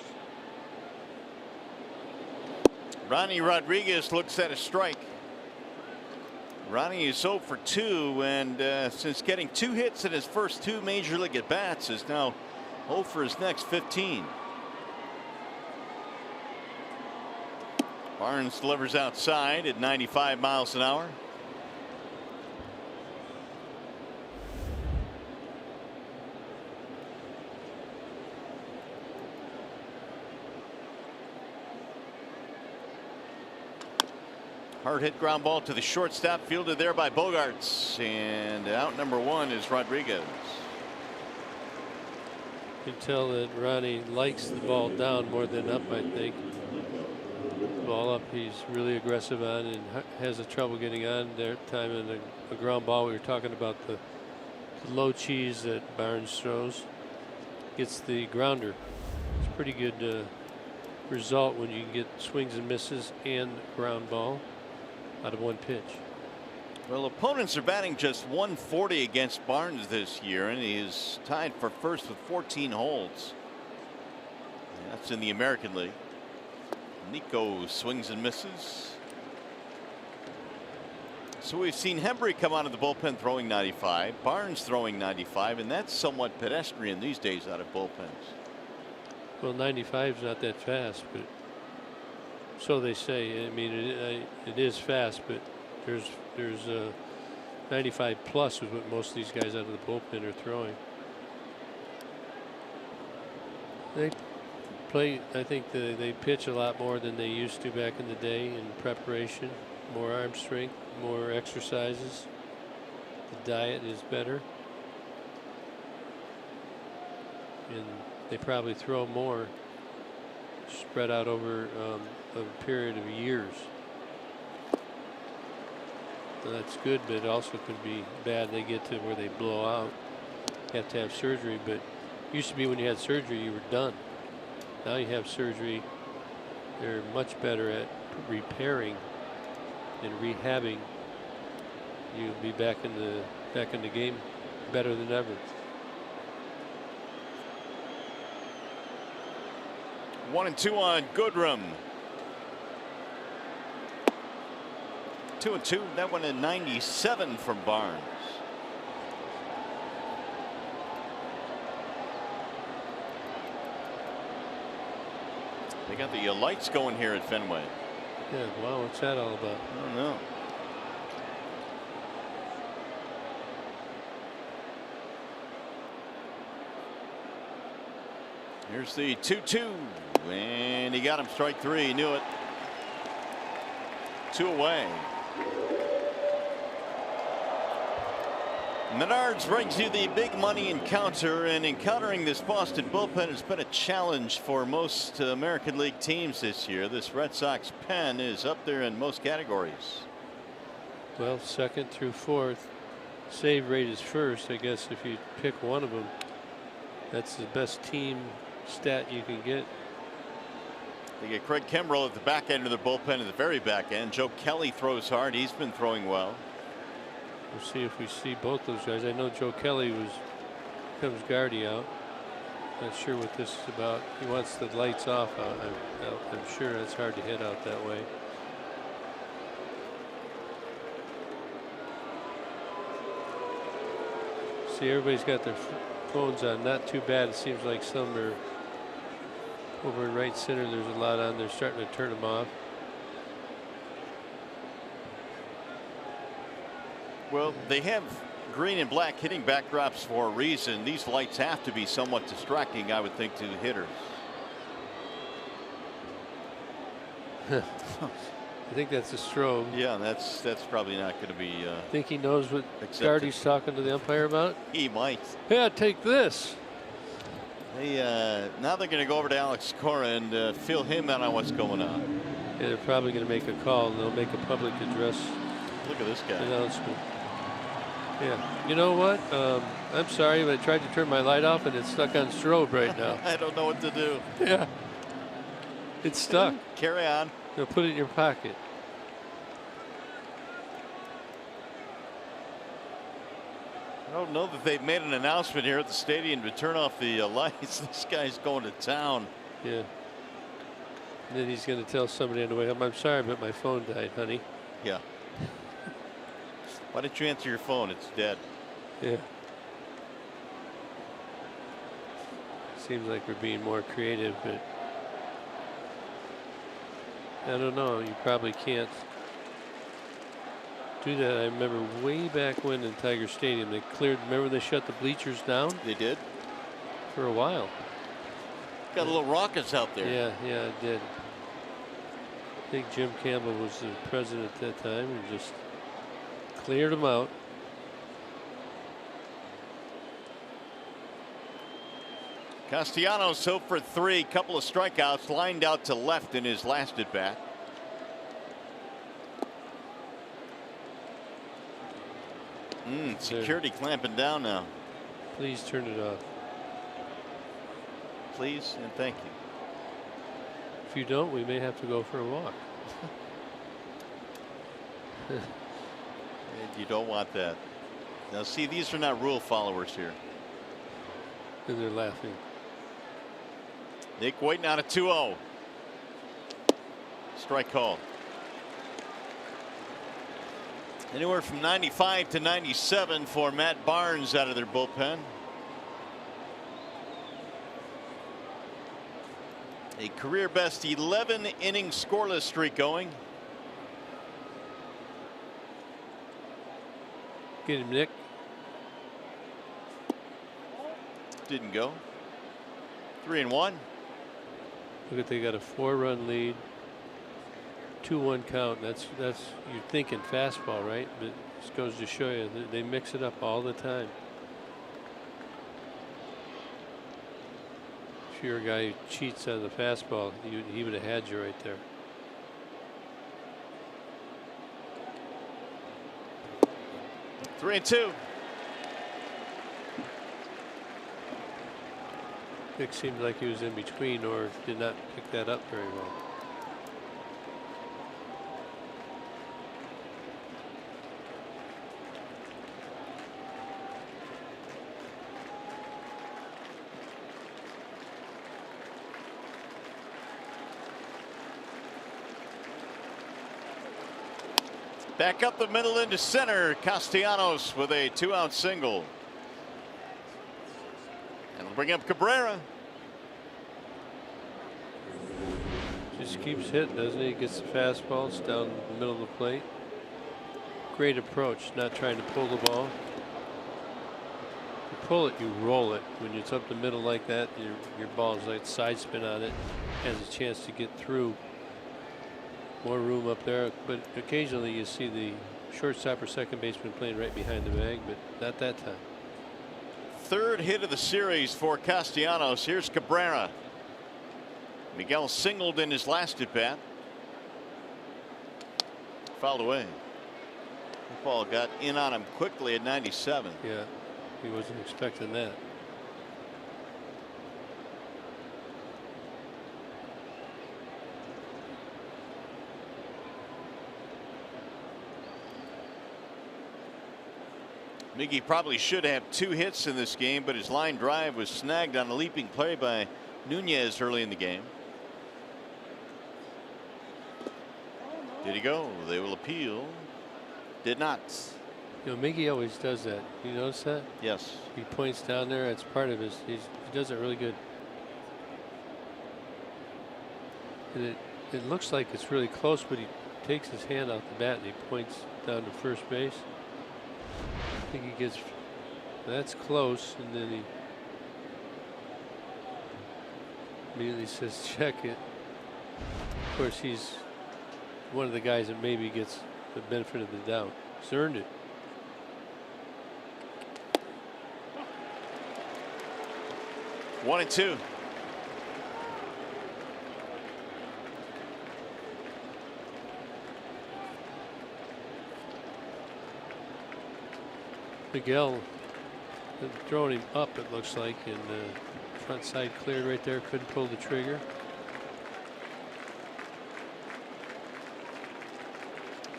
Ronnie Rodriguez looks at a strike. Ronnie is 0 for 2, and since getting 2 hits in his first 2 major league at bats, is now 0 for his next 15. Barnes delivers outside at 95 miles an hour. Hard hit ground ball to the shortstop, fielded there by Bogarts, and out number 1 is Rodriguez. You can tell that Ronnie likes the ball down more than up. I think the ball up he's really aggressive on, and has a trouble getting on there time in the ground ball. We were talking about the low cheese that Barnes throws. Gets the grounder. It's a pretty good result when you can get swings and misses and ground ball out of 1 pitch. Well, opponents are batting just 140 against Barnes this year, and he is tied for first with 14 holds. And that's in the American League. Nico swings and misses. So we've seen Hembry come out of the bullpen throwing 95, Barnes throwing 95, and that's somewhat pedestrian these days out of bullpens. Well, 95 is not that fast, but so they say. I mean, it is fast, but there's 95 plus is what most of these guys out of the bullpen are throwing. They play. I think they pitch a lot more than they used to back in the day in preparation. More arm strength, more exercises. The diet is better, and they probably throw more spread out over a period of years. Well, that's good, but it also could be bad. They get to where they blow out, have to have surgery. But used to be when you had surgery, you were done. Now you have surgery. They're much better at repairing and rehabbing. You'll be back in the game better than ever. 1-2 on Goodrum. 2-2. That one at 97 from Barnes. They got the lights going here at Fenway. Yeah, wow, what's that all about? I don't know. Here's the 2-2, and he got him strike three. He knew it. 2 away. Menards brings you the big money encounter, and encountering this Boston bullpen has been a challenge for most American League teams this year. This Red Sox pen is up there in most categories. Well, second through fourth. Save rate is first. I guess if you pick one of them, that's the best team stat you can get. They get Craig Kimbrell at the back end of the bullpen, at the very back end. Joe Kelly throws hard. He's been throwing well. We'll see if we see both those guys. I know Joe Kelly comes Gardy out. Not sure what this is about. He wants the lights off. I'm sure it's hard to hit out that way. See, everybody's got their phones on. Not too bad. It seems like some are over in right center. There's a lot on. They're starting to turn them off. Well, they have green and black hitting backdrops for a reason. These lights have to be somewhat distracting, I would think, to hitters. I think that's a strobe. Yeah, that's probably not going to be. Think he knows what accepted. Gardy's talking to the umpire about? He might. Yeah, take this. Now they're going to go over to Alex Cora and fill him in on what's going on. Yeah, they're probably going to make a call, and they'll make a public address. Look at this guy. Announcement. Yeah, you know what? I'm sorry, but I tried to turn my light off and it's stuck on strobe right now. I don't know what to do. Yeah, it's stuck. Carry on. Now put it in your pocket. I don't know that they've made an announcement here at the stadium to turn off the lights. This guy's going to town. Yeah. And then he's going to tell somebody on the way home, I'm sorry, but my phone died, honey. Yeah. Why didn't you answer your phone? It's dead. Yeah. Seems like we're being more creative, but I don't know. You probably can't do that. I remember way back when in Tiger Stadium, they cleared. Remember they shut the bleachers down? They did? For a while. Got a little raucous out there. Yeah, it did. I think Jim Campbell was the president at that time and just cleared them out. Castellanos 0 for 3, couple of strikeouts, lined out to left in his last at bat. Security clamping down now. Please turn it off. Please and thank you. If you don't, we may have to go for a walk. You don't want that. Now see, these are not rule followers here. And they're laughing. Nick waiting on a 2-0. Strike call. Anywhere from 95 to 97 for Matt Barnes out of their bullpen. A career best 11 inning scoreless streak going. Get him, Nick. Didn't go. 3-1. Look at, they got a 4-run lead. 2-1 count. That's you're thinking fastball, right? But this goes to show you they mix it up all the time. if you're a guy who cheats on the fastball, he would have had you right there. Three and two. Nick seemed like he was in between or did not pick that up very well. Back up the middle into center. Castellanos with a 2-out single. And we'll bring up Cabrera. Just keeps hitting, doesn't he? Gets the fastballs down the middle of the plate. Great approach, not trying to pull the ball. You pull it, you roll it. When it's up the middle like that, your ball is like side spin on it. Has a chance to get through. More room up there, but occasionally you see the shortstop or second baseman playing right behind the bag, but not that time. Third hit of the series for Castellanos. Here's Cabrera. Miguel singled in his last at bat. Fouled away. The ball got in on him quickly at 97. Yeah, he wasn't expecting that. Miggy probably should have 2 hits in this game, but his line drive was snagged on a leaping play by Nunez early in the game. Did he go? They will appeal. Did not. You know, Miggy always does that. You notice that? Yes. He points down there. It's part of his. He does it really good. And it looks like it's really close, but he takes his hand off the bat and he points down to first base. I think he gets, that's close, and then he immediately says check it. Of course, he's one of the guys that maybe gets the benefit of the doubt. He's earned it. One and two. Miguel throwing him up, it looks like, and front side cleared right there. Couldn't pull the trigger.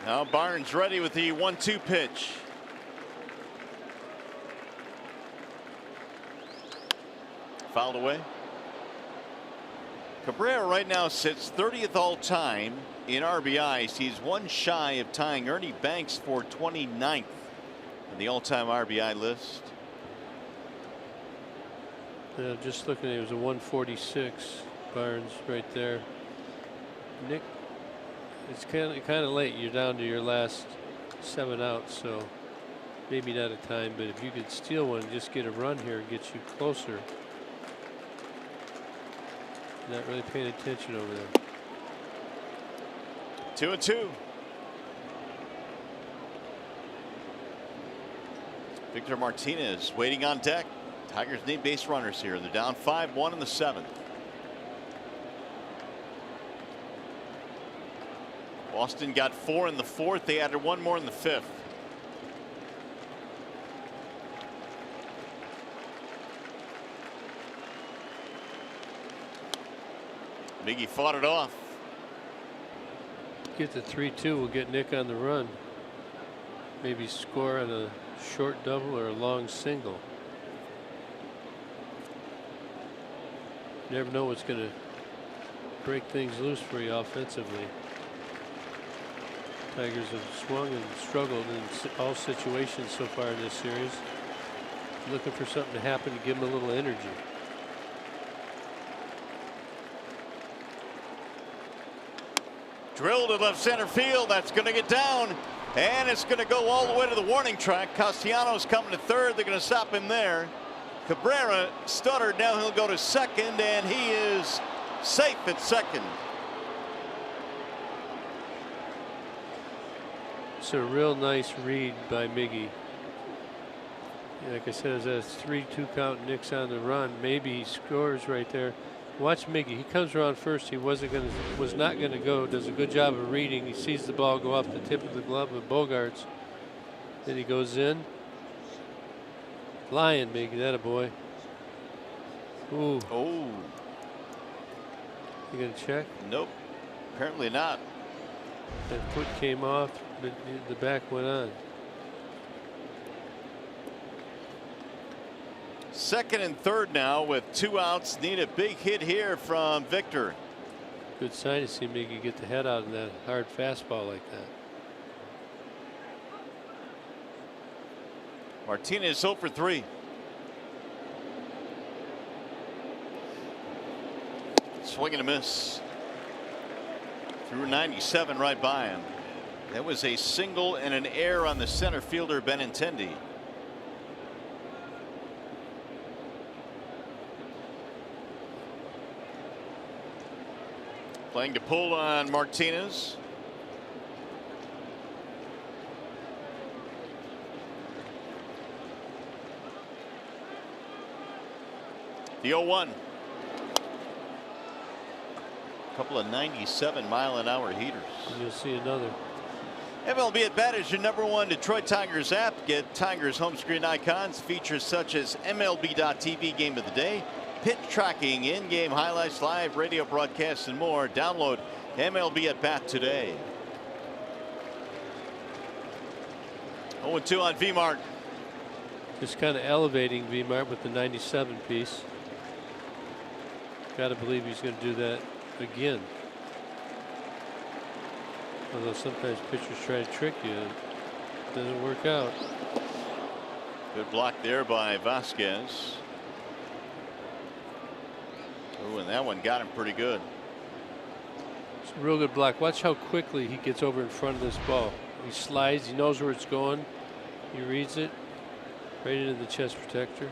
Now Barnes ready with the 1-2 pitch. Fouled away. Cabrera right now sits 30th all time in RBIs. He's one shy of tying Ernie Banks for 29th. The all-time RBI list. Just looking at it, was a 146. Barnes right there. Nick, it's kind of late. You're down to your last 7 outs, so maybe not a time. But if you could steal one, and just get a run here and get you closer. Not really paying attention over there. 2-2. Victor Martinez waiting on deck. Tigers need base runners here. They're down 5-1 in the 7th. Boston got 4 in the 4th. They added 1 more in the 5th. Miggy fought it off. Get the 3-2. We'll get Nick on the run. Maybe score on a short double or a long single. Never know what's going to break things loose for you offensively. Tigers have swung and struggled in all situations so far in this series. Looking for something to happen to give them a little energy. Drilled to left center field. That's going to get down. And it's going to go all the way to the warning track. Castellanos coming to third. They're going to stop him there. Cabrera stuttered. Now he'll go to second, and he is safe at second. It's a real nice read by Miggy. Like I said, as a 3-2 count, Nick's on the run. Maybe he scores right there. Watch Miggy. He comes around first. He was not going to go. Does a good job of reading. He sees the ball go off the tip of the glove of Bogarts. Then he goes in. Flying Miggy, that a boy. Ooh. Oh. You gonna check? Nope. Apparently not. That foot came off, but the back went on. Second and third now with 2 outs. Need a big hit here from Victor. Good sign to see Miggy get the head out in that hard fastball like that. Martinez 0 for 3. Swing and a miss. Through 97 right by him. That was a single and an error on the center fielder Benintendi. Playing to pull on Martinez. The 0-1. Couple of 97-mile-an-hour heaters. And you'll see another. MLB at Bat is your #1 Detroit Tigers app. Get Tigers home screen icons, features such as MLB.TV Game of the Day, pitch tracking, in-game highlights, live radio broadcasts, and more. Download MLB at Bat today. 0-2 on V-Mart. Just kind of elevating V-Mart with the 97 piece. Got to believe he's going to do that again. Although sometimes pitchers try to trick you, it doesn't work out. Good block there by Vasquez. Oh, and that one got him pretty good. It's a real good block. Watch how quickly he gets over in front of this ball. He slides, he knows where it's going. He reads it right into the chest protector.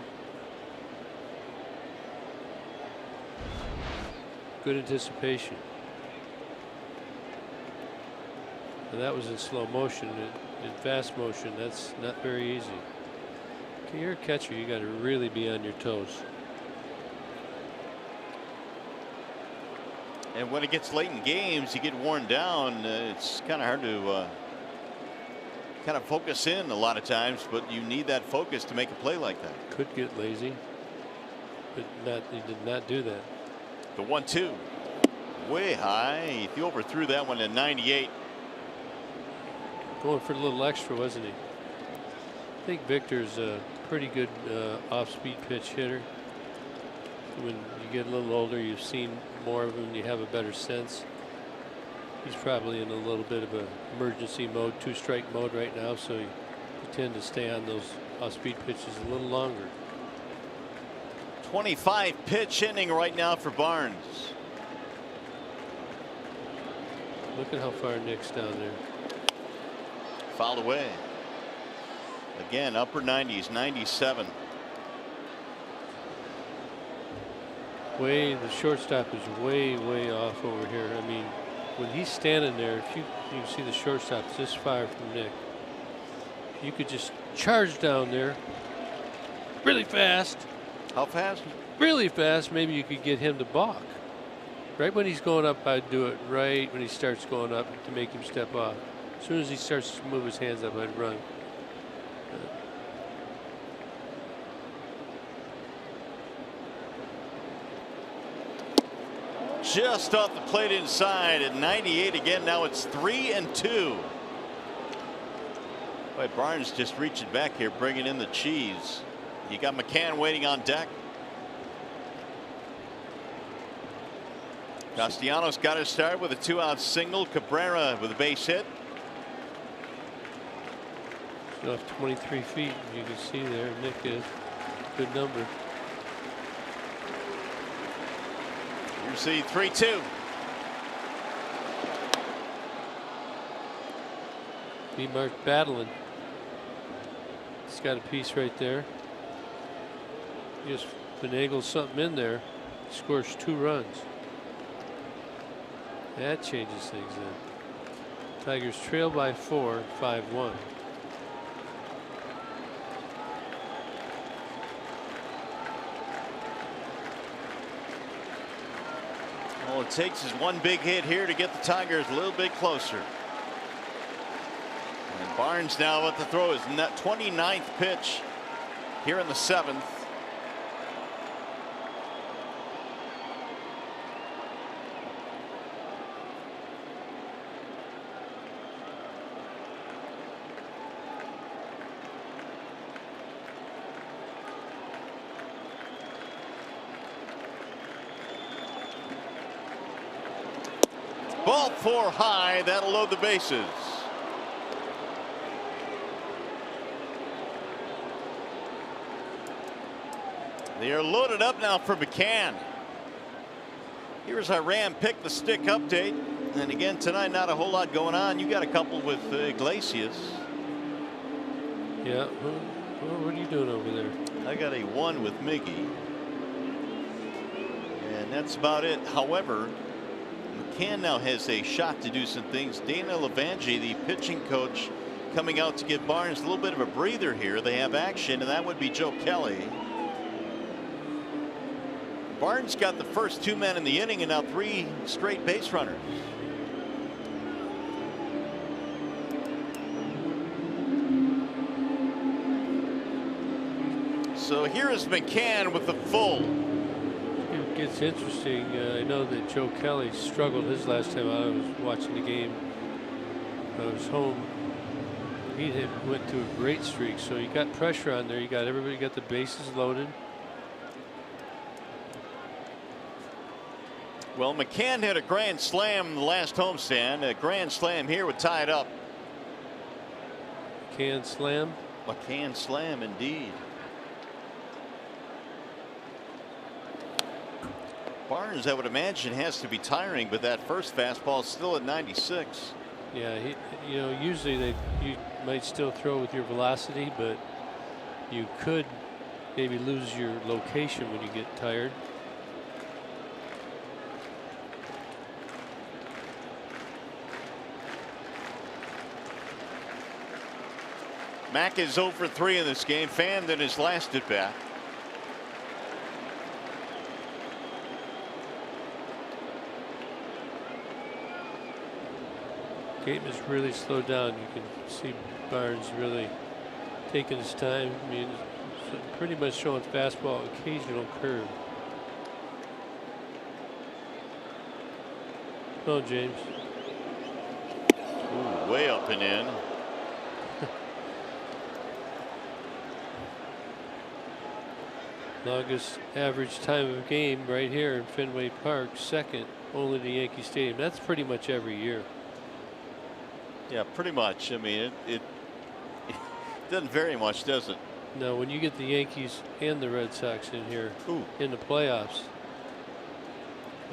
Good anticipation. And that was in slow motion. In fast motion, that's not very easy. Okay, you're a catcher. You got to really be on your toes. And when it gets late in games, you get worn down. It's kind of hard to kind of focus in a lot of times, but you need that focus to make a play like that. Could get lazy, but he did not do that. The 1-2 way high. He overthrew that one at 98. Going for a little extra, wasn't he? I think Victor's a pretty good off-speed pitch hitter. When you get a little older, you've seen more of him, you have a better sense. He's probably in a little bit of a emergency mode, 2-strike mode right now, so you tend to stay on those off-speed pitches a little longer. 25 pitch inning right now for Barnes. Look at how far Nick's down there. Fouled away. Again, upper 90s, 97. The shortstop is way off over here. I mean, when he's standing there, if you can see the shortstop's this far from Nick. You could just charge down there really fast. How fast? Really fast. Maybe you could get him to balk. Right when he's going up, I'd do it right when he starts going up to make him step off. As soon as he starts to move his hands up, I'd run. Just off the plate inside at 98 again. Now it's 3-2. Boy, Barnes just reaching back here, bringing in the cheese. You got McCann waiting on deck. Castellanos got his start with a 2-out single. Cabrera with a base hit. Off 23 feet, you can see there, Nick is. Good number. You see 3-2. V-Mart battling. He's got a piece right there. He just finagles something in there. Scores 2 runs. That changes things then. Tigers trail by 4, 5-1. All it takes is one big hit here to get the Tigers a little bit closer. And Barnes now about to throw his 29th pitch here in the 7th. Ball 4 high. That'll load the bases. They are loaded up now for McCann. Here's our Ram pick the stick update. And again tonight, not a whole lot going on. You got a couple with Iglesias. Yeah. What are you doing over there? I got a 1 with Miggy. And that's about it. However, McCann now has a shot to do some things. Dana Levangie, the pitching coach, coming out to give Barnes a little bit of a breather here. They have action, and that would be Joe Kelly. Barnes got the first 2 men in the inning and now 3 straight base runners. So here is McCann with the full. It gets interesting. I know that Joe Kelly struggled his last time out. I was watching the game. I was home. He went through a great streak, so you got pressure on there. You got everybody got the bases loaded. Well, McCann hit a grand slam in the last homestand. A grand slam here would tie it up. Can slam. McCann slam indeed. Barnes, I would imagine, has to be tiring, but that first fastball is still at 96. Yeah, you know, usually you might still throw with your velocity, but you could maybe lose your location when you get tired. Mack is 0 for 3 in this game, fanned in his last at bat. Game is really slowed down. You can see Barnes really taking his time. I mean, pretty much showing fastball, occasional curve. Oh, James. Ooh, way up and in. Longest average time of game right here in Fenway Park, second only to Yankee Stadium. That's pretty much every year. Yeah, pretty much. I mean, it doesn't vary much, does it? No, when you get the Yankees and the Red Sox in here in the playoffs,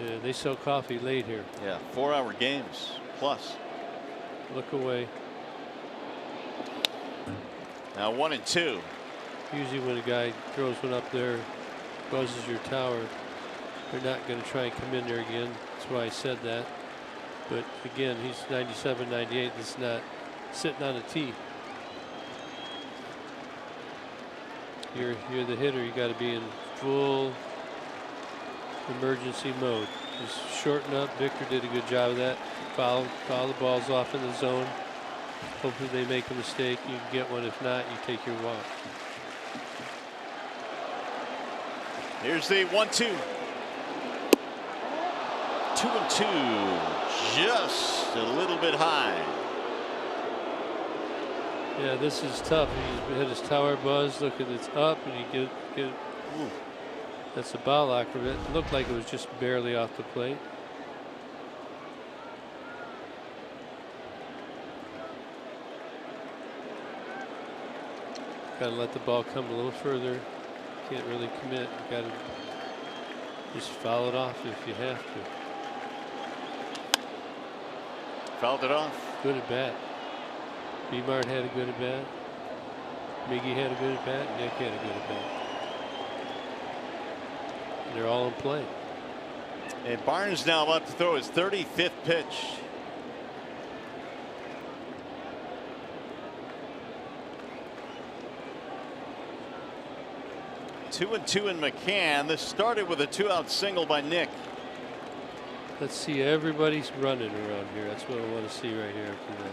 yeah, they sell coffee late here. Yeah, 4-hour games plus. Look away. Now 1-2. Usually when a guy throws one up there, buzzes your tower, they're not going to try and come in there again. That's why I said that. But again, he's 97, 98. It's not sitting on a tee. You're the hitter. You got to be in full emergency mode. Just shorten up. Victor did a good job of that. Foul the balls off in the zone. Hopefully they make a mistake. You can get one. If not, you take your walk. Here's the 1-2. 2-2. Just a little bit high. Yeah, this is tough. He hit his tower buzz. Look at it's up, and you get. Ooh, that's a ball locker. It looked like it was just barely off the plate. Got to let the ball come a little further. Can't really commit. You got to just foul it off if you have to. Fouled it off. Good at bat. B-Mart had a good at bat. Miggy had a good at bat. Nick had a good at bat. They're all in play. And Barnes now about to throw his 35th pitch. Two and two in McCann. This started with a 2-out single by Nick. Let's see, everybody's running around here. That's what I want to see right here after that.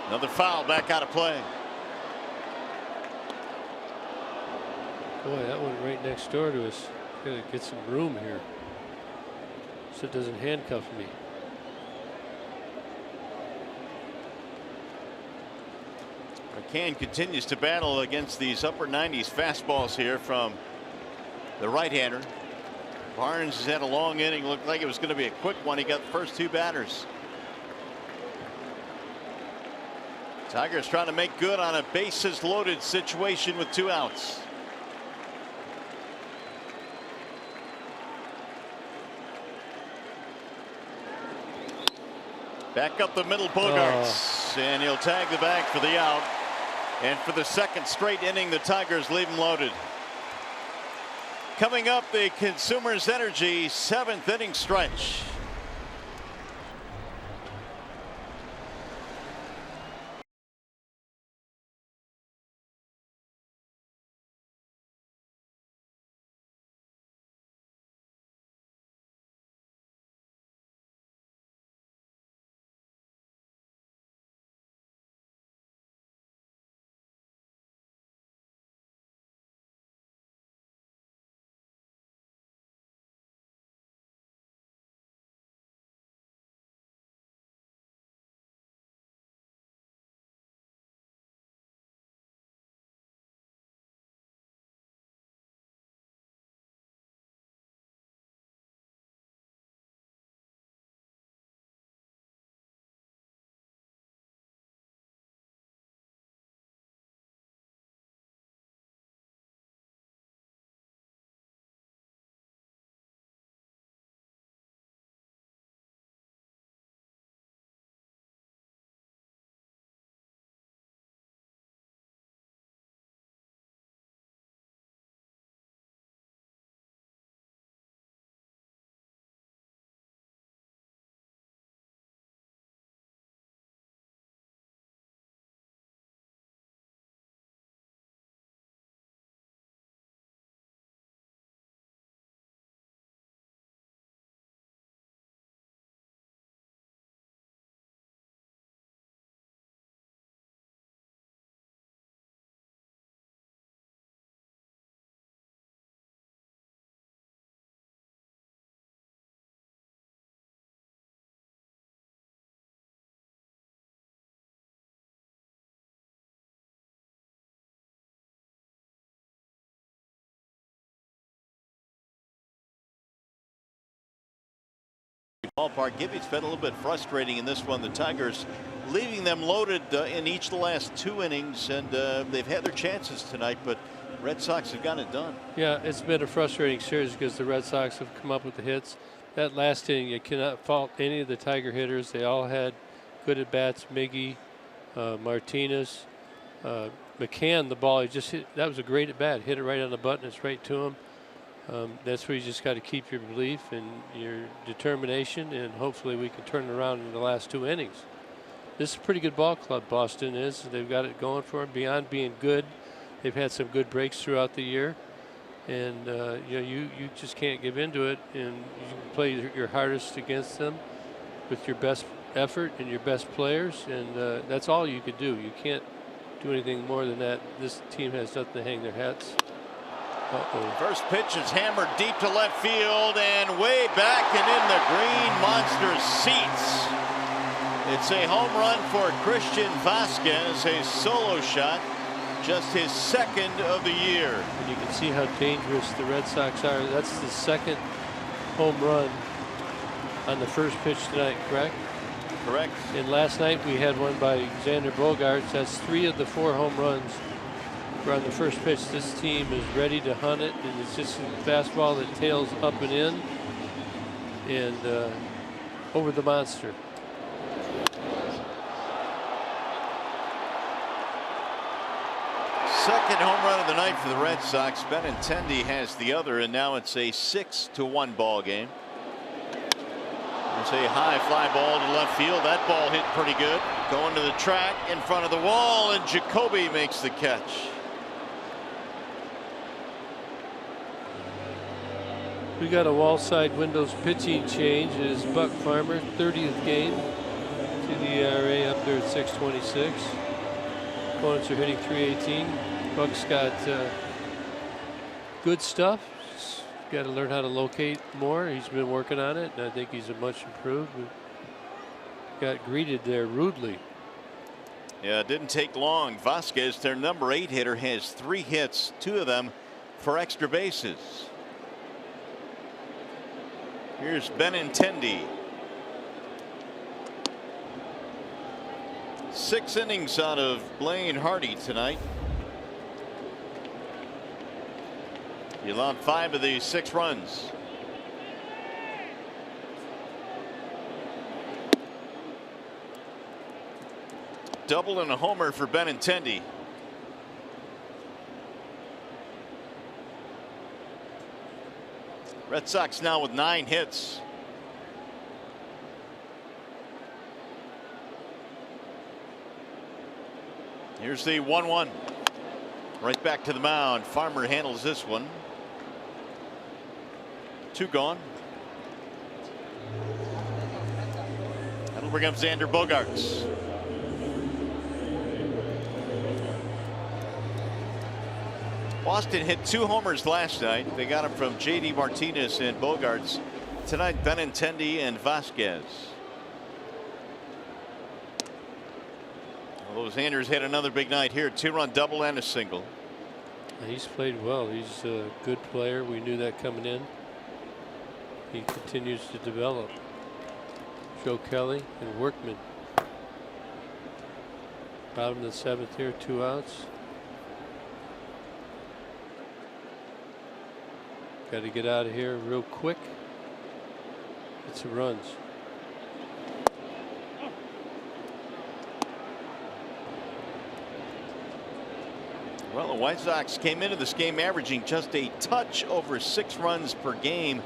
Another foul, back out of play. Boy, that one right next door to us. Gotta get some room here so it doesn't handcuff me. McCann continues to battle against these upper 90s fastballs here from the right-hander. Barnes has had a long inning. Looked like it was going to be a quick one. He got the first 2 batters. Tigers trying to make good on a bases loaded situation with 2 outs. Back up the middle, Bogarts, and he'll tag the bag for the out. And for the second straight inning, the Tigers leave him loaded. Coming up, the Consumers Energy 7th inning stretch. Ballpark. Gibby's been a little bit frustrating in this one. The Tigers leaving them loaded in each of the last 2 innings, and they've had their chances tonight, but Red Sox have gotten it done. Yeah, it's been a frustrating series because the Red Sox have come up with the hits. That last inning, you cannot fault any of the Tiger hitters. They all had good at bats. Miggy, Martinez, McCann, the ball he just hit. That was a great at bat. Hit it right on the button. It's right to him. That's where you just got to keep your belief and your determination, and hopefully we can turn it around in the last 2 innings. This is a pretty good ball club, Boston is. They've got it going for them. Beyond being good, they've had some good breaks throughout the year, and you know, you just can't give into it, and you can play your hardest against them with your best effort and your best players, and that's all you could do. You can't do anything more than that. This team has nothing to hang their hats. First pitch is hammered deep to left field and way back and in the Green Monster seats. It's a home run for Christian Vasquez, a solo shot, just his 2nd of the year. And you can see how dangerous the Red Sox are. That's the 2nd home run on the first pitch tonight, correct? Correct. And last night we had one by Xander Bogaerts. That's 3 of the 4 home runs on the first pitch. This team is ready to hunt it, and it's just a fastball that tails up and in and over the monster. Second home run of the night for the Red Sox. Benintendi has the other, and now it's a 6-1 ball game. The Here's a high fly ball to left field. That ball hit pretty good. Going to the track in front of the wall, and Jacoby makes the catch. We got a wall side windows pitching change. It is Buck Farmer, 30th game to the ERA up there at 626. Opponents are hitting 318. Buck's got good stuff. Got to learn how to locate more. He's been working on it, and I think he's a much improved. Got greeted there rudely. Yeah, it didn't take long. Vasquez, their number 8 hitter, has 3 hits, 2 of them for extra bases. Here's Benintendi. 6 innings out of Blaine Hardy tonight. He allowed 5 of the 6 runs. Double and a homer for Benintendi. Red Sox now with 9 hits. Here's the 1-1. Right back to the mound. Farmer handles this one. 2 gone. That'll bring up Xander Bogaerts. Boston hit 2 homers last night. They got them from J.D. Martinez and Bogaerts. Tonight, Benintendi and Vasquez. Although Xander's had another big night here. 2-run double and a single. He's played well. He's a good player. We knew that coming in. He continues to develop. Joe Kelly and Workman. Bottom of the 7th here, 2 outs. Got to get out of here real quick. Get some runs. Well, the White Sox came into this game averaging just a touch over 6 runs per game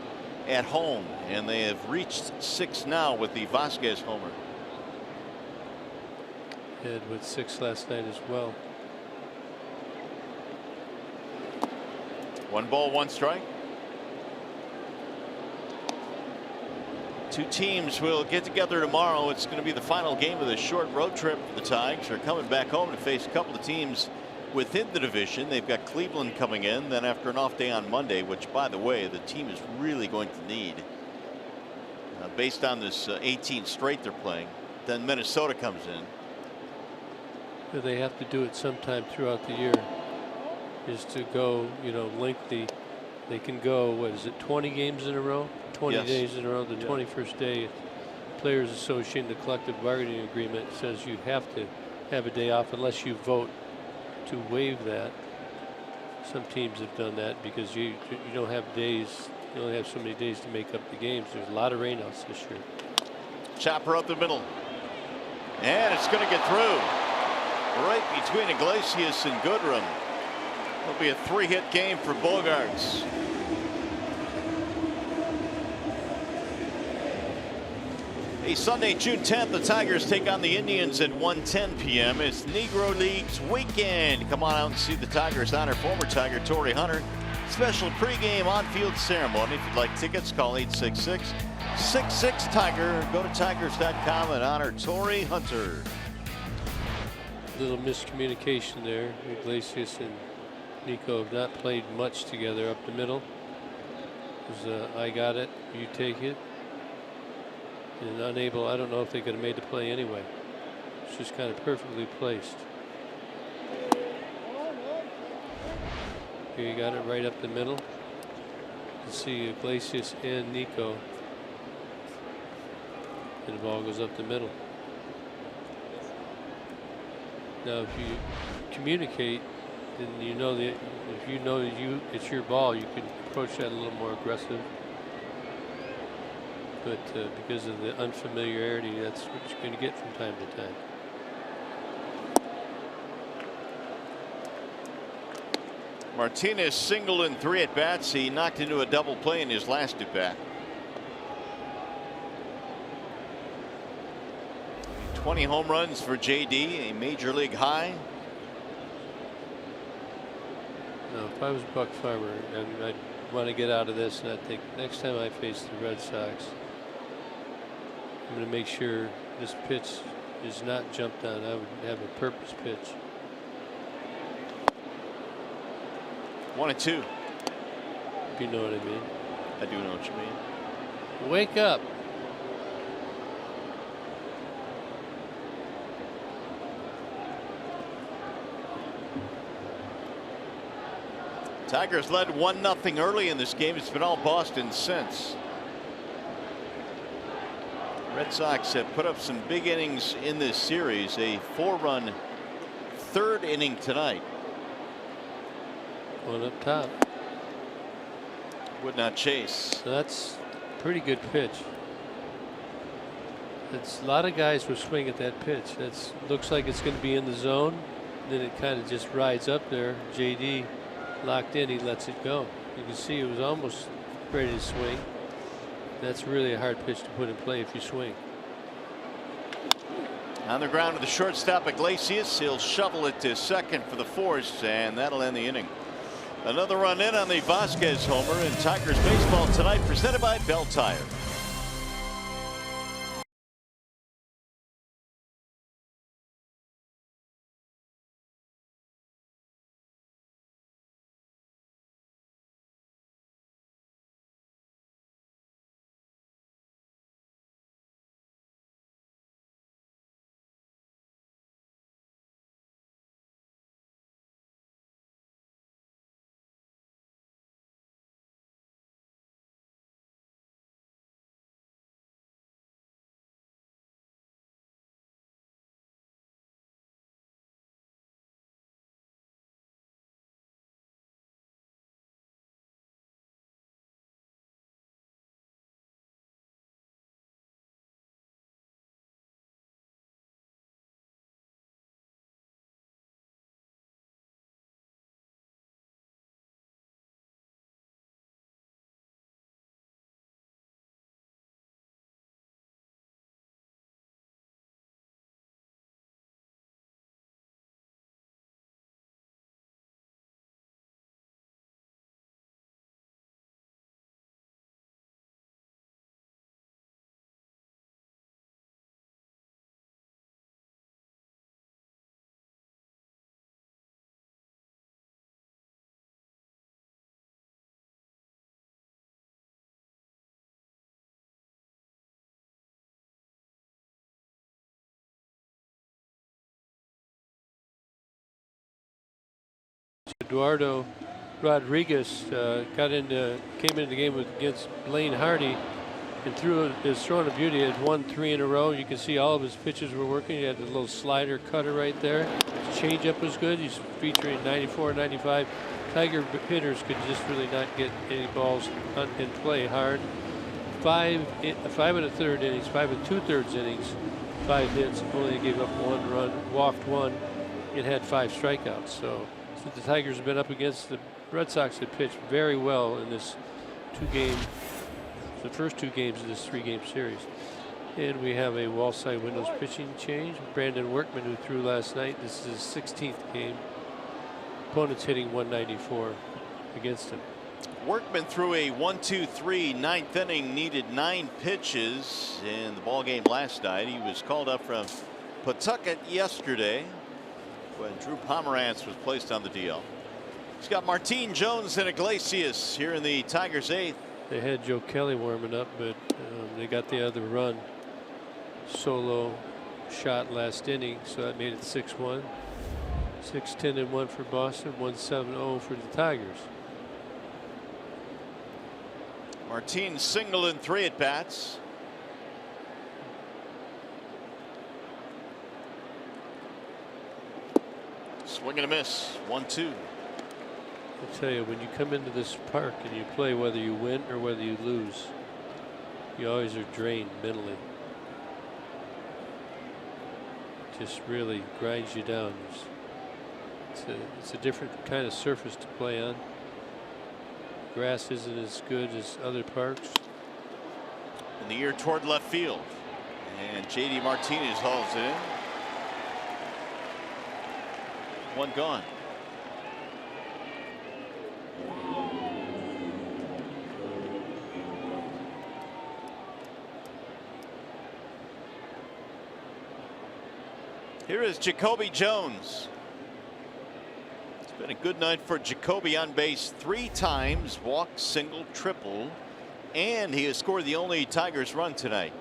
at home, and they have reached 6 now with the Vasquez homer. Had with 6 last night as well. 1 ball, 1 strike. 2 teams will get together tomorrow. It's going to be the final game of the short road trip for the Tigers. They're coming back home to face a couple of teams within the division. They've got Cleveland coming in, then after an off day on Monday, which, by the way, the team is really going to need based on this 18 straight they're playing. Then Minnesota comes in. They have to do it sometime throughout the year, is to go, you know, lengthy. They can go, what is it, 20 games in a row? 20 Yes. days in a row. The 21st day, Players Association, the collective bargaining agreement says you have to have a day off unless you vote to waive that. Some teams have done that because you don't have days. You only have so many days to make up the games. There's a lot of rainouts this year. Chopper up the middle, and it's going to get through right between Iglesias and Goodrum. It'll be a 3-hit game for Bogaerts. A Sunday, June 10th, the Tigers take on the Indians at 1:10 p.m. It's Negro Leagues weekend. Come on out and see the Tigers honor former Tiger Torrey Hunter. Special pregame on-field ceremony. If you'd like tickets, call 866-66-TIGER. Go to tigers.com and honor Torrey Hunter. Little miscommunication there. Iglesias and Nico have not played much together up the middle. It was, I got it, you take it. And unable, I don't know if they could have made the play anyway. It's just kind of perfectly placed. Here you got it right up the middle. You see Iglesias and Nico. And the ball goes up the middle. Now, if you communicate, then you know that if you know that it's your ball, you can approach that a little more aggressive. But because of the unfamiliarity, that's what you're going to get from time to time. Martinez singled in 3 at-bats. He knocked into a double play in his last at-bat. 20 home runs for JD, a major league high. No, if I was Buck Farmer, I'd want to get out of this, and I think next time I face the Red Sox, I'm going to make sure this pitch is not jumped on. I would have a purpose pitch. 1-2. If you know what I mean. I do know what you mean. Wake up. Tigers led 1-0 early in this game. It's been all Boston since. Red Sox have put up some big innings in this series. A 4-run third inning tonight. One up top. Would not chase. So that's a pretty good pitch. It's a lot of guys will swing at that pitch. That's looks like it's going to be in the zone. Then it kind of just rides up there. JD locked in. He lets it go. You can see it was almost ready to swing. That's really a hard pitch to put in play if you swing. On the ground to the shortstop, Iglesias. He'll shovel it to second for the force, and that'll end the inning. Another run in on the Vasquez homer in Tigers baseball tonight, presented by Bell Tire. Eduardo Rodriguez came into the game against Blaine Hardy and threw his throwing a beauty. He had won 3 in a row. You can see all of his pitches were working. He had the little slider cutter right there. His changeup was good. He's featuring 94, 95. Tiger hitters could just really not get any balls in play hard. 5 1/3 innings, 5 2/3 innings, 5 hits. Only gave up 1 run, walked 1, and had 5 strikeouts. So the Tigers have been up against the Red Sox that pitched very well in this the first 2 games of this 3-game series. And we have a wall side windows pitching change. Brandon Workman, who threw last night, this is his 16th game. Opponents hitting 194 against him. Workman threw a 1-2-3 ninth inning, needed 9 pitches in the ball game last night. He was called up from Pawtucket yesterday when Drew Pomerantz was placed on the DL. He's got Martin, Jones, and Iglesias here in the Tigers' 8th. They had Joe Kelly warming up, but they got the other run. Solo shot last inning, so that made it 6-1. 6-10-1 for Boston, 1-7-0 for the Tigers. Martin single in 3 at bats. Swing and a miss. 1-2. I'll tell you, when you come into this park and you play, whether you win or whether you lose, you always are drained mentally. It just really grinds you down. It's a different kind of surface to play on. Grass isn't as good as other parks. In the air toward left field. And JD Martinez hauls it in. One gone. Here is Jacoby Jones. It's been a good night for Jacoby on base 3 times, walk, single, triple, and he has scored the only Tigers run tonight.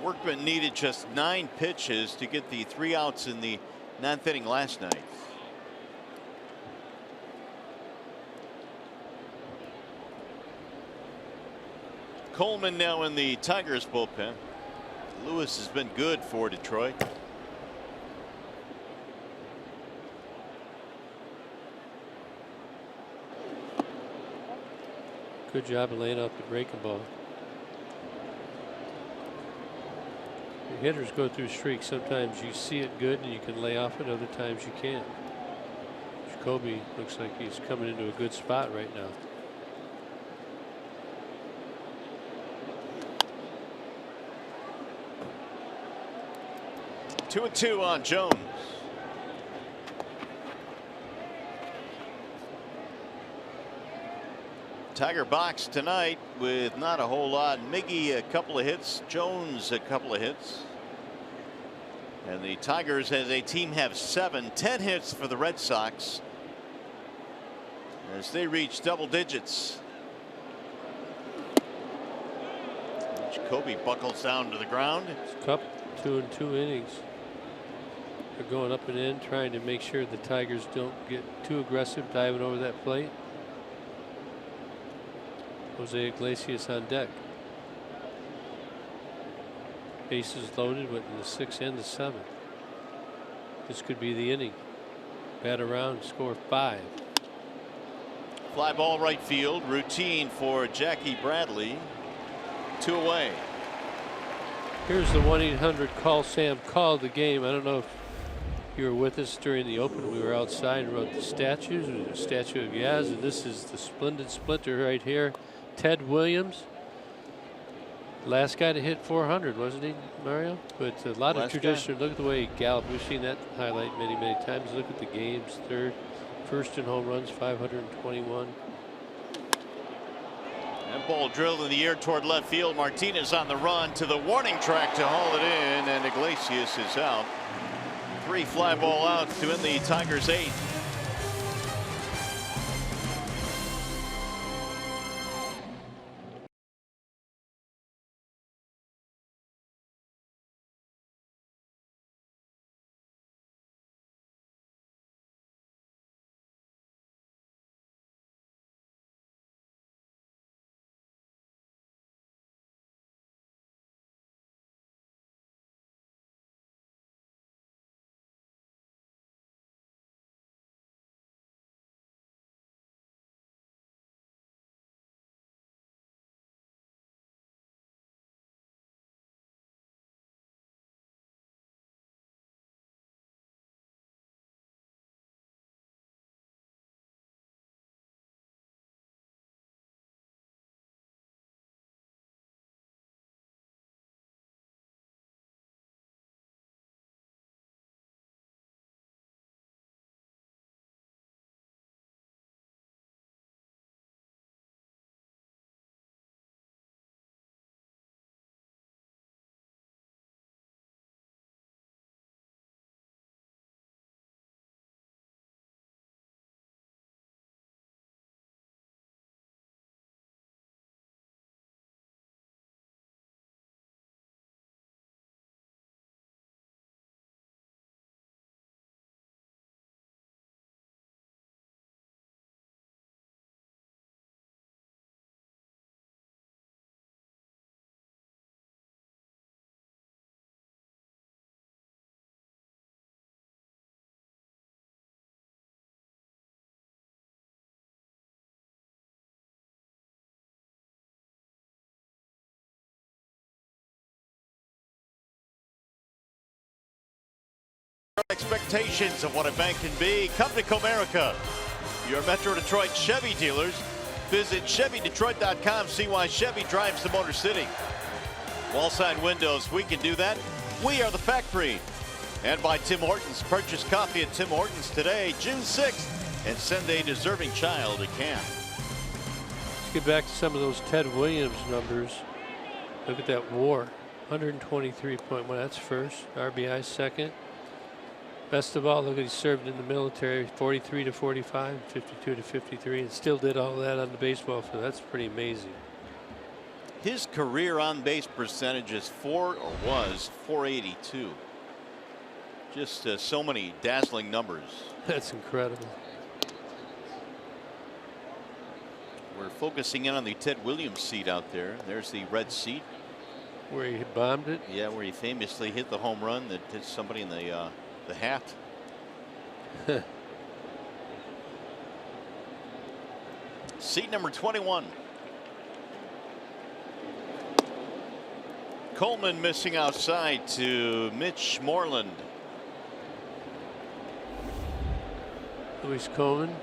Workman needed just 9 pitches to get the 3 outs in the 9th inning last night. Coleman now in the Tigers bullpen. Lewis has been good for Detroit. Good job of laying out the breaking ball. The hitters go through streaks. Sometimes you see it good and you can lay off it. Other times you can't. Jacoby looks like he's coming into a good spot right now. Two and two on Jones. Tiger box tonight with not a whole lot. Miggy a couple of hits, Jones a couple of hits. And the Tigers as a team have 10 hits for the Red Sox as they reach double digits. Jacoby buckles down to the ground. Cup 2 and 2 innings. They're going up and in, trying to make sure the Tigers don't get too aggressive diving over that plate. Jose Iglesias on deck. Bases loaded with the 6th and the 7th. This could be the inning. Bat around, score 5. Fly ball right field, routine for Jackie Bradley. 2 away. Here's the 1-800 call Sam called the game. I don't know if you were with us during the open. We were outside and wrote the statues. There's a statue of Yaz, and this is the splendid splinter right here. Ted Williams. Last guy to hit 400, wasn't he, Mario? But a lot of tradition. Look at the way he galloped. We've seen that highlight many, many times. Look at the games. First in home runs, 521. And ball drilled in the air toward left field. Martinez on the run to the warning track to haul it in, and Iglesias is out. 3 fly ball outs to end the Tigers' 8th. Expectations of what a bank can be. Come to Comerica, your Metro Detroit Chevy dealers. Visit ChevyDetroit.com. See why Chevy drives the Motor City. Wall-side windows, we can do that. We are the factory. And by Tim Hortons. Purchase coffee at Tim Hortons today, June 6th, and send a deserving child a can. Let's get back to some of those Ted Williams numbers. Look at that WAR, 123.1. That's first. RBI second. Best of all, look at he served in the military, 43 to 45, 52 to 53, and still did all that on the baseball field. That's pretty amazing. His career on base percentage is was 482. Just so many dazzling numbers. That's incredible. We're focusing in on the Ted Williams seat out there. There's the red seat. Where he bombed it? Yeah, where he famously hit the home run that hit somebody in the hat. Seat number 21. Coleman missing outside to Mitch Moreland. Luis Coleman,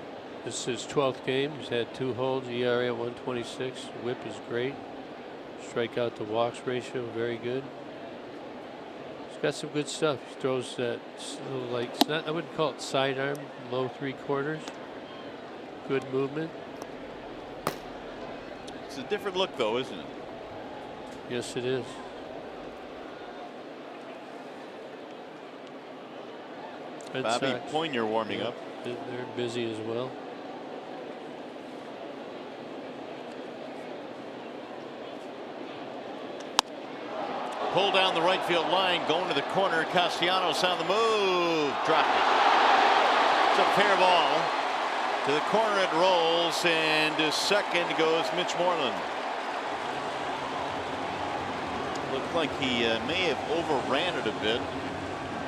this is his 12th game. He's had 2 holds, ERA at 126. Whip is great. Strikeout to walks ratio, very good. He's got some good stuff. He throws that little, like, it's not, I wouldn't call it sidearm, low 3/4. Good movement. It's a different look, though, isn't it? Yes, it is. Bobby Poyner warming up. They're busy as well. Pull down the right field line, going to the corner. Castellanos on the move, dropped it. It's a fair ball. To the corner it rolls, and to second goes Mitch Moreland. Looked like he may have overran it a bit.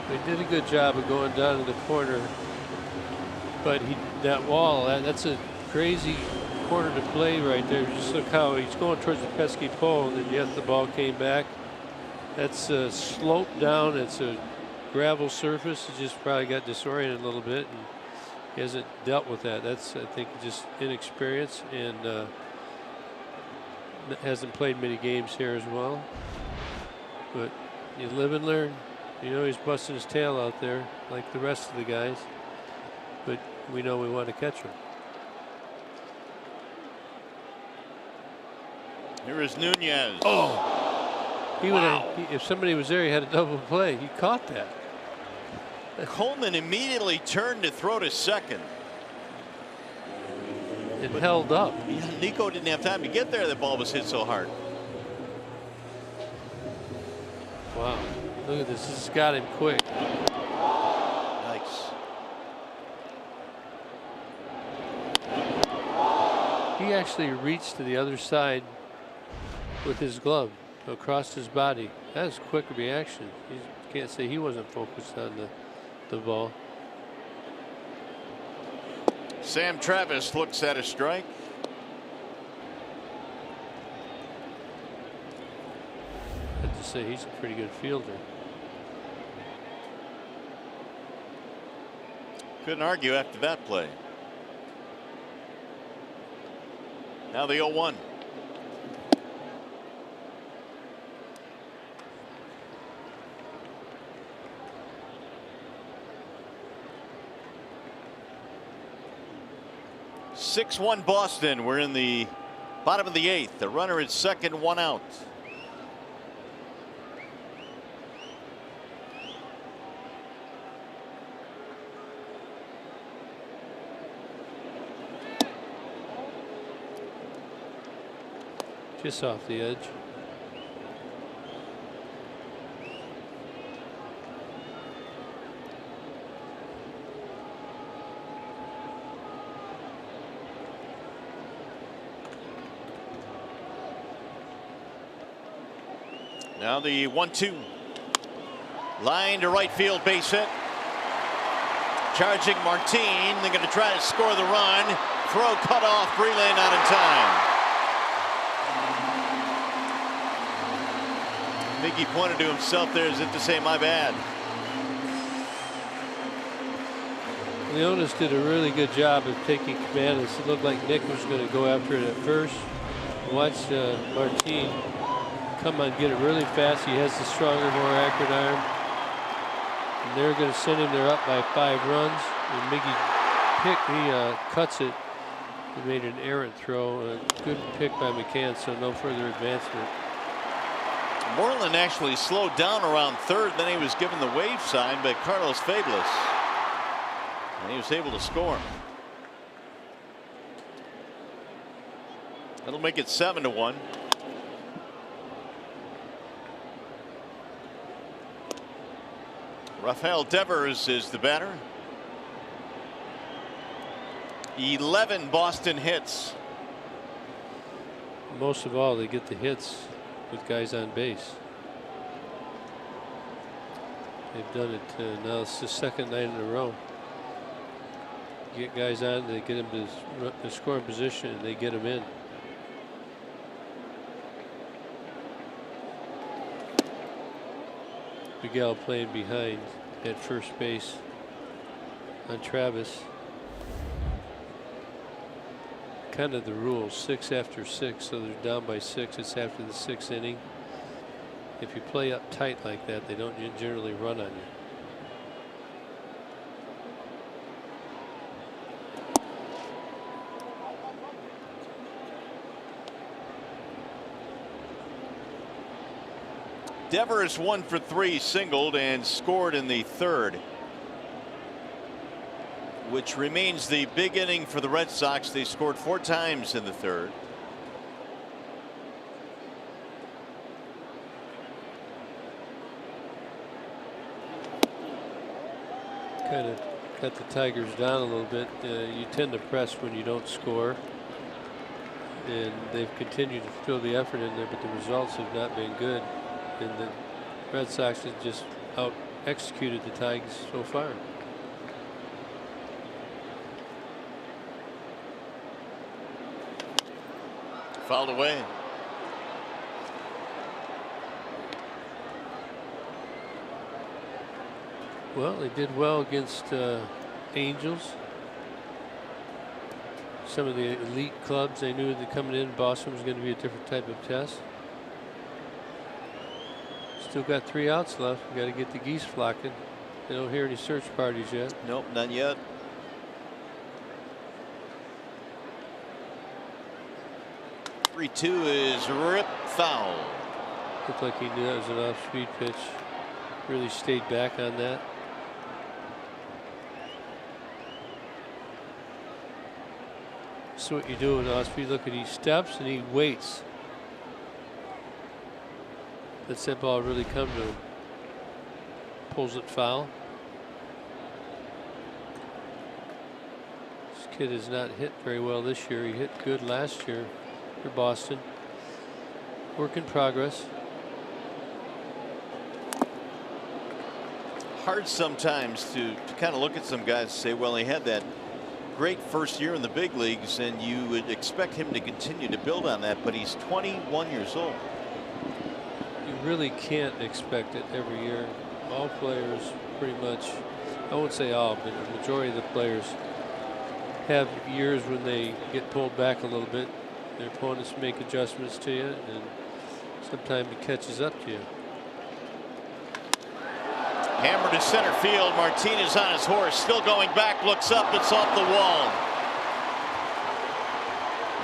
They did a good job of going down to the corner, but that wall, that's a crazy corner to play right there. Just look how he's going towards the pesky pole, and yet the ball came back. That's a slope down. It's a gravel surface. He just probably got disoriented a little bit, and he hasn't dealt with that. That's, I think, just inexperience, and hasn't played many games here as well. But you live and learn. You know, he's busting his tail out there like the rest of the guys, but we know we want to catch him. Here is Nunez. Oh, he would have, if somebody was there, he had a double play. He caught that. Coleman immediately turned to throw to second. It held up. Yeah, Nico didn't have time to get there. The ball was hit so hard. Wow. Look at this. This has got him quick. Nice. He actually reached to the other side with his glove across his body. That is quick reaction. You can't say he wasn't focused on the ball. Sam Travis looks at a strike. I have to say he's a pretty good fielder. Couldn't argue after that play. Now the 0-1. (6-1) Boston. We're in the bottom of the 8th. The runner is second, 1 out. Just off the edge. Now the 1-2. Line to right field, base hit. Charging Martin. They're going to try to score the run. Throw cut off. Breland not in time. I think he pointed to himself there as if to say, my bad. Leonis did a really good job of taking command. It looked like Nick was going to go after it at first. Watch Martin come on, get it really fast. He has the stronger, more accurate arm. And they're going to send him. They're up by 5 runs. And Miggy cuts it. He made an errant throw. A good pick by McCann, so no further advancement. Moreland actually slowed down around third. Then he was given the wave sign by Carlos Fabulous. And he was able to score. That'll make it 7-1. Rafael Devers is the batter. 11 Boston hits. Most of all, they get the hits with guys on base. They've done it now. It's the second night in a row. Get guys on, they get them to the scoring position, and they get them in. Miguel playing behind at first base on Travis. Kind of the rule, 6 after 6, so they're down by 6. It's after the 6th inning. If you play up tight like that, they don't generally run on you. Devers 1 for 3, singled and scored in the third, which remains the big inning for the Red Sox. They scored 4 times in the third. Kind of cut the Tigers down a little bit. You tend to press when you don't score, and they've continued to throw the effort in there, but the results have not been good. And the Red Sox have just out executed the Tigers so far. Fouled away. Well, they did well against Angels. Some of the elite clubs, they knew that coming in, Boston was going to be a different type of test. Still got 3 outs left. We got to get the geese flocking. They don't hear any search parties yet. Nope, not yet. "3-2" is ripped foul. Looked like he knew that was an off-speed pitch. Really stayed back on that. So what you do with off-speed, look at, he steps and he waits. Lets that ball really come to him. Pulls it foul. This kid has not hit very well this year. He hit good last year for Boston. Work in progress. Hard sometimes to kind of look at some guys and say, well, he had that great first year in the big leagues, and you would expect him to continue to build on that, but he's 21 years old. You really can't expect it every year. All players pretty much, I won't say all, but the majority of the players have years when they get pulled back a little bit. Their opponents make adjustments to you, and sometimes it catches up to you. Hammer to center field. Martinez on his horse, still going back, looks up, it's off the wall.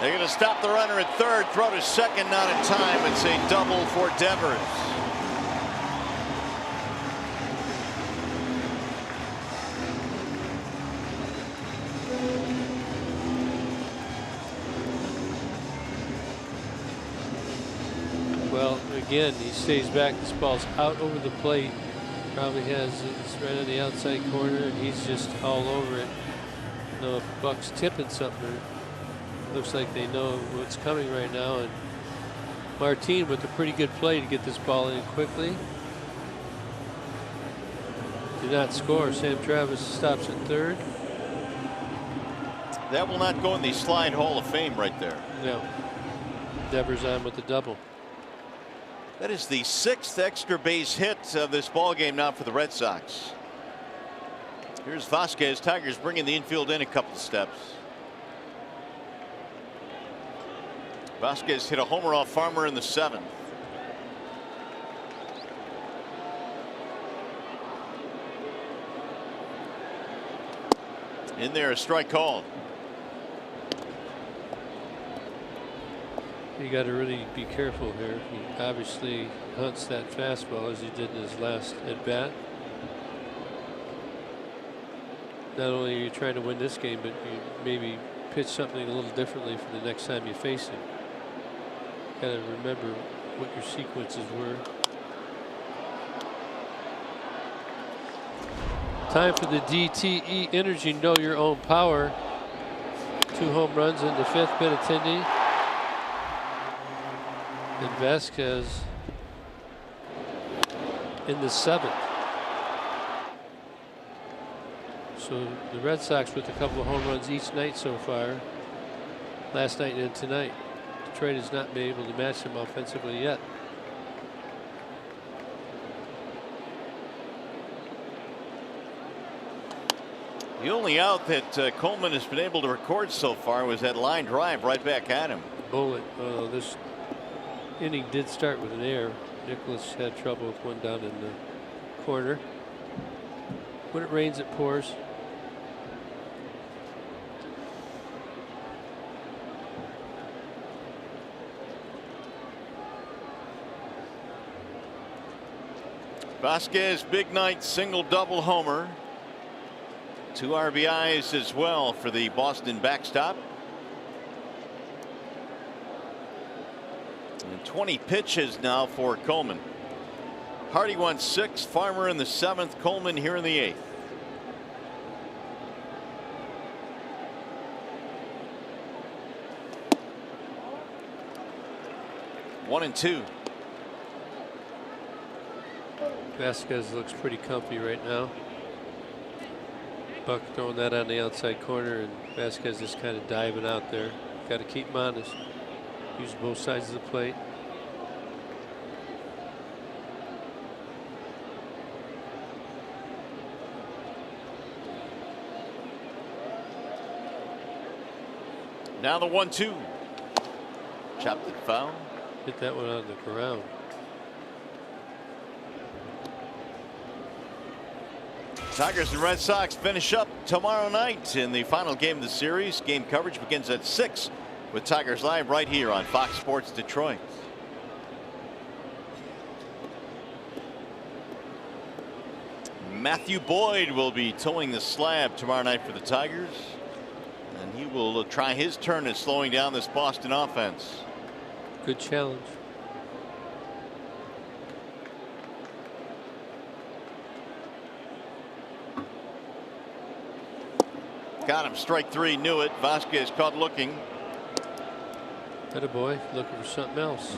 They're going to stop the runner at third, throw to second, not in time. It's a double for Devers. Well, again, he stays back. This ball's out over the plate. Probably has it's right on the outside corner, and he's just all over it. You know, if Buck's tipping something, it looks like they know what's coming right now. And Martin with a pretty good play to get this ball in quickly. Did not score. Sam Travis stops at third. That will not go in the Slide Hall of Fame right there. No. Devers on with the double. That is the 6th extra base hit of this ball game now for the Red Sox. Here's Vasquez. Tigers bringing the infield in a couple steps. Vasquez hit a homer off Farmer in the 7th. In there, a strike called. You got to really be careful here. He obviously hunts that fastball as he did in his last at bat. Not only are you trying to win this game, but you maybe pitch something a little differently for the next time you face him. Got to remember what your sequences were. Time for the DTE Energy Know Your Own Power. 2 home runs in the 5th. Benintendi and Vasquez in the 7th. So the Red Sox with a couple of home runs each night so far. Last night and tonight. Detroit has not been able to match them offensively yet. The only out that Coleman has been able to record so far was that line drive right back at him. Bullet. This inning did start with an error. Nicholas had trouble with one down in the corner. When it rains, it pours. Vasquez, big night, single double homer. 2 RBIs as well for the Boston backstop. And 20 pitches now for Coleman. Hardy won 6, Farmer in the 7th, Coleman here in the 8th. One and 2. Vasquez looks pretty comfy right now. Buck throwing that on the outside corner, and Vasquez is kind of diving out there. Got to keep him honest. Use both sides of the plate. Now the 1-2. Chopped it foul. Hit that one on the ground. Tigers and Red Sox finish up tomorrow night in the final game of the series. Game coverage begins at 6 with Tigers Live right here on Fox Sports Detroit. Matthew Boyd will be towing the slab tomorrow night for the Tigers, and he will try his turn at slowing down this Boston offense. Good challenge. Got him, strike 3, knew it. Vasquez caught looking. Attaboy, looking for something else.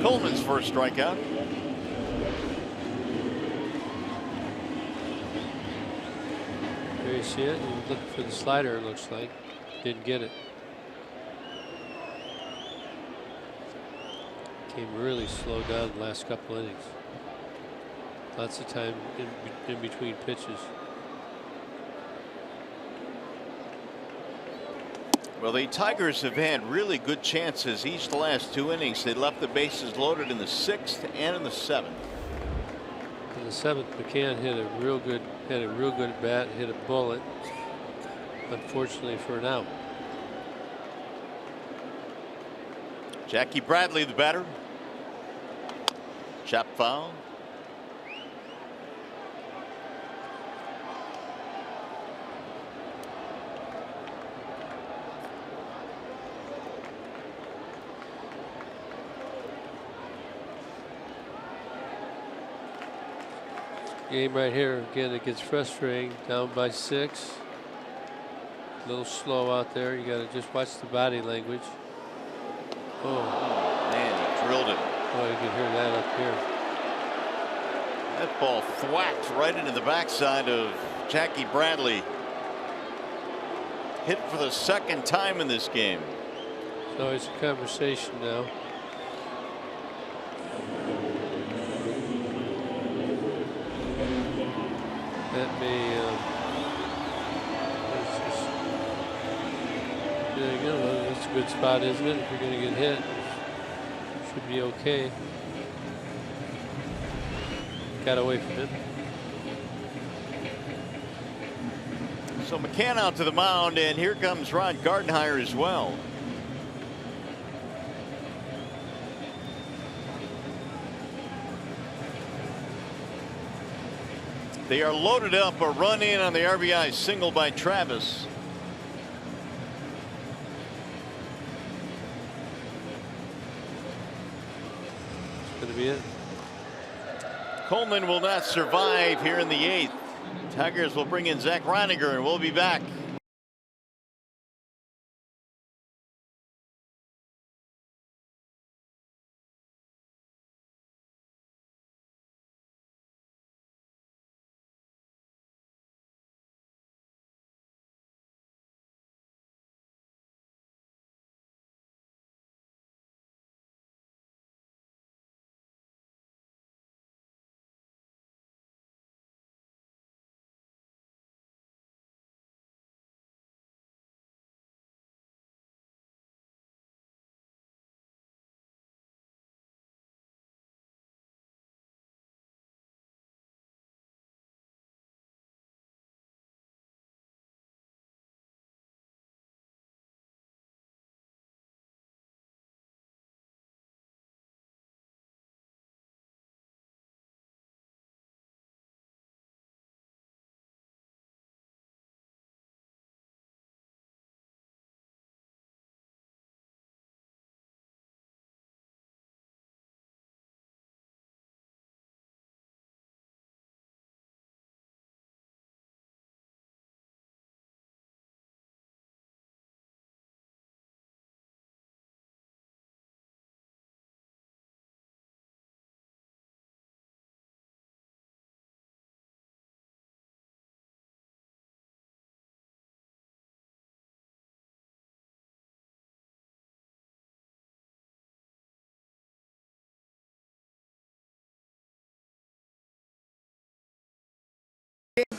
Coleman's first strikeout. There you see it. He was looking for the slider, it looks like. Didn't get it. Came really slow down the last couple innings. Lots of time in between pitches. Well, the Tigers have had really good chances each of the last 2 innings. They left the bases loaded in the 6th and in the 7th. In the 7th, McCann had a real good at bat, hit a bullet, unfortunately for an out. Jackie Bradley, the batter. Chop foul. Game right here, again, it gets frustrating. Down by 6. A little slow out there. You got to just watch the body language. Oh, Man, he drilled it. oh, you can hear that up here. That ball thwacked right into the backside of Jackie Bradley. Hit for the 2nd time in this game. So it's a conversation now. That may. There you go. That's a good spot, isn't it? If you're going to get hit, should be okay. Got away from it. So McCann out to the mound, and here comes Rod Gardenhire as well. They are loaded up. A run in on the RBI single by Travis. That's going to be it. Coleman will not survive here in the 8th. Tigers will bring in Zach Reiniger, and we'll be back.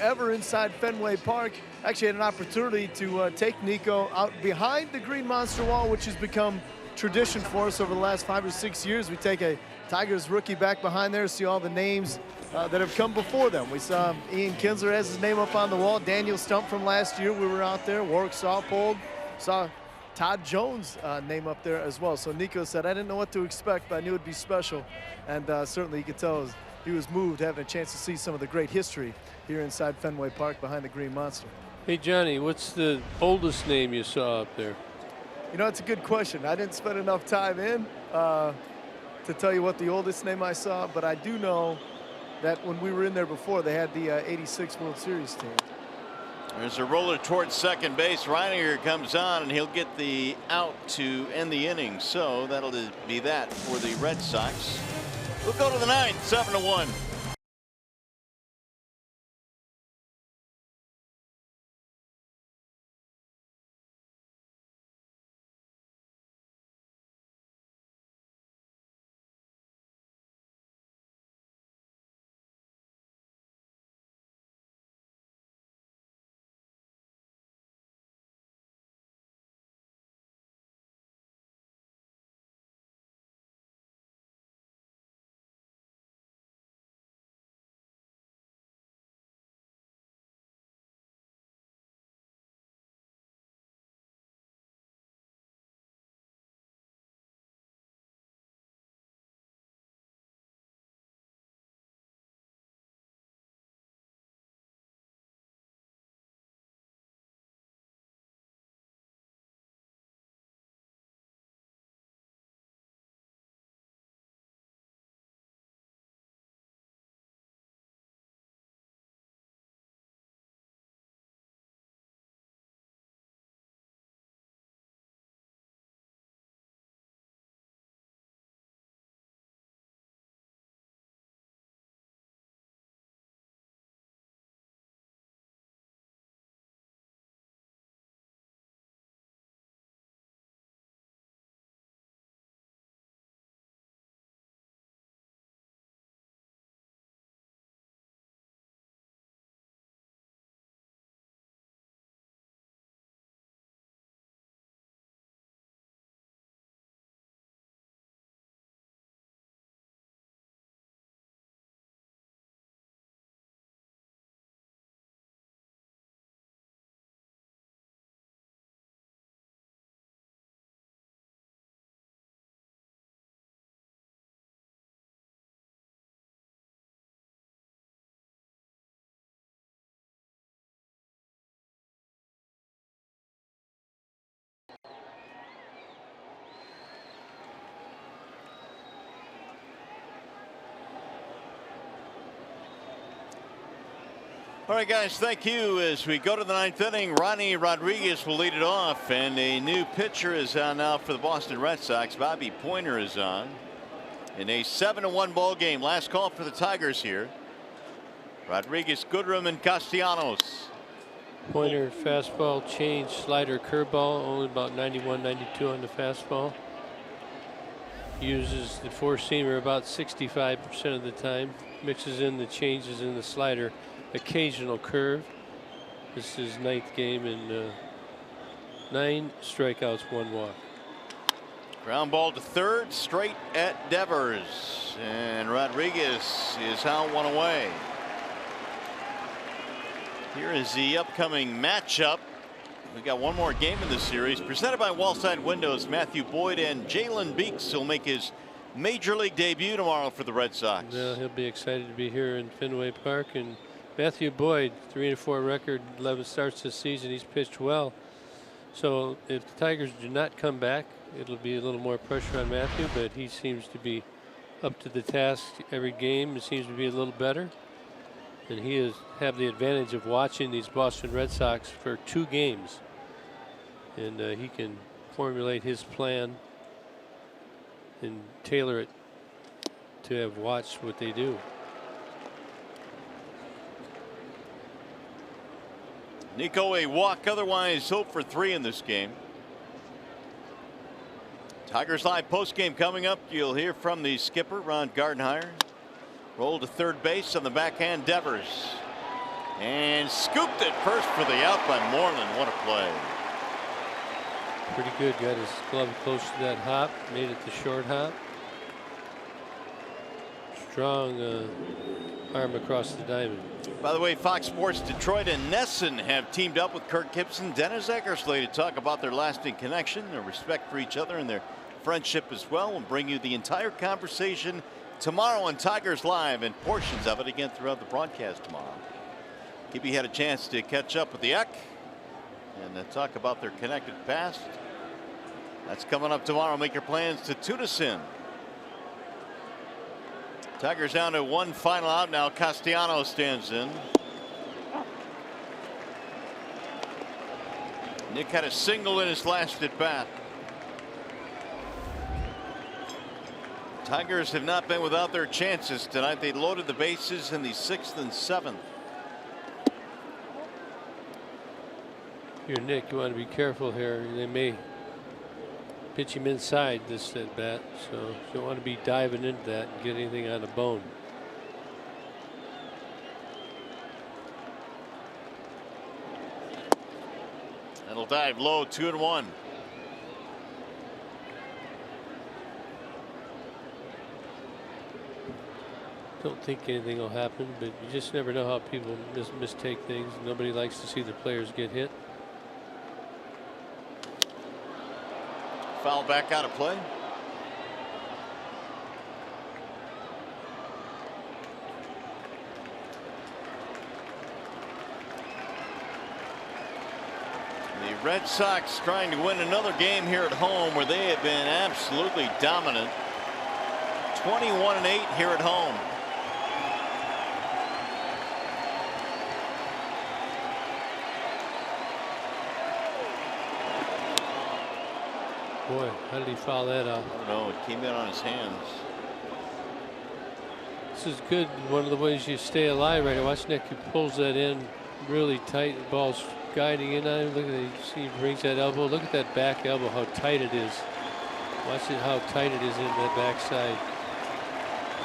Ever inside Fenway Park. Actually had an opportunity to take Nico out behind the Green Monster wall, which has become tradition for us over the last 5 or 6 years. We take a Tigers rookie back behind there, see all the names that have come before them. We saw Ian Kinsler has his name up on the wall. Daniel Stump from last year, we were out there. Warwick Saupold, saw Todd Jones' name up there as well. So Nico said, I didn't know what to expect, but I knew it'd be special. And certainly you could tell he was moved having a chance to see some of the great history here inside Fenway Park behind the Green Monster. Hey, Johnny, what's the oldest name you saw up there? You know, it's a good question. I didn't spend enough time in to tell you what the oldest name I saw, but I do know that when we were in there before, they had the 86 World Series team. There's a roller towards second base. Reiniger comes on, and he'll get the out to end the inning. So that'll be that for the Red Sox. We'll go to the 9th, 7-1. All right, guys, thank you. As we go to the 9th inning, Ronnie Rodriguez will lead it off, and a new pitcher is on now for the Boston Red Sox. Bobby Pointer is on in a 7-1 ball game. Last call for the Tigers here. Rodriguez, Goodrum, and Castellanos. Pointer fastball, change, slider, curveball, only about 91, 92 on the fastball. Uses the four-seamer about 65% of the time. Mixes in the changes in the slider. Occasional curve. This is 9th game and 9 strikeouts, 1 walk. Ground ball to third, straight at Devers, and Rodriguez is out 1 away. Here is the upcoming matchup. We got one more game in this series, presented by Wallside Windows. Matthew Boyd and Jalen Beeks will make his major league debut tomorrow for the Red Sox. Yeah, he'll be excited to be here in Fenway Park. And Matthew Boyd, 3-4 record, 11 starts this season. He's pitched well. So if the Tigers do not come back, it'll be a little more pressure on Matthew, but he seems to be up to the task every game. It seems to be a little better. And he has have the advantage of watching these Boston Red Sox for 2 games. And he can formulate his plan and tailor it to have watched what they do. Nico a walk, otherwise 0 for 3 in this game. Tigers Live post game coming up. You'll hear from the skipper, Ron Gardenhire. Roll to third base on the backhand, Devers. And scooped it first for the out by Moreland. What a play. Pretty good. Got his glove close to that hop. Made it the short hop. Strong arm across the diamond. By the way, Fox Sports Detroit and Nesson have teamed up with Kirk Gibson, Dennis Eckersley to talk about their lasting connection, their respect for each other, and their friendship as well. We'll bring you the entire conversation tomorrow on Tigers Live, and portions of it again throughout the broadcast tomorrow. Gibby had a chance to catch up with the Eck and talk about their connected past. That's coming up tomorrow. Make your plans to tune us in. Tigers down to 1 final out now. Castellanos stands in. Nick had a single in his last at bat. Tigers have not been without their chances tonight. They loaded the bases in the 6th and 7th. Here, Nick, you want to be careful here. They may pitch him inside this at bat, so you don't want to be diving into that and get anything on the bone. That'll dive low, 2-1. Don't think anything will happen, but you just never know how people mistake things. Nobody likes to see the players get hit. Foul back out of play. The Red Sox trying to win another game here at home where they have been absolutely dominant. 21-8 here at home. Boy, how did he foul that up? I don't know. It came in on his hands. This is good. One of the ways you stay alive right now. Watch Nick. He pulls that in really tight. The ball's guiding in on him. Look at it. See, he brings that elbow. Look at that back elbow, how tight it is. Watch it, how tight it is in that backside.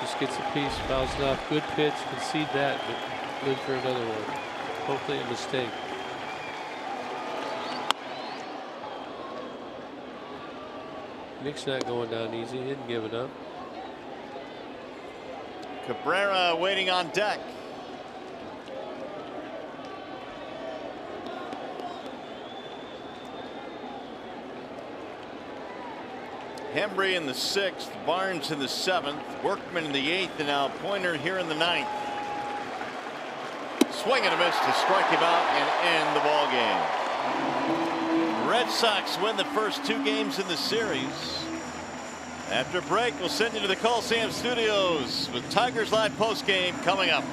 Just gets a piece, fouls it off. Good pitch. Concede that, but live for another one. Hopefully a mistake. Nick's not going down easy. He didn't give it up. Cabrera waiting on deck. Hembry in the 6th, Barnes in the 7th, Workman in the 8th, and now Pointer here in the 9th. Swing and a miss to strike him out and end the ball game. Red Sox win the first 2 games in the series. After break, we'll send you to the Coliseum Studios with Tigers Live postgame coming up.